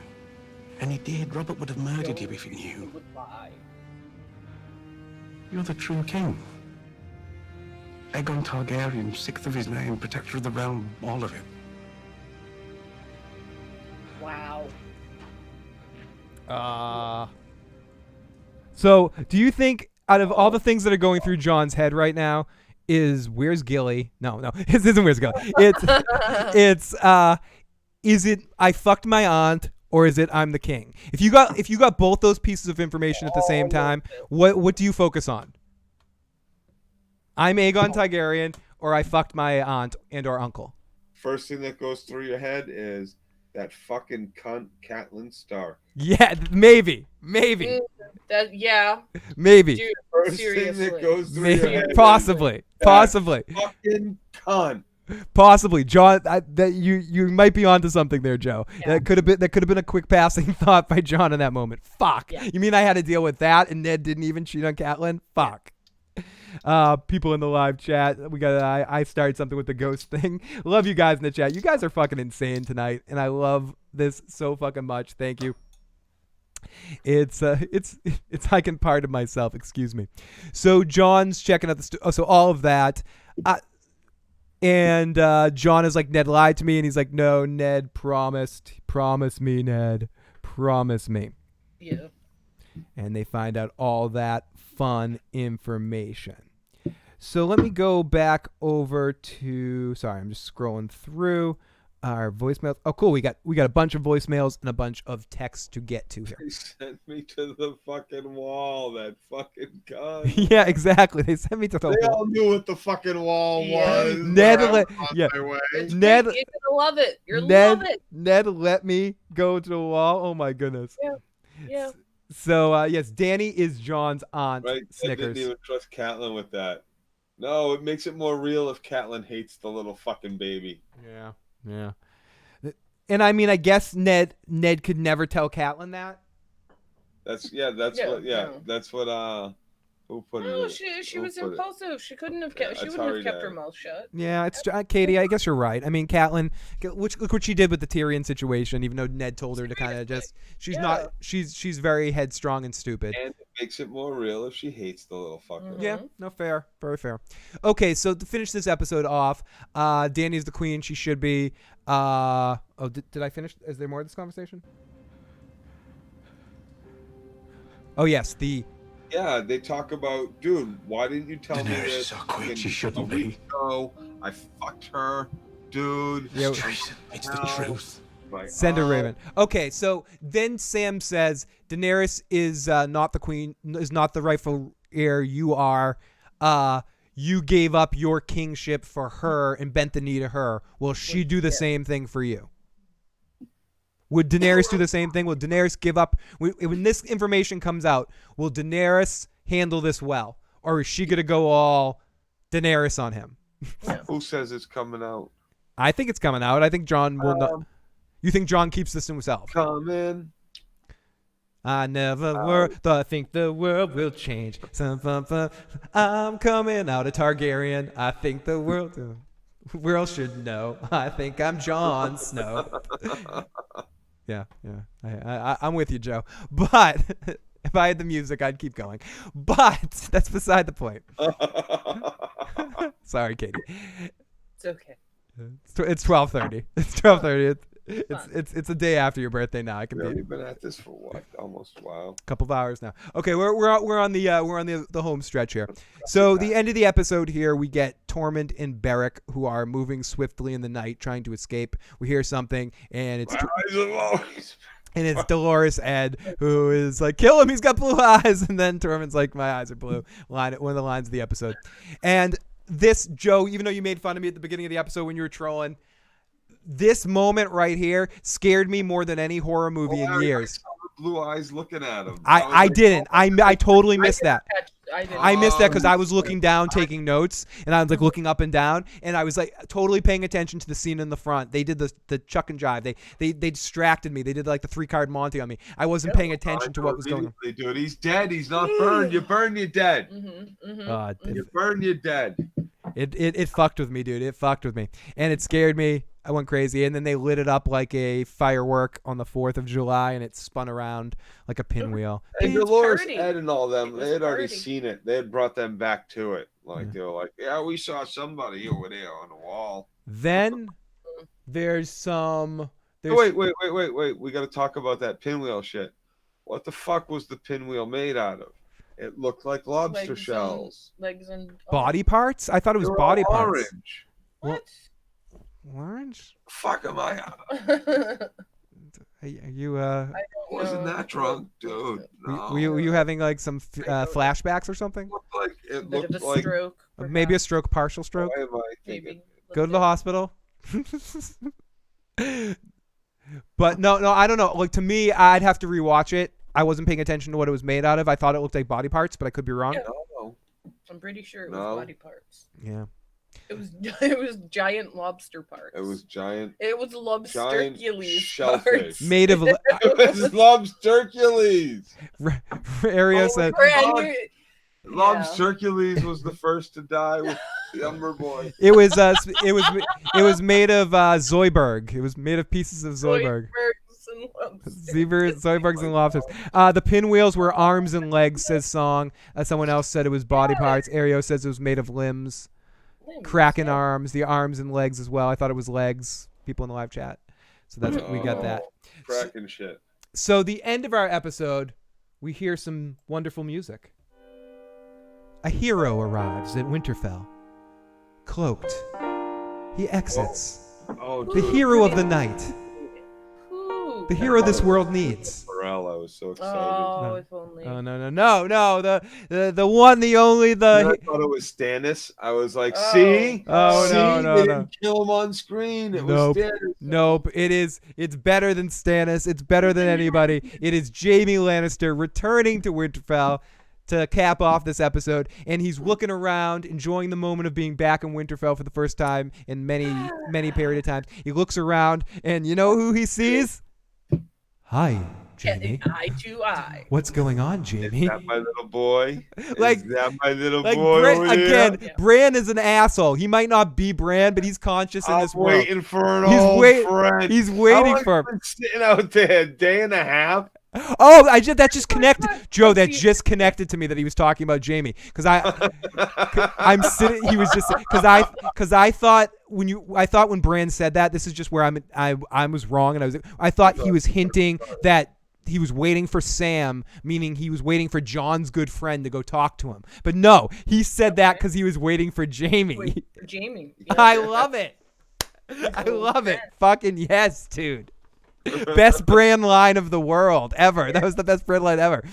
And he did. Robert would have murdered you if he knew. You're the true king. Aegon Targaryen, 6th of his name, protector of the realm, all of it. Wow. So, do you think, out of all the things that are going through Jon's head right now, where's Gilly? No, it isn't where's Gilly. Is it I fucked my aunt, or is it I'm the king? If you got both those pieces of information at the same time, what do you focus on? I'm Aegon Targaryen, or I fucked my aunt and or uncle. First thing that goes through your head is that fucking cunt Catelyn Stark. Yeah, maybe. Yeah. Maybe. Dude, First seriously. thing that goes through your head. Possibly. Fucking cunt. Possibly, Jon. That you might be onto something there, Joe. Yeah. That could have been a quick passing thought by Jon in that moment. Fuck. Yeah. You mean I had to deal with that, and Ned didn't even cheat on Catelyn? Fuck. People in the live chat, I started something with the ghost thing. Love you guys in the chat. You guys are fucking insane tonight, and I love this so fucking much. Thank you. It's I can pardon myself. Excuse me. So Jon's checking out so all of that. And Jon is like, Ned lied to me, and he's like, no, Ned promise me, Ned, promise me. Yeah. And they find out all that fun information. So let me go back over to, sorry, I'm just scrolling through our voicemails. Oh, cool. We got a bunch of voicemails and a bunch of texts to get to here. They sent me to the fucking wall, that fucking gun. Yeah, exactly. They sent me to the wall. They all knew what the fucking wall was. Ned, You're gonna love it. Love it. Ned let me go to the wall. Oh my goodness. Yeah. So yes, Dany is Jon's aunt. Right. Snickers. I didn't even trust Catelyn with that. No, it makes it more real if Catelyn hates the little fucking baby. Yeah. And I mean, I guess Ned could never tell Catelyn that. That's what. Who put it? No, she was impulsive. She couldn't have kept. She wouldn't have kept her mouth shut. Yeah, it's Katie. I guess you're right. I mean, Catelyn, look what she did with the Tyrion situation. Even though Ned told her to kind of just, she's very headstrong and stupid. And it makes it more real if she hates the little fucker. Yeah, no, fair, very fair. Okay, so to finish this episode off, Dany's the queen. She should be. Did I finish? Is there more of this conversation? Oh yes, Yeah, they talk about, dude, why didn't you tell me Daenerys this? is so quick, she shouldn't be. No, I fucked her, dude. Yeah, it's the truth. Like, Send her, Raven. Okay, so then Sam says Daenerys is not the queen, is not the rightful heir. You are. You gave up your kingship for her and bent the knee to her. Will she do the same thing for you? Would Daenerys do the same thing? Will Daenerys give up? When this information comes out, will Daenerys handle this well? Or is she going to go all Daenerys on him? Who says it's coming out? I think it's coming out. I think Jon will not. You think Jon keeps this to himself? Come in. I never think the world will change. I'm coming out a Targaryen. I think the world should know. I think I'm Jon Snow. Yeah. I'm with you, Joe. But if I had the music, I'd keep going. But that's beside the point. Sorry, Katie. It's okay. It's 12:30. It's 12:30. It's a day after your birthday now. I can be. We've been at this for what? Almost a while. Couple of hours now. Okay, we're on the home stretch here. So the end of the episode here, we get Tormund and Beric, who are moving swiftly in the night, trying to escape. We hear something, and it's Dolores Ed, who is like, kill him, he's got blue eyes. And then Tormund's like, my eyes are blue. One of the lines of the episode. And this, Joe, even though you made fun of me at the beginning of the episode when you were trolling, this moment right here scared me more than any horror movie in years. Blue eyes looking at him. I didn't. I totally missed that. I missed that because I was looking down, taking notes, and I was like looking up and down, and I was like totally paying attention to the scene in the front. They did the chuck and jive. They distracted me. They did like the 3-card Monty on me. I wasn't paying attention to what was going on. Dude, he's dead. He's not burned. You burn, you're dead. You burn, you're dead. It fucked with me, dude. It fucked with me, and it scared me. I went crazy, and then they lit it up like a firework on the 4th of July, and it spun around like a pinwheel. And Dolores Ed and all them, they had already seen it. They had brought them back to it. Like they were like, yeah, we saw somebody over there on the wall. Then there's some. Wait. We got to talk about that pinwheel shit. What the fuck was the pinwheel made out of? It looked like lobster shells. Legs and body parts? I thought it was body parts. Orange. What? Orange? Fuck am I? Are you wasn't that drunk, dude? No. Were you having like some flashbacks or something? It looked like stroke, maybe a stroke, partial stroke. Why am I thinking? Go to the hospital. But no, I don't know. Like to me, I'd have to rewatch it. I wasn't paying attention to what it was made out of. I thought it looked like body parts, but I could be wrong. Yeah. I'm pretty sure it was body parts. Yeah. It was giant lobster parts. It was giant. It was lobstercules shellfish parts. Made of. It was lobstercules. Ario said. Lobstercules was the first to die with the Umber boy. It was made of Zoidberg. It was made of pieces of Zoidberg. Zoidbergs and lobsters. The pinwheels were arms and legs, says Song. Someone else said it was body parts. Ario says it was made of limbs. Kraken arms, the arms and legs as well. I thought it was legs. People in the live chat. So that's we got that. Kraken shit. So the end of our episode, we hear some wonderful music. A hero arrives at Winterfell. Cloaked. He exits. The hero of the night. The hero this world needs. Morale, I was so excited. Oh, if only. Oh no! The one, the only, the. I thought it was Stannis. I was like, see, no! They didn't kill him on screen. It was Stannis. Nope. It's better than Stannis. It's better than anybody. It is Jaime Lannister returning to Winterfell to cap off this episode, and he's looking around, enjoying the moment of being back in Winterfell for the first time in many period of times. He looks around, and you know who he sees? Hi, Jamie? Eye to eye. What's going on, Jamie? Is that my little boy? Like, is that my little like boy Bran, over again, there? Bran is an asshole. He might not be Bran, but he's conscious in this world. Waiting for an old friend. He's How waiting long for you been sitting out there a day and a half. Oh, that just connected, Joe. That just connected to me that he was talking about Jamie because I'm sitting. He was just because I thought when Bran said that, this is just where I was wrong, and I thought he was hinting that he was waiting for Sam, meaning he was waiting for Jon's good friend to go talk to him. But no, he said that because he was waiting for Jamie. Wait, for Jamie. I love it. I love it. Fucking yes, dude. Best Bran line of the world ever. That was the best Bran line ever.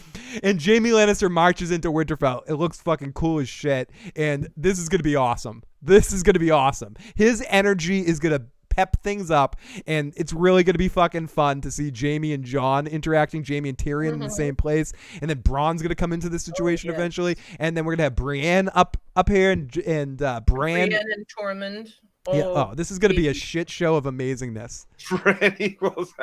And Jaime Lannister marches into Winterfell. It looks fucking cool as shit. And this is going to be awesome. This is going to be awesome. His energy is going to pep things up. And it's really going to be fucking fun to see Jaime and Jon interacting, Jaime and Tyrion in the same place. And then Bronn's going to come into this situation eventually. And then we're going to have Brienne up here and Bran. Brienne and Tormund. Yeah. Oh, this is going to be a shit show of amazingness. Fran equals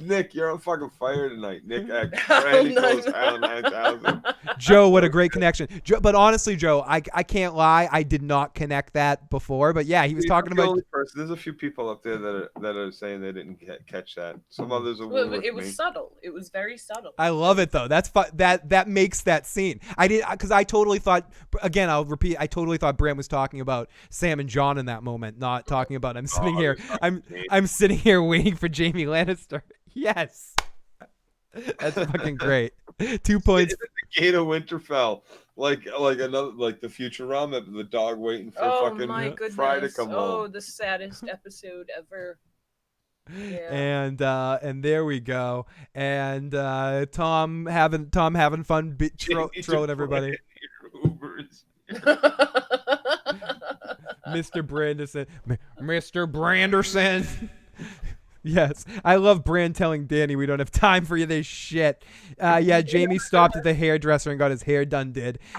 Nick, you're on fucking fire tonight. Nick X. Fran equals Al 9000. Joe, what a great connection. Joe, but honestly, Joe, I can't lie. I did not connect that before. But yeah, he was talking about. There's a few people up there that are saying they didn't catch that. Some others are. Well, it was subtle. It was very subtle. I love it though. That's that makes that scene. I did because I totally thought. Again, I'll repeat. I totally thought Bran was talking about Sam and Jon in that moment, not talking about. I'm sitting here. I'm sitting here waiting for Jaime Lannister. Yes. That's fucking great. 2 points. It's at the gate of Winterfell. Like the Futurama, the dog waiting for fucking Fry to come home. Oh, the saddest episode ever. Yeah. And there we go. And Tom having fun trolling everybody. Mr. Branderson. Mr. Branderson. Yes, I love Bran telling Danny we don't have time for you this shit. Yeah, Jamie stopped at the hairdresser and got his hair done,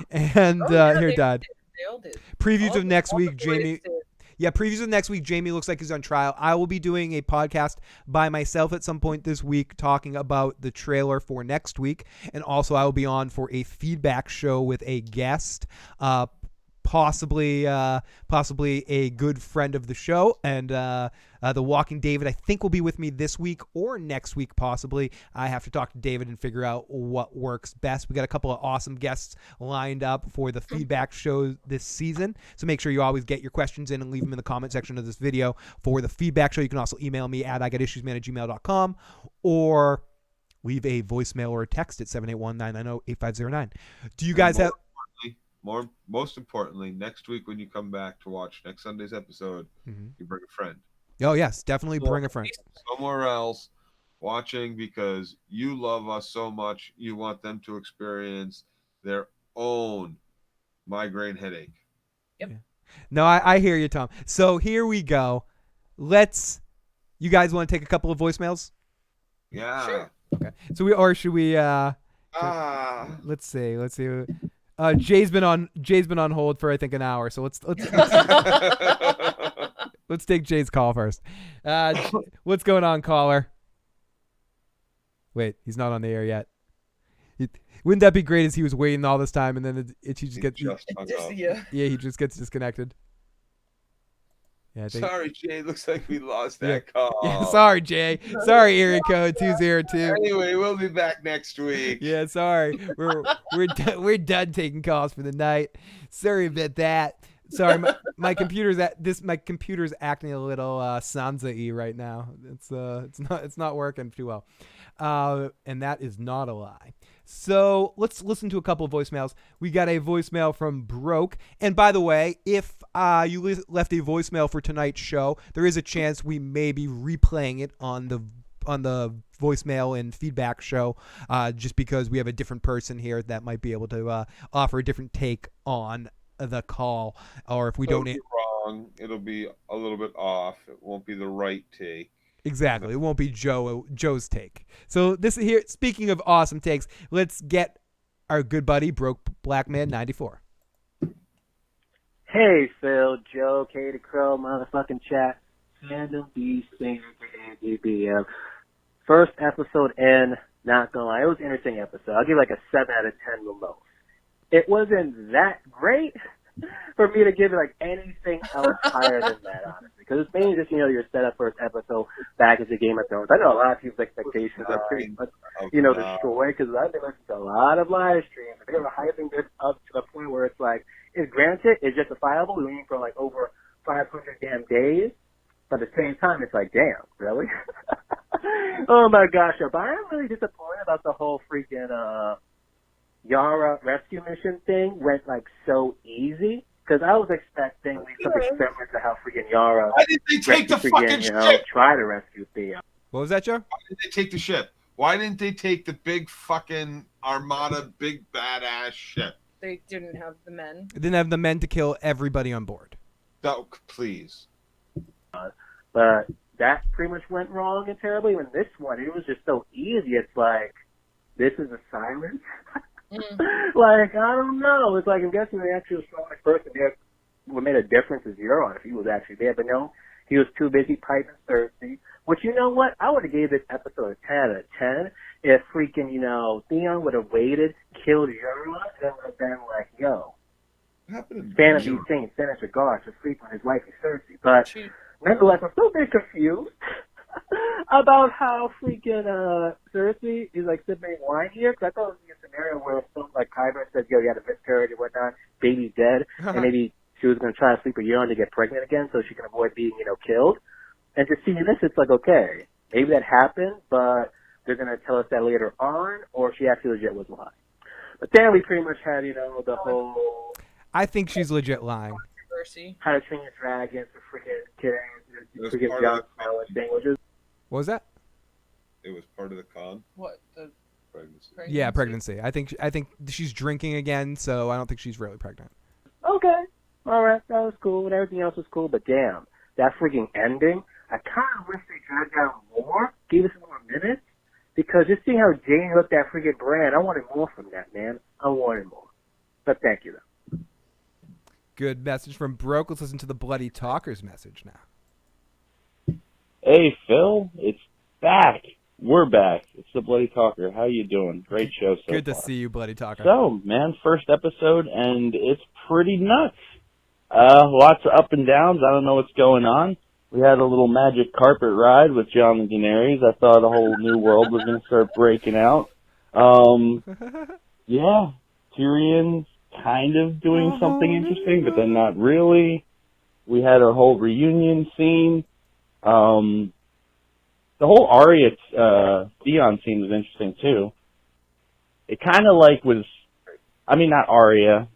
and hair dyed. They all did. Previews of next week, Jamie. Yeah, previews of next week. Jamie looks like he's on trial. I will be doing a podcast by myself at some point this week talking about the trailer for next week, and also I will be on for a feedback show with a guest. Possibly a good friend of the show, and the Walking David I think will be with me this week or next week possibly. I have to talk to David and figure out what works best. We got a couple of awesome guests lined up for the feedback show this season, so make sure you always get your questions in and leave them in the comment section of this video for the feedback show. You can also email me at igotissuesman@gmail.com or leave a voicemail or a text at 781-990-8509. Do you guys have... Most importantly, next week when you come back to watch next Sunday's episode, you bring a friend. Oh yes, definitely bring a friend. Somewhere else watching because you love us so much. You want them to experience their own migraine headache. Yep. No, I hear you, Tom. So here we go. You guys want to take a couple of voicemails? Yeah. Sure. Okay. So should we? Let's see. Jay's been on hold for I think an hour, so let's let's take Jay's call first. What's going on, caller? Wait, he's not on the air yet. Wouldn't that be great if he was waiting all this time and then he just gets disconnected? Yeah, sorry, Jay. Looks like we lost that call. Yeah, sorry, Jay. Sorry, area code 202. Anyway, we'll be back next week. Yeah, sorry. We're done taking calls for the night. Sorry about that. Sorry, my computer's acting a little Sansa-y right now. It's not working too well. And that is not a lie. So let's listen to a couple of voicemails. We got a voicemail from Broke. And by the way, if you left a voicemail for tonight's show, there is a chance we may be replaying it on the voicemail and feedback show, just because we have a different person here that might be able to offer a different take on the call. Or if we don't be wrong, it'll be a little bit off. It won't be the right take. Exactly. It won't be Joe's take. So this here, speaking of awesome takes, let's get our good buddy Broke Black Man 94. Hey Phil, Joe, Katie Crow, motherfucking chat, Fandom Beast, Singer, ABBM. First episode in, Not gonna lie, it was an interesting episode. I'll give it like a 7 out of 10 the most. It wasn't that great for me to give it like anything else higher than that, honestly. Because it's mainly just, your setup for its episode back into Game of Thrones. I know a lot of people's expectations are pretty much, destroyed, because I've been listening to a lot of live streams, and they were hyping this up to the point where it's like, it's granted, it's justifiable. We're waiting for like over 500 damn days. But at the same time, it's like, damn, really? Oh my gosh, but I'm really disappointed about the whole freaking Yara rescue mission thing went like so easy. Because I was expecting something similar to how freaking Yara Why did they take the fucking ship? Try to rescue Theon. What was that, Joe? Why did they take the ship? Why didn't they take the big fucking armada, big badass ship? They didn't have the men. They didn't have the men to kill everybody on board. No, please. But that pretty much went wrong and terribly. When this one, it was just so easy. It's like, this is a silence. Like, I don't know. It's like, I'm guessing the actual strongest person there, what made a difference is Euron, if he was actually there. But no, he was too busy piping Cersei. Which, you know what? I would have gave this episode a 10 out of 10 if freaking, Theon would have waited, killed Euron, and then would have been like, yo, fan of these things, send his regards to sleep on his wife Cersei. But nonetheless, I'm still a bit confused about how freaking Cersei is like sipping wine here, because I thought it would be a scenario where something like Kyber says, yo, you had a miscarriage and whatnot, baby's dead, and maybe she was going to try to sleep with Euron to get pregnant again so she can avoid being, killed. And to see this, it's like, okay, maybe that happened, but they're going to tell us that later on, or she actually legit was lying. But then we pretty much had, the whole... I think she's legit lying. How to Train Your Dragon for freaking kidding, freaking young languages. What was that? It was part of the con. What, the pregnancy? Yeah, pregnancy. I think she's drinking again, so I don't think she's really pregnant. Okay, all right, that was cool, and everything else was cool. But damn, that freaking ending! I kind of wish they dragged out more, gave us more minutes, because just seeing how Jaime looked at freaking Bran, I wanted more from that, man. I wanted more. But thank you, though. Good message from Broke. Let's listen to the Bloody Talkers message now. Hey, Phil. It's back. We're back. It's the Bloody Talker. How you doing? Great show so Good to far. see you, Bloody Talker. So, man, first episode, and it's pretty nuts. Lots of up and downs. I don't know what's going on. We had a little magic carpet ride with Jon and Daenerys. I thought a whole new world was going to start breaking out. Yeah, Tyrion kind of doing something interesting, but then not really. We had a whole reunion scene. The whole Arya Theon scene was interesting too. It kind of not Arya,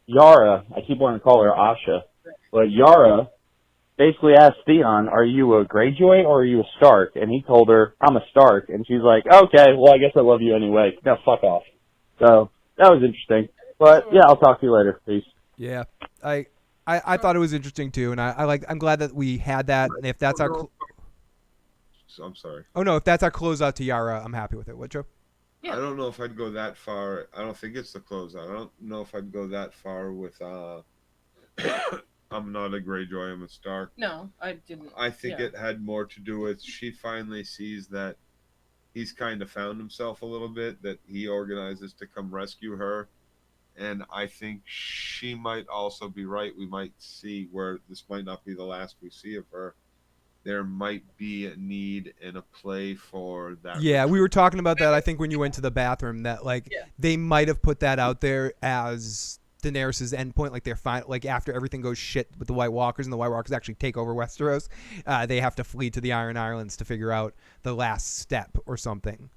Yara. I keep wanting to call her Asha, but Yara basically asked Theon, "Are you a Greyjoy or are you a Stark?" And he told her, "I'm a Stark," and she's like, "Okay, well I guess I love you anyway. Now fuck off." So that was interesting. But yeah, I'll talk to you later. Peace. Yeah, I thought it was interesting too, and I'm glad that we had that. And if that's our, I'm sorry. Oh no, if that's our closeout to Yara, I'm happy with it. What, Joe? I don't know if I'd go that far. I don't think it's the closeout. I don't know if I'd go that far with I'm not a Greyjoy, I'm a Stark. No, I didn't. I think it had more to do with she finally sees that he's kind of found himself a little bit, that he organizes to come rescue her. And I think she might also be right. We might see where this might not be the last we see of her. There might be a need and a play for that. Yeah, we were talking about that, I think, when you went to the bathroom, that they might have put that out there as Daenerys' endpoint, like they're fine, like after everything goes shit with the White Walkers and the White Walkers actually take over Westeros, they have to flee to the Iron Islands to figure out the last step or something.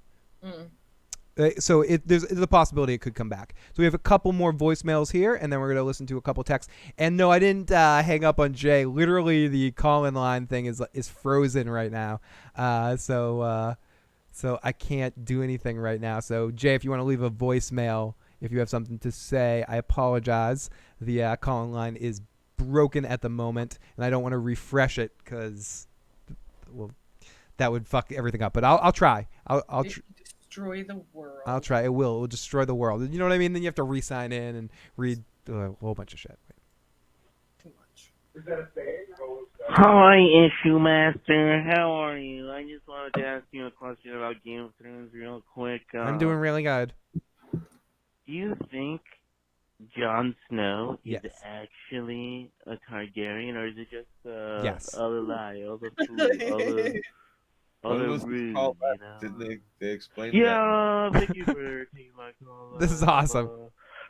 So there's a possibility it could come back. So we have a couple more voicemails here, and then we're going to listen to a couple texts. And no, I didn't hang up on Jay. Literally, the call-in line thing is frozen right now. So I can't do anything right now. So, Jay, if you want to leave a voicemail, if you have something to say, I apologize. The call-in line is broken at the moment, and I don't want to refresh it because, well, that would fuck everything up. But I'll try. I'll destroy the world. I'll try. It will destroy the world. You know what I mean? Then you have to re-sign in and read a whole bunch of shit. Too much. Is that a thing? Hi, Issue Master. How are you? I just wanted to ask you a question about Game of Thrones real quick. I'm doing really good. Do you think Jon Snow Yes. is actually a Targaryen, or is it just Yes. all a lie, all the fool, all the was rude, called you that? know? Didn't they explain Yeah, thank you for taking my call. This is awesome.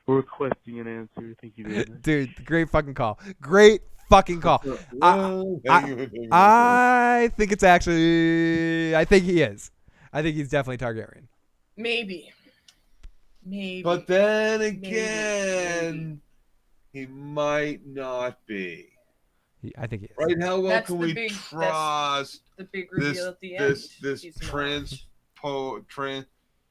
Requesting an answer. Thank you very much. Dude, great fucking call. Great fucking call. I think it's actually. I think he is. I think he's definitely Targaryen. Maybe. But then again, he might not be. I think he is. Right? How well That's can the we big- trust the big reveal this at the end. this He's not.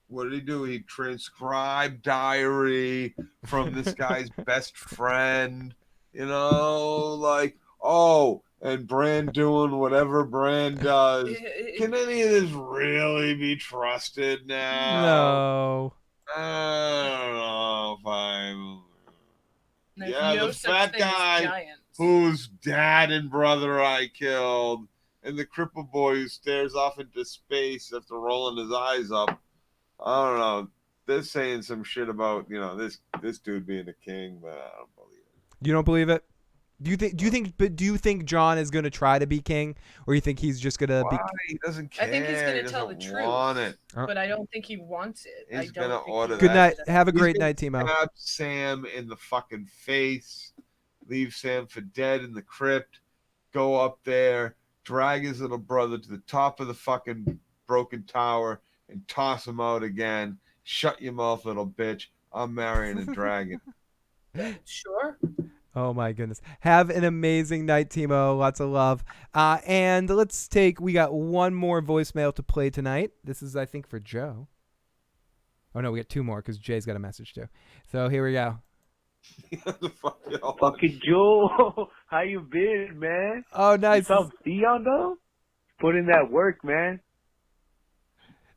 what did he do? He transcribed diary from this guy's best friend. You know, like, oh, and Bran doing whatever Bran does. Can any of this really be trusted now? No. I don't know if I'm. There's Yeah, no the such fat thing as guy giants. whose dad and brother I killed, and the cripple boy who stares off into space after rolling his eyes up. I don't know. They're saying some shit about this dude being the king, but I don't believe it. You don't believe it? Do you think Jon is going to try to be king, or you think he's just going to be? Why? He doesn't care. I think he's going He to tell the doesn't truth, want it. but I don't think he wants it. He's I gonna don't think order he Good night. wants it. Have a He's great gonna night, Timo. Stab Sam in the fucking face, leave Sam for dead in the crypt, go up there, drag his little brother to the top of the fucking broken tower, and toss him out again. Shut your mouth, little bitch. I'm marrying a dragon. Sure. Oh my goodness. Have an amazing night, Timo. Lots of love. And we got one more voicemail to play tonight. This is, I think, for Joe. Oh no, we got two more because Jay's got a message too. So here we go. Fucking Joe, how you been, man? Oh, nice. You saw Theon though? Put in that work, man.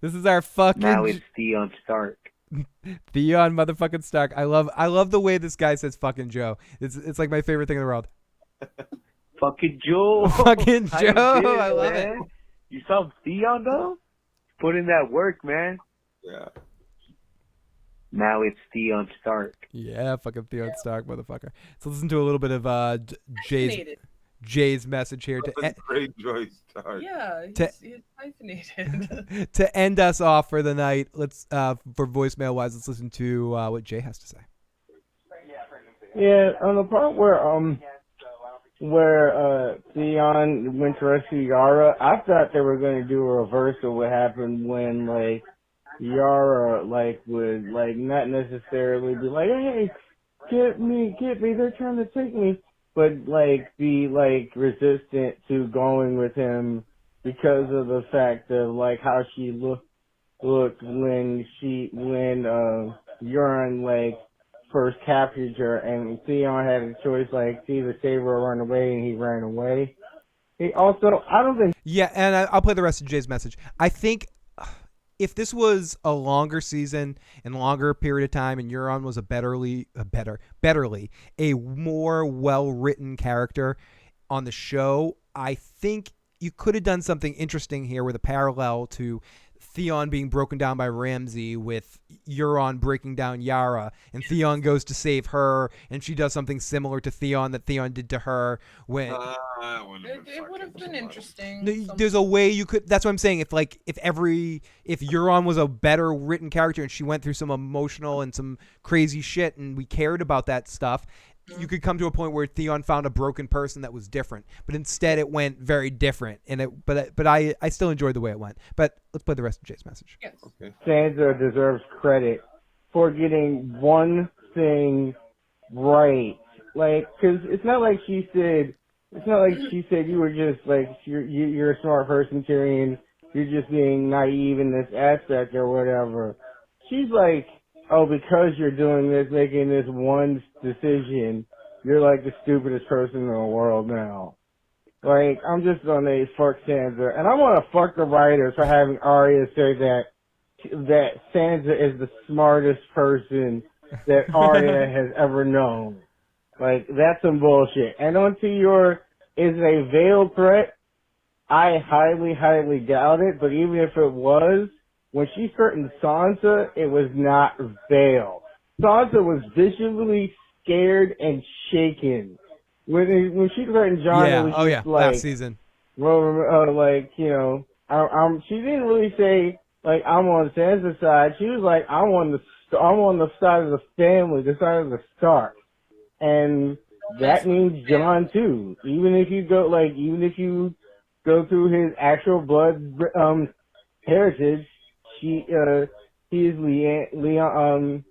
This is our fucking. Now it's Theon Stark. Theon motherfucking Stark. I love the way this guy says fucking Joe. It's like my favorite thing in the world. Fucking Joe. Fucking How you Joe. been, I love man? You saw Theon though? Put in that work, man. Yeah. Now it's Theon Stark. Yeah, fucking Theon Stark, motherfucker. So listen to a little bit of Jay's message here Great Joy Stark. Yeah, To- he's hyphenated. to end us off for the night. Let's for voicemail wise, let's listen to what Jay has to say. Yeah, on the part where Theon went to rescue Yara, I thought they were going to do a reverse of what happened when like Yara would not necessarily be like, hey, get me, they're trying to take me, but be resistant to going with him because of the fact of how she looked when Euron first captured her, and Theon had a choice to either save her or run away, and he ran away. He also, I don't think. Yeah, and I'll play the rest of Jay's message. I think if this was a longer season and longer period of time, and Euron was a more well-written character on the show, I think you could have done something interesting here with a parallel to Theon being broken down by Ramsay, with Euron breaking down Yara, and Theon goes to save her, and she does something similar to Theon that Theon did to her. When It would have been interesting. there's a way you could. That's what I'm saying. If Euron was a better written character and she went through some emotional and some crazy shit, and we cared about that stuff, you could come to a point where Theon found a broken person that was different. But instead, it went very different, and but I still enjoyed the way it went. But let's play the rest of Jay's message. Yes. Okay. Sansa deserves credit for getting one thing right. Because it's not like she said you were just you're a smart person, Tyrion. You're just being naive in this aspect or whatever. She's like, oh, because you're doing this, making this one decision, you're the stupidest person in the world now. I'm just on a fuck Sansa, and I want to fuck the writers for having Arya say that Sansa is the smartest person that Arya has ever known. That's some bullshit. And onto your is a veiled threat? I highly, highly doubt it, but even if it was, when she threatened Sansa, it was not veiled. Sansa was visibly scared and shaken. When she threatened Jon, it was just like, last season. Well, like, you know, she didn't really say, like, I'm on Sansa's side. She was like, I'm on the side of the family, the side of the Stark. And that means Jon too. Even if you go through his actual blood, heritage, he is Leon,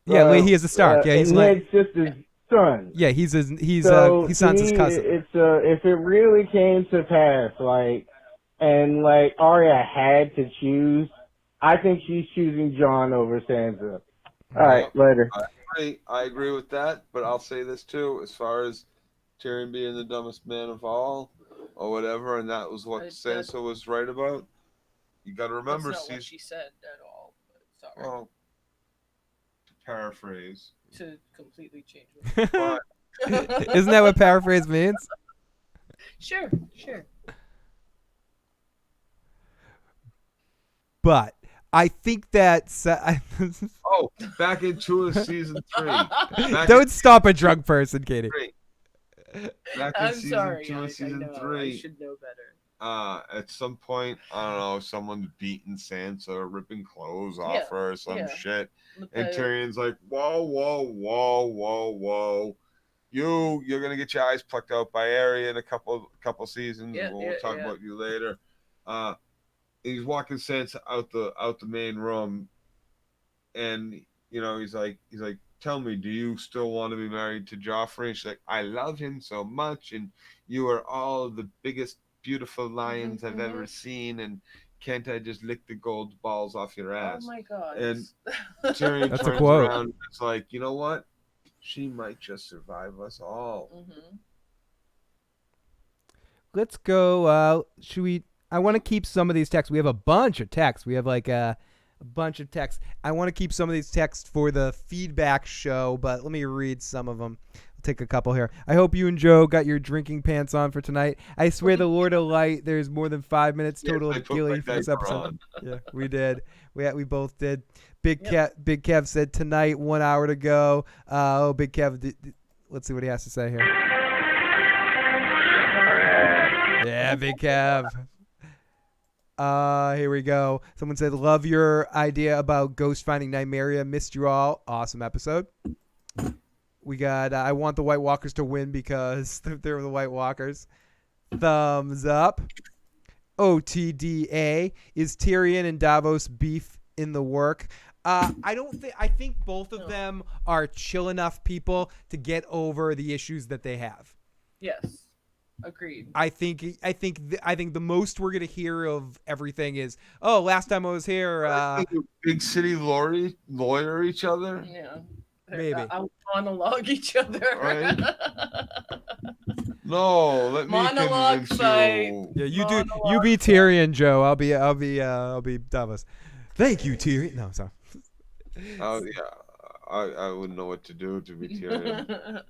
he is a Stark. Yeah, he's Ned's sister's son. Yeah, he's So Sansa's to me, cousin. It's if it really came to pass, and Arya had to choose, I think she's choosing Jon over Sansa. All right, later. I agree with that, but I'll say this too, as far as Tyrion being the dumbest man of all, or whatever, and that was what Sansa was right about. You got to remember, that's not what she said at all. But sorry. Well, to paraphrase. To completely change it. Isn't that what paraphrase means? Sure. But I think that back into season 3. Don't stop a drunk person, Katie. Back in season 3. I should know better. At some point, I don't know, someone's beating Sansa, ripping clothes off her or some shit. And Tyrion's like, whoa. You're gonna get your eyes plucked out by Arya in a couple seasons. We'll talk about you later. He's walking Sansa out the main room, and you know, he's like, tell me, do you still want to be married to Joffrey? And she's like, I love him so much, and you are all the biggest, beautiful lions I've ever seen, and can't I just lick the gold balls off your ass? Oh my god. And Tyrion That's turns a quote. around and it's like, you know what? She might just survive us all. Let's go. I want to keep some of these texts. We have a bunch of texts. We have like a bunch of texts. I want to keep some of these texts for the feedback show, but let me read some of them. I'll take a couple here. I hope you and Joe got your drinking pants on for tonight. I swear the Lord of Light, there's more than 5 minutes total of Gilly for this episode. Yeah, we did. We both did. Big Kev said tonight, 1 hour to go. Big Kev, let's see what he has to say here. Yeah, Big Kev. Here we go. Someone said, love your idea about Ghost finding Nymeria. Missed you all. Awesome episode. We got, I want the White Walkers to win because they're the White Walkers. Thumbs up. OTDA. Is Tyrion and Davos beef in the work? I think both of them are chill enough people to get over the issues that they have. Yes. Agreed. I think the most we're gonna hear of everything is, oh, last time I was here, big city lawyer each other. Yeah, maybe out monologue each other. Right? No, let me monologue convince fight. you. Yeah, you do. You be Tyrion, Joe. I'll be Davos. Thank you, Tyrion. No, sorry. Oh yeah, I wouldn't know what to do to be Tyrion.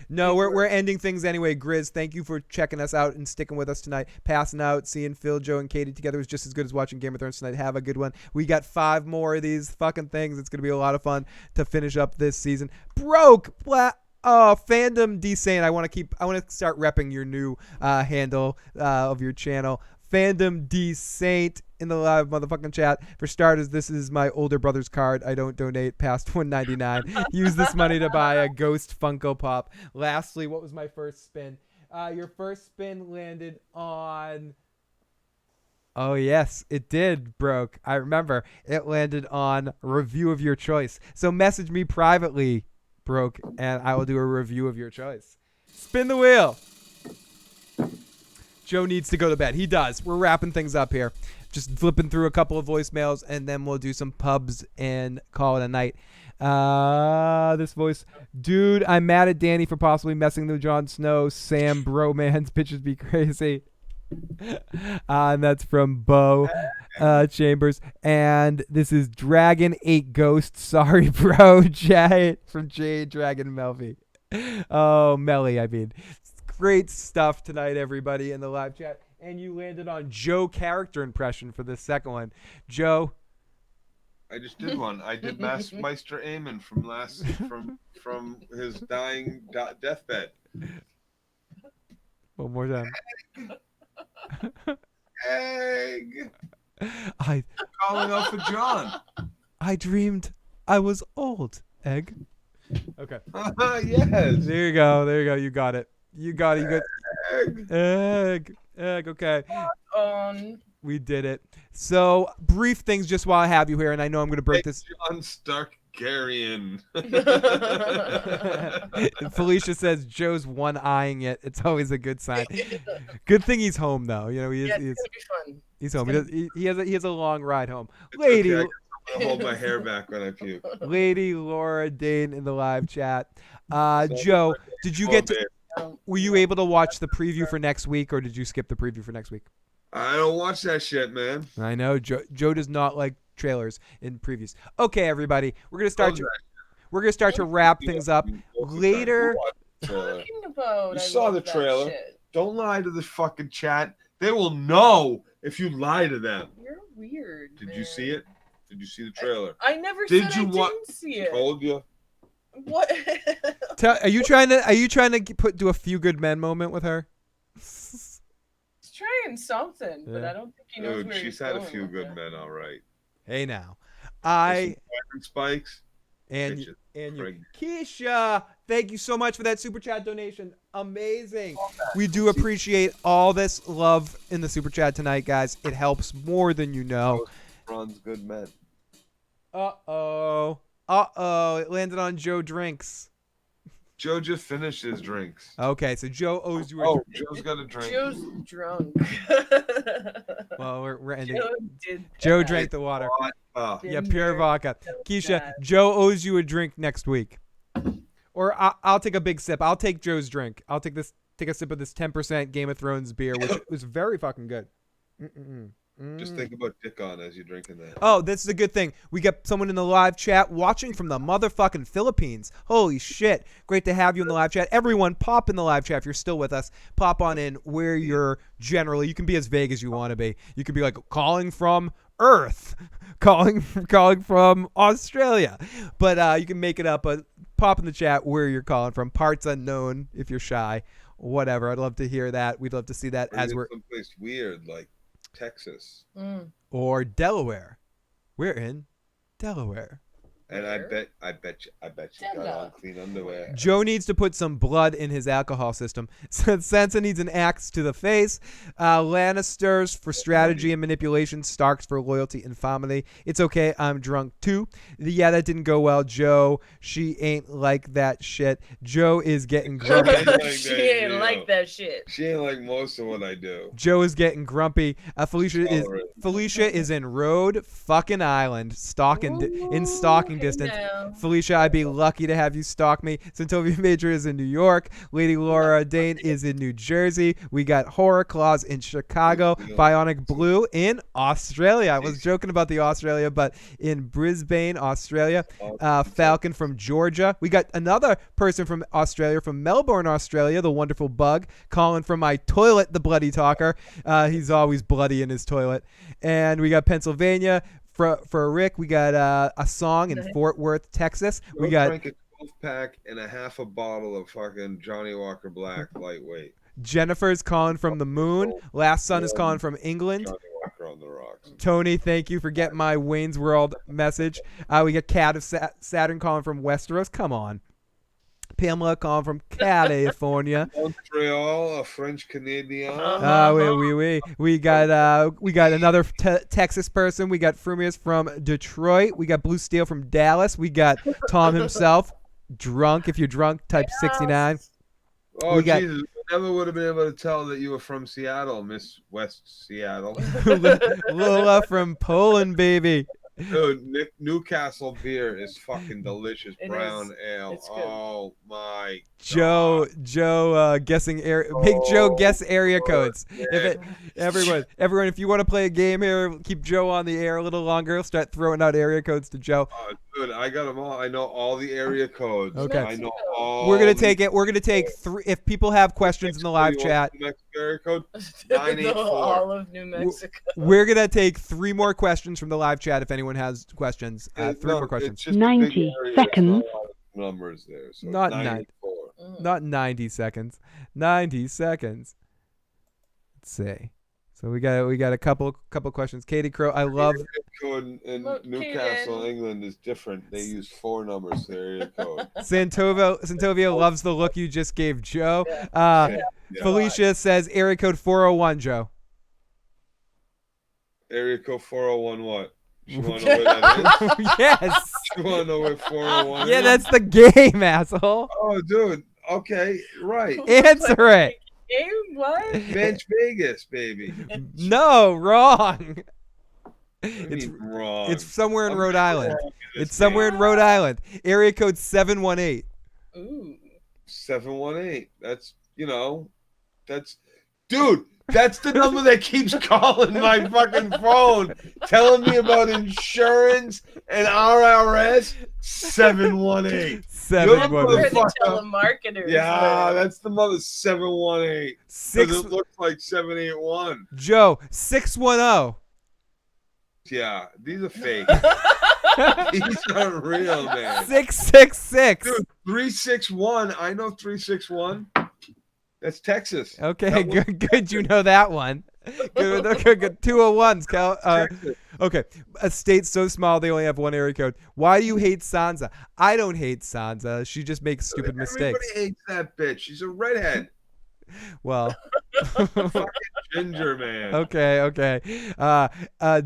No, we're ending things anyway. Grizz, thank you for checking us out and sticking with us tonight. Passing out, seeing Phil, Joe, and Katie together was just as good as watching Game of Thrones tonight. Have a good one. We got 5 more of these fucking things. It's going to be a lot of fun to finish up this season. Fandom Desane. I want to start repping your new handle of your channel. Fandom D Saint in the live motherfucking chat. For starters, this is my older brother's card. I don't donate past $1.99. Use this money to buy a Ghost Funko Pop. Lastly, what was my first spin? Your first spin landed on... Oh, yes, it did, Broke. I remember. It landed on review of your choice. So message me privately, Broke, and I will do a review of your choice. Spin the wheel. Joe needs to go to bed. He does. We're wrapping things up here. Just flipping through a couple of voicemails, and then we'll do some pubs and call it a night. This voice. Dude, I'm mad at Danny for possibly messing with Jon Snow. Sam Broman's bitches be crazy. And that's from Bo Chambers. And this is Dragon 8 Ghost. Sorry, bro. Jay from Jade Dragon Melfi. Oh, Melly, I mean. Great stuff tonight, everybody, in the live chat. And you landed on Joe character impression for this second one. Joe. I just did one. I did Meister Aemon from his dying deathbed. One more time. Egg. I'm calling out for Jon. I dreamed I was old. Egg. Okay. Yes. There you go. There you go. You got it. You got it. You got egg. Egg. Okay. We did it. So brief things just while I have you here, and I know I'm going to break this. Jon Starkarian. Felicia says Joe's one-eyeing it. It's always a good sign. Good thing he's home though. You know he is. It's gonna be fun. He's home. He has a long ride home. Lady. Okay, I hold my hair back when I puke. Lady Laura Dane in the live chat. Joe, did you get to? Were you able to watch the preview for next week, or did you skip the preview for next week? I don't watch that shit, man. I know Joe does not like trailers in previews. Okay, everybody, we're gonna start to wrap things up later. You saw the trailer. Don't lie to the fucking chat. They will know if you lie to them. You're weird. Did you see it? Did you see the trailer? I never said I didn't see it. Told you. What? Are you trying to do a few good men moment with her? He's trying something, but I don't think he knows where she's had a few good men, all right. Hey now, spikes and you. Keisha, thank you so much for that super chat donation. Amazing. We do appreciate all this love in the super chat tonight, guys. It helps more than you know. Runs good men. Uh-oh. It landed on Joe Drinks. Joe just finished his drinks. Okay, so Joe owes you a drink. Joe's got a drink. Joe's drunk. Well, we're ending. Joe drank the water. Vodka. Yeah, pure vodka. Keisha, Joe owes you a drink next week. Or I'll take a big sip. I'll take Joe's drink. I'll take a sip of this 10% Game of Thrones beer, which was very fucking good. Just think about Dick on as you're drinking that. Oh, this is a good thing. We got someone in the live chat watching from the motherfucking Philippines. Holy shit. Great to have you in the live chat. Everyone, pop in the live chat if you're still with us. Pop on in where you're generally. You can be as vague as you want to be. You can be like calling from Earth, calling from Australia. But you can make it up. Pop in the chat where you're calling from. Parts unknown if you're shy. Whatever. I'd love to hear that. We'd love to see that as we're someplace weird like Texas or Delaware. We're in Delaware. And I bet you got on clean underwear. Joe needs to put some blood in his alcohol system. Sansa needs an axe to the face. Lannisters for strategy and manipulation. Starks for loyalty and family. It's okay, I'm drunk too. Yeah, that didn't go well, Joe. She ain't like that shit. Joe is getting grumpy. She ain't like that shit. She ain't like most of what I do. Joe is getting grumpy. Felicia is in Rhode fucking Island, in stalking distance. Felicia, I'd be lucky to have you stalk me. Centovia Major is in New York. Lady Laura Dane is in New Jersey. We got Horror Claws in Chicago. Bionic Blue in Australia. I was joking about the Australia, but in Brisbane, Australia. Falcon from Georgia. We got another person from Australia, from Melbourne, Australia, the wonderful Bug, calling from my toilet, the bloody talker. He's always bloody in his toilet. And we got Pennsylvania. For Rick, we got a song in Fort Worth, Texas. We got drink a 12-pack and a half a bottle of fucking Johnny Walker Black lightweight. Jennifer's calling from the moon. Last Son is calling from England. Johnny Walker on the rocks. Tony, thank you for getting my Wayne's World message. We got Cat of Saturn calling from Westeros. Come on. Pamela calling from California. Montreal, a French Canadian. We got another Texas person. We got Frumius from Detroit. We got Blue Steel from Dallas. We got Tom himself. Drunk. If you're drunk, type 69. Oh, Jesus. I never would have been able to tell that you were from Seattle, Miss West Seattle. Lola from Poland, baby. Dude, Newcastle beer is fucking delicious. Brown ale. Oh my God. Joe guessing area. Make Joe guess area codes. Everyone, if you want to play a game here, keep Joe on the air a little longer. Start throwing out area codes to Joe. Dude, I got them all. I know all the area codes. Okay. I know all. We're gonna take it. We're gonna take three. If people have questions in the live chat, New Mexico area code All 984. of New Mexico. we're gonna take 3 more questions from the live chat. If anyone has questions, 3 more questions. It's just a big area, there's not a lot of numbers there. So Not 984. Not 90 seconds. 90 seconds. Let's see. So we got a couple questions. Katie Crow, I love. Area code in Newcastle, England is different. They use 4 numbers. Their area code. Santovio loves the look you just gave Joe. Yeah. Felicia says area code 401, Joe. Area code 401 what? You want to know where that is? Yes. You want to know where 401 is? Yeah, that's the game, asshole. Oh, dude. Okay, right. Answer it. Game what? Bench Vegas, baby. No, wrong. It's wrong. It's somewhere in Rhode Island. It's somewhere in Rhode Island. Area code 718. Ooh. 718. That's, dude, that's the number that keeps calling my fucking phone, telling me about insurance and RRS. 718. 718. Where the telemarketers. Yeah, that's the mother. 718. Because it looks like 781. Joe, 610. Yeah, these are fake. These aren't real, man. 666. Dude, 361. I know 361. That's Texas. Okay, good. You know that one. Good. 201s. Okay. A state so small they only have 1 area code. Why do you hate Sansa? I don't hate Sansa. She just makes stupid mistakes. Everybody hates that bitch. She's a redhead. Well. Fucking ginger, man. Okay.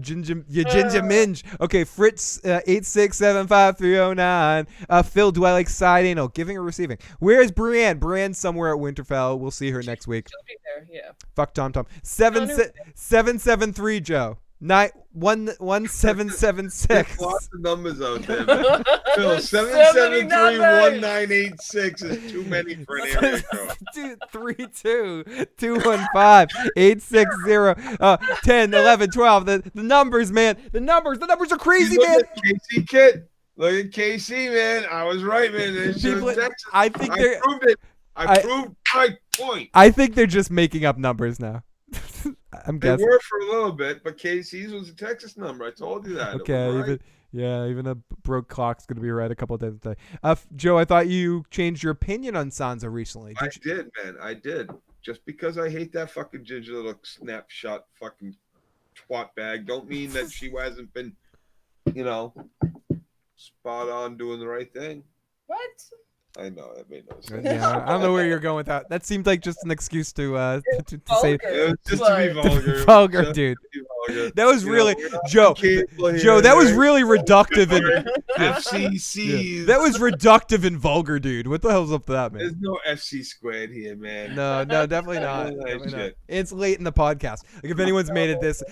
Ginger Minge. Okay, Fritz 8675309. Phil, do I like side anal? Giving or receiving? Where's Brienne? Brienne's somewhere at Winterfell. We'll see her next week. She'll be there, yeah. Fuck Tom. 773 Joe. 1776. Lots of numbers out there. Phil, 773-1986 is too many for an area code. 232-215-860 10 11 12. The numbers, man. The numbers are crazy, man. KC Kit. Look at KC, man. I was right, man. I think they're. I proved it. I proved my point. I think they're just making up numbers now. I'm They guessing. were for a little bit, but KC's was a Texas number. I told you that. Okay, It was right. even a broke clock's gonna be right a couple of days today. Joe, I thought you changed your opinion on Sansa recently. I did, man. I did. Just because I hate that fucking ginger little snapshot fucking twat bag, don't mean that she hasn't been, spot on doing the right thing. What? I know that made no sense. Yeah, I don't know where you're going with that. That seemed like just an excuse to say It was just to be vulgar. Vulgar, Just dude. to be vulgar. That was really Joe. capable Joe, here, that was right? really reductive and FCCs. Yeah. That was reductive and vulgar, dude. What the hell's up with that, man? There's no FC squared here, man. No, definitely not. That Definitely not. shit. It's late in the podcast. Like if anyone's made it this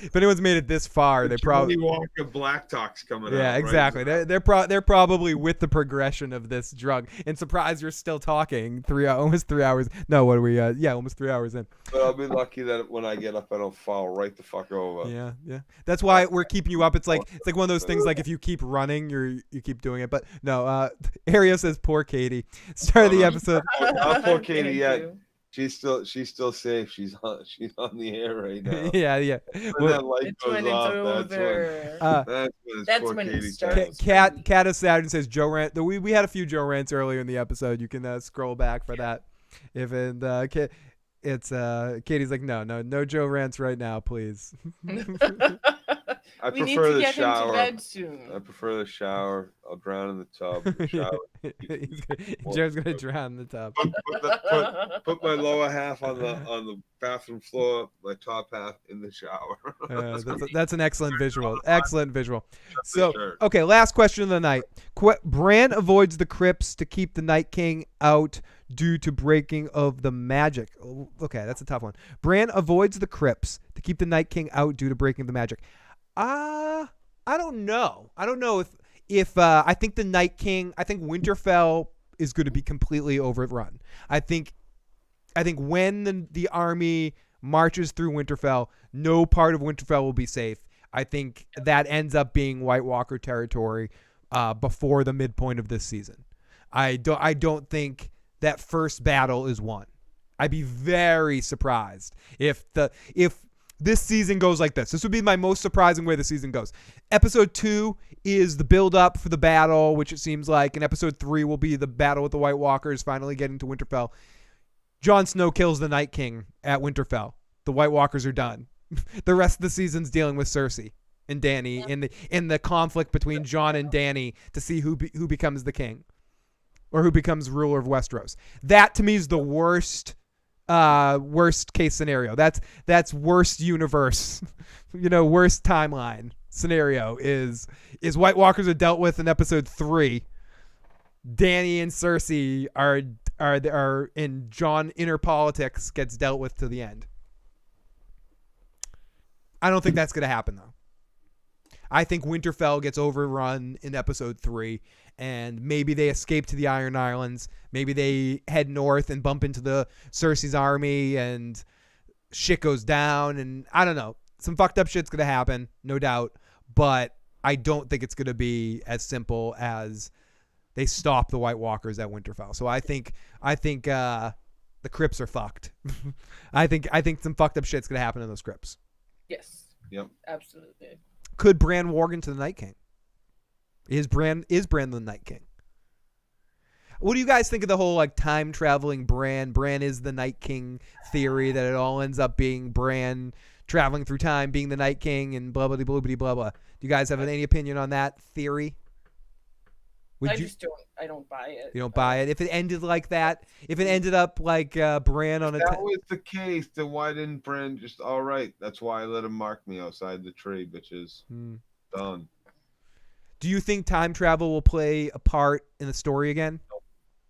far, they probably Johnny Walker Black Talk's coming out. yeah, right? exactly. They're probably with the progression of this drug. And surprised you're still talking almost 3 hours. No, what are we? Almost 3 hours in. But I'll be lucky that when I get up, I don't fall right the fuck over. Yeah. That's why we're keeping you up. It's like one of those things. Like if you keep running, you keep doing it. But no, Aria says poor Katie. Start of the episode. Not poor Katie yet. She's still safe. She's on the air right now. Yeah. When that light goes off, that's when it Katie starts. Cat of Saturn says Joe rant. We had a few Joe rants earlier in the episode. You can scroll back for that. It's Katie's like no Joe rants right now, please. I We need prefer to the get him to shower. bed soon. I prefer the shower. I'll drown in the tub. The shower. Joe's gonna drown in the tub. Put my lower half on the bathroom floor, my top half in the shower. That's an excellent visual. Excellent visual. So, okay, last question of the night. Bran avoids the crypts to keep the Night King out due to breaking of the magic. Okay, that's a tough one. Bran avoids the crypts to keep the Night King out due to breaking of the magic. I don't know. I don't know if I think the Night King, I think Winterfell is going to be completely overrun. I think when the army marches through Winterfell, no part of Winterfell will be safe. I think that ends up being White Walker territory. before the midpoint of this season. I don't think that first battle is won. I'd be very surprised if this season goes like this. This would be my most surprising way the season goes. Episode 2 is the build up for the battle, which it seems like, and episode 3 will be the battle with the White Walkers finally getting to Winterfell. Jon Snow kills the Night King at Winterfell. The White Walkers are done. The rest of the season's dealing with Cersei and Dany in the conflict between Jon and Dany to see who becomes the king or who becomes ruler of Westeros. That to me is the worst case scenario. That's worst universe, worst timeline scenario is White Walkers are dealt with in episode 3. Dany and Cersei are in Jon inner politics gets dealt with to the end. I don't think that's going to happen though. I think Winterfell gets overrun in episode 3, and maybe they escape to the Iron Islands. Maybe they head north and bump into the Cersei's army, and shit goes down. And I don't know. Some fucked up shit's gonna happen, no doubt. But I don't think it's gonna be as simple as they stop the White Walkers at Winterfell. So I think the crypts are fucked. I think some fucked up shit's gonna happen in those crypts. Yes. Yep. Absolutely. Could Bran warg into the Night King? Is Bran the Night King? What do you guys think of the whole like time traveling Bran? Bran is the Night King theory, that it all ends up being Bran traveling through time, being the Night King, and blah blah blah blah blah blah. Do you guys have any opinion on that theory? I don't buy it. You don't buy it. If it ended like that, if it ended up like Bran on a... If that was the case, then why didn't Bran just, all right, that's why I let him mark me outside the tree, bitches. Done. Do you think time travel will play a part in the story again?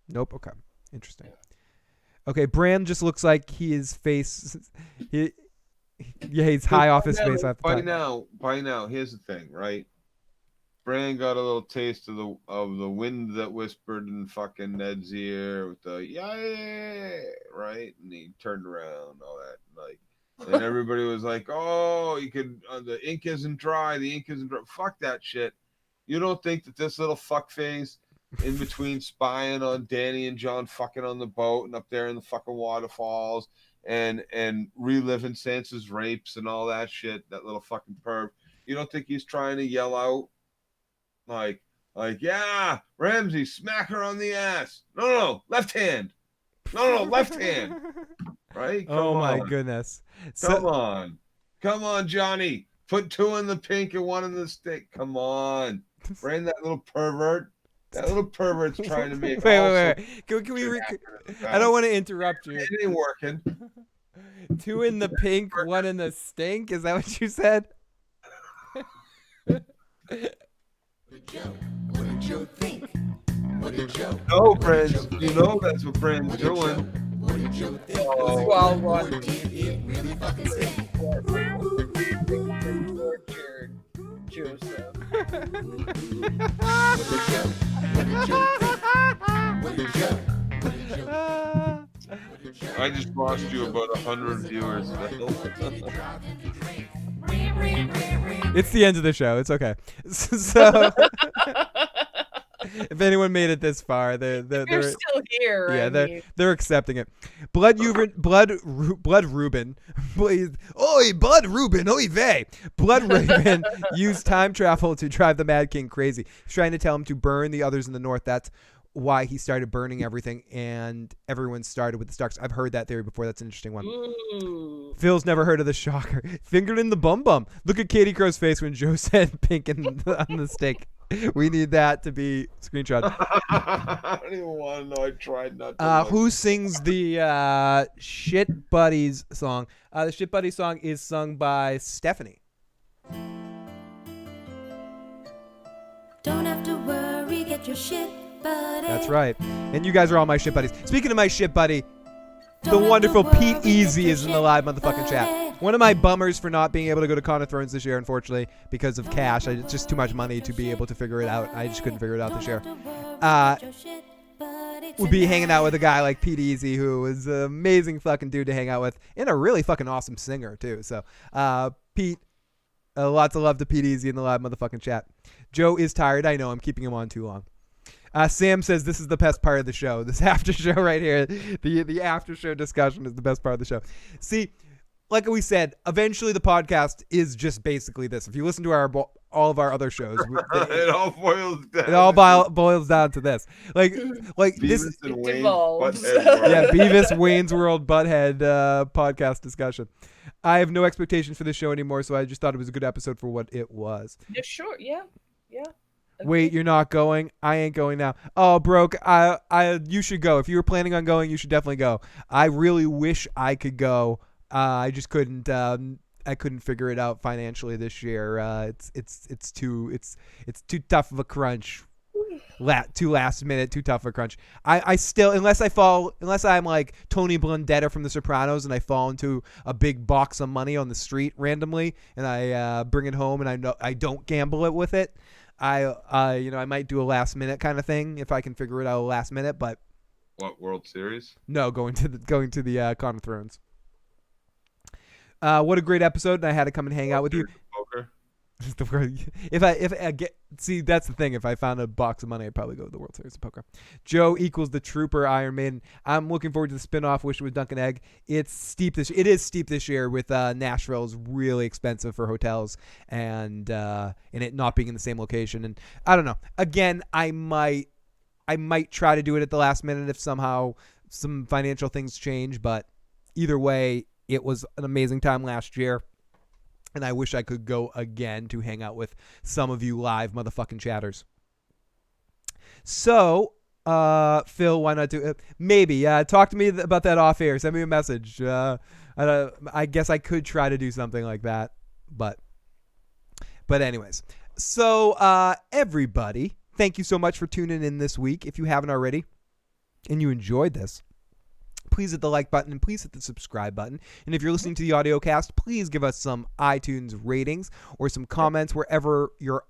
Nope. Okay. Interesting. Okay, Bran just looks like his face... he's high off his face. By now, here's the thing, right? Bran got a little taste of the wind that whispered in fucking Ned's ear with the yeah, right? And he turned around, all that, like, and everybody was like, "Oh, you could. The ink isn't dry. The ink isn't dry." Fuck that shit. You don't think that this little fuckface in between spying on Dany and Jon fucking on the boat and up there in the fucking waterfalls and reliving Sansa's rapes and all that shit, that little fucking perv. You don't think he's trying to yell out? Like, yeah, Ramsay, smack her on the ass. No, left hand. No, left hand. Right? Come my goodness. Come on, Johnny. Put 2 in the pink and 1 in the stick. Come on. Bring that little pervert. That little pervert's trying to make. Wait. Can we? I don't want to interrupt you. It ain't working. 2 in the pink, 1 in the stink. Is that what you said? What did you think? What did you? No, friends. You know that's what Brand's doing. What did you think? Well, what did it really fucking say? Tortured Joseph. I just lost you about 100 viewers. It's the end of the show. It's okay. So, if anyone made it this far, they're still here. Yeah, they're accepting it. Blood Reuben, oy vey. Blood Raven used time travel to drive the Mad King crazy. He's trying to tell him to burn the others in the north. That's why he started burning everything, and everyone started with the Starks. I've heard that theory before. That's an interesting one. Ooh. Phil's never heard of the shocker. Fingered in the bum. Look at Katie Crow's face when Joe said pink on the steak. We need that to be screenshot. I don't even want to know. I tried not to. Who sings the Shit Buddies song? The Shit Buddies song is sung by Stephanie. Don't have to worry, get your shit buddy. That's right. And you guys are all my shit buddies. Speaking of my shit buddy, the wonderful Pete Easy is in the live motherfucking chat. One of my bummers for not being able to go to Con of Thrones this year, unfortunately, because of cash. It's just too much money to be able to figure it out. I just couldn't figure it out this year. Would be hanging out with a guy like Pete Easy, who is an amazing fucking dude to hang out with, and a really fucking awesome singer, too. So, Pete, lots of love to Pete Easy in the live motherfucking chat. Joe is tired. I know. I'm keeping him on too long. Sam says this is the best part of the show. This after show right here, the after show discussion is the best part of the show. See, like we said, eventually the podcast is just basically this. If you listen to all of our other shows, it all boils down. It all boils down to this. Like Beavis this. And It Wayne's devolves. Butthead World. Yeah, Beavis, Wayne's World, Butthead podcast discussion. I have no expectations for this show anymore, so I just thought it was a good episode for what it was. Yeah, sure. Yeah. Wait, you're not going? I ain't going now. Oh, Broke, you should go. If you were planning on going, you should definitely go. I really wish I could go. I just couldn't. I couldn't figure it out financially this year. It's too tough of a crunch. Too last minute, too tough of a crunch. I still, unless I'm like Tony Blundetta from The Sopranos and I fall into a big box of money on the street randomly and I bring it home and I don't gamble it with it. I might do a last minute kind of thing if I can figure it out last minute. But what, World Series? No, going to the Con of Thrones. What a great episode! And I had to come and hang out with you. Poker. If I get that's the thing. If I found a box of money, I'd probably go to the World Series of Poker. Joe equals the Trooper Iron Maiden. I'm looking forward to the spinoff. Wish it was Dunkin' Egg. It is steep this year with Nashville's really expensive for hotels and it not being in the same location. And I don't know. Again, I might try to do it at the last minute if somehow some financial things change. But either way, it was an amazing time last year. And I wish I could go again to hang out with some of you live motherfucking chatters. So, Phil, why not do it? Maybe. Talk to me about that off air. Send me a message. I guess I could try to do something like that. But anyways. So, everybody, thank you so much for tuning in this week. If you haven't already and you enjoyed this, please hit the like button and please hit the subscribe button. And if you're listening to the audio cast, please give us some iTunes ratings or some comments wherever your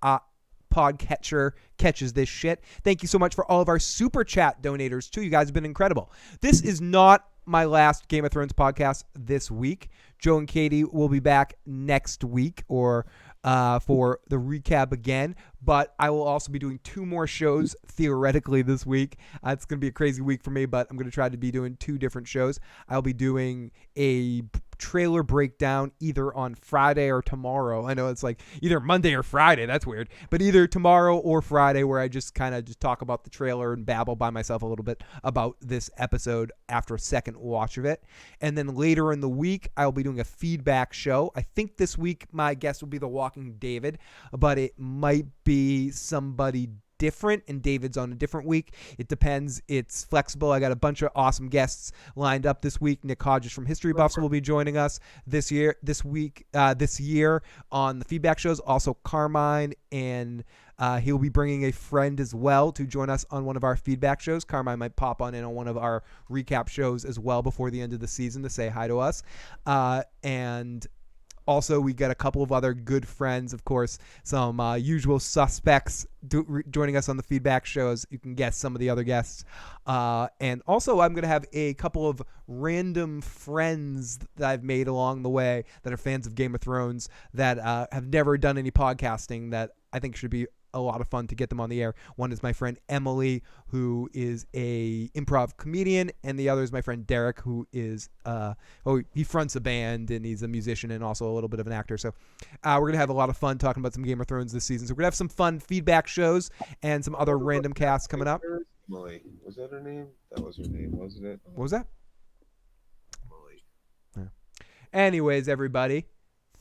podcatcher catches this shit. Thank you so much for all of our super chat donators too. You guys have been incredible. This is not my last Game of Thrones podcast this week. Joe and Katie will be back next week or for the recap again, but I will also be doing 2 more shows theoretically this week. It's going to be a crazy week for me, but I'm going to try to be doing 2 different shows. I'll be doing a trailer breakdown either on Friday or tomorrow. I know it's like either Monday or Friday. That's weird. But either tomorrow or Friday where I just kind of just talk about the trailer and babble by myself a little bit about this episode after a second watch of it. And then later in the week, I'll be doing a feedback show. I think this week my guest will be The Walking David, but it might be somebody different and David's on a different week. It depends. It's flexible. I got a bunch of awesome guests lined up this week. Nick Hodges from History Buffs will be joining us this year on the feedback shows. Also Carmine, and he'll be bringing a friend as well to join us on one of our feedback shows. Carmine might pop on in on one of our recap shows as well before the end of the season to say hi to us. And also, we got a couple of other good friends, of course, some usual suspects joining us on the feedback shows. You can guess some of the other guests. And also, I'm going to have a couple of random friends that I've made along the way that are fans of Game of Thrones that have never done any podcasting that I think should be a lot of fun to get them on the air. One is my friend Emily, who is a improv comedian, and the other is my friend Derek, who is he fronts a band and he's a musician and also a little bit of an actor. So we're gonna have a lot of fun talking about some Game of Thrones this season. So we're gonna have some fun feedback shows and some other random casts coming up. Emily, was that her name? That was her name, wasn't it? What was that? Emily. Yeah. Anyways, everybody,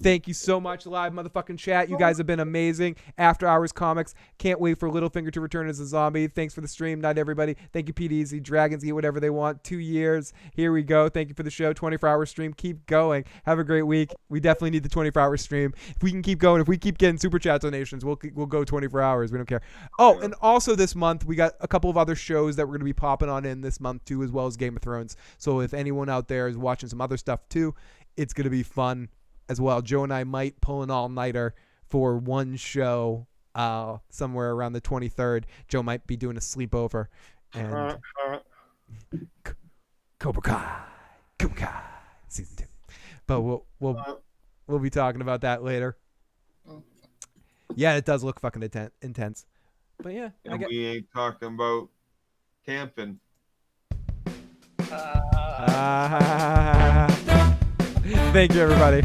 thank you so much, live motherfucking chat. You guys have been amazing. After Hours Comics. Can't wait for Littlefinger to return as a zombie. Thanks for the stream. Night, everybody. Thank you, Pete Easy. Dragons eat whatever they want. 2 years. Here we go. Thank you for the show. 24-hour stream. Keep going. Have a great week. We definitely need the 24-hour stream. If we can keep going, if we keep getting super chat donations, we'll go 24 hours. We don't care. Oh, and also this month, we got a couple of other shows that we're going to be popping on in this month too, as well as Game of Thrones. So if anyone out there is watching some other stuff too, it's going to be fun as well. Joe and I might pull an all-nighter for one show somewhere around the 23rd. Joe might be doing a sleepover. And Cobra Kai season 2. But we'll be talking about that later. Yeah, it does look fucking intense. But yeah, And we ain't talking about camping. Thank you, everybody.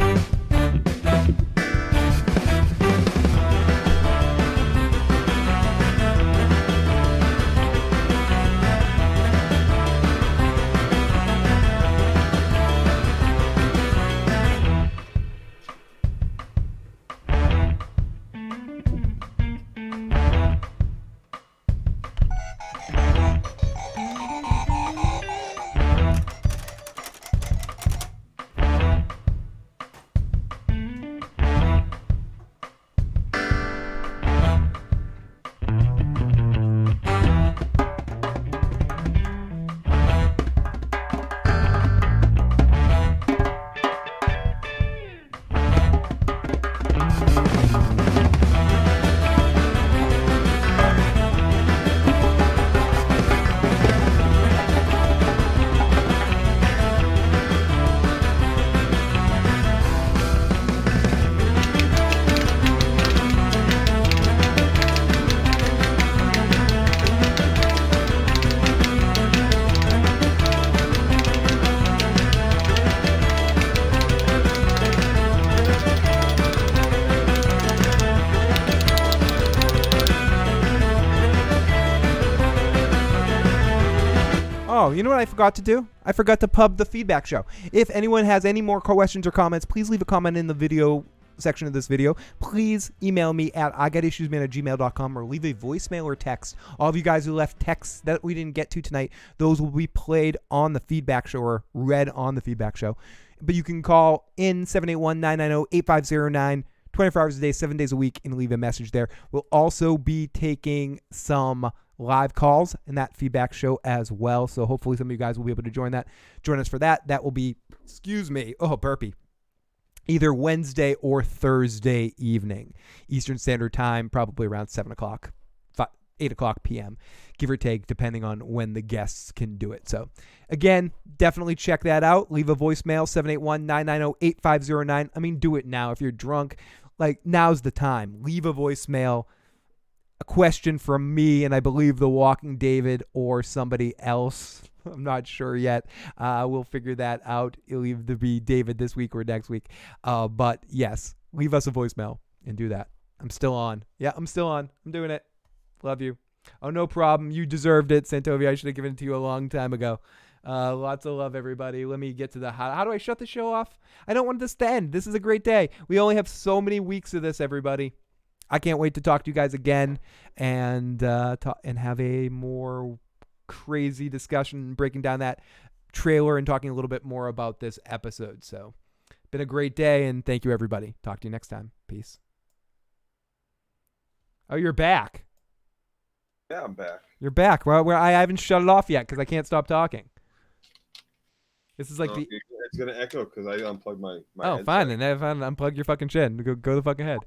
Oh, you know what I forgot to do? I forgot to pub the feedback show. If anyone has any more questions or comments, please leave a comment in the video section of this video. Please email me at igotissuesman@gmail.com or leave a voicemail or text. All of you guys who left texts that we didn't get to tonight, those will be played on the feedback show or read on the feedback show. But you can call in 781-990-8509 24 hours a day, 7 days a week, and leave a message there. We'll also be taking some live calls in that feedback show as well. So hopefully some of you guys will be able to join us for that. That will be, burpee. Either Wednesday or Thursday evening, Eastern Standard Time, probably around 7 o'clock, 8 o'clock p.m., give or take, depending on when the guests can do it. So again, definitely check that out. Leave a voicemail, 781-990-8509. I mean, do it now. If you're drunk, now's the time. Leave a voicemail. A question from me, and I believe The Walking David or somebody else. I'm not sure yet. We'll figure that out. It'll either be David this week or next week. But yes, leave us a voicemail and do that. I'm still on. Yeah, I'm still on. I'm doing it. Love you. Oh, no problem. You deserved it, Santovia. I should have given it to you a long time ago. Lots of love, everybody. Let me get to how do I shut the show off? I don't want this to end. This is a great day. We only have so many weeks of this, everybody. I can't wait to talk to you guys again and have a more crazy discussion, breaking down that trailer and talking a little bit more about this episode. So, been a great day, and thank you, everybody. Talk to you next time. Peace. Oh, you're back. Yeah, I'm back. You're back. Well, I haven't shut it off yet because I can't stop talking. This is it's gonna echo because I unplugged my Oh, headset. fine. Then unplug your fucking shit and go the fucking head.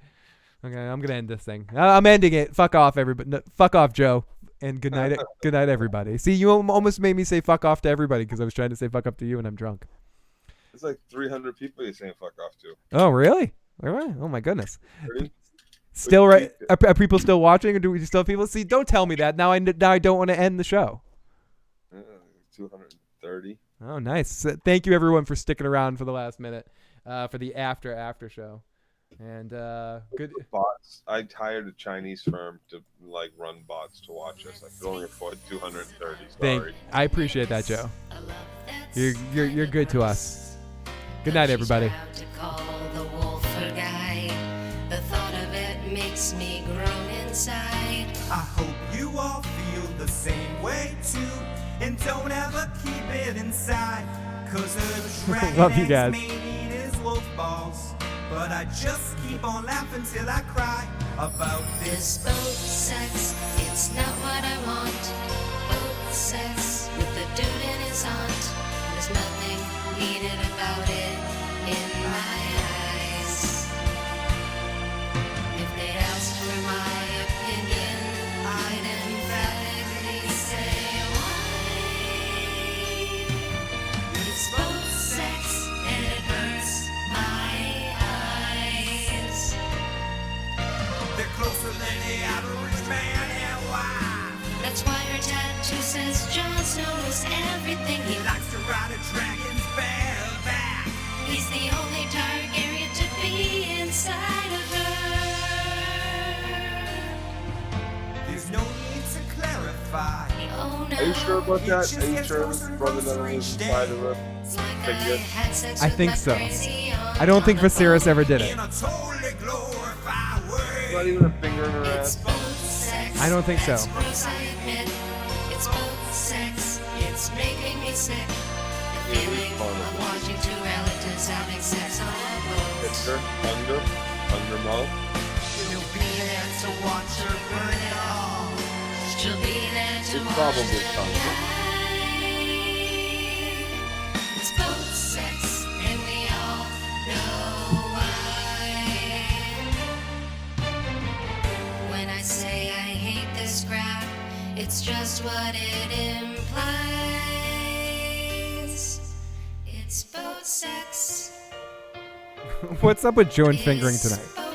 Okay, I'm gonna end this thing. I'm ending it. Fuck off, everybody. No, fuck off, Joe. And good night, good night, everybody. See, you almost made me say fuck off to everybody because I was trying to say fuck up to you, and I'm drunk. It's like 300 people you're saying fuck off to. Oh, really? All right. Oh my goodness. Still right? Are people still watching, or do we still have people? See, don't tell me that. Now I don't want to end the show. 230. Oh, nice. Thank you, everyone, for sticking around for the last minute for the after show. And good bots. I hired a Chinese firm to run bots to watch us. I could only afford 230. Sorry. I appreciate that, Joe. You're good to us. Good night, everybody. The thought of it makes me groan inside. I hope you all feel the same way too, and don't ever keep it inside. 'Cause a dragon Love you guys. may eat his wolf balls, but I just keep on laughing till I cry about this boat sex. It's not what I want. Boat sex with the dude and his aunt. There's nothing needed about it in my eyes. If they asked for my opinion, I'd emphatically say why. It's boat sex and it hurts my eyes. They're That's why her tattoo says Jon Snow knows everything. He likes to ride a dragon's bareback. He's the only Targaryen to be inside of her. There's no need to clarify. Are you sure about that? Are you sure his brother never was inside of her? I think so. I don't think Viserys ever did it. Not even a finger in her ass. I don't think so. It's both sex. It's making me sick. The feeling of watching two relatives having sex on a boat. It's her under mouth. You'll be there to watch her burn it all. She'll be there to It's watch probably her something. die. It's both sex, and we all know why. When I say I hate this crap, it's just what it implies. It's both sex. What's up with Joan fingering tonight?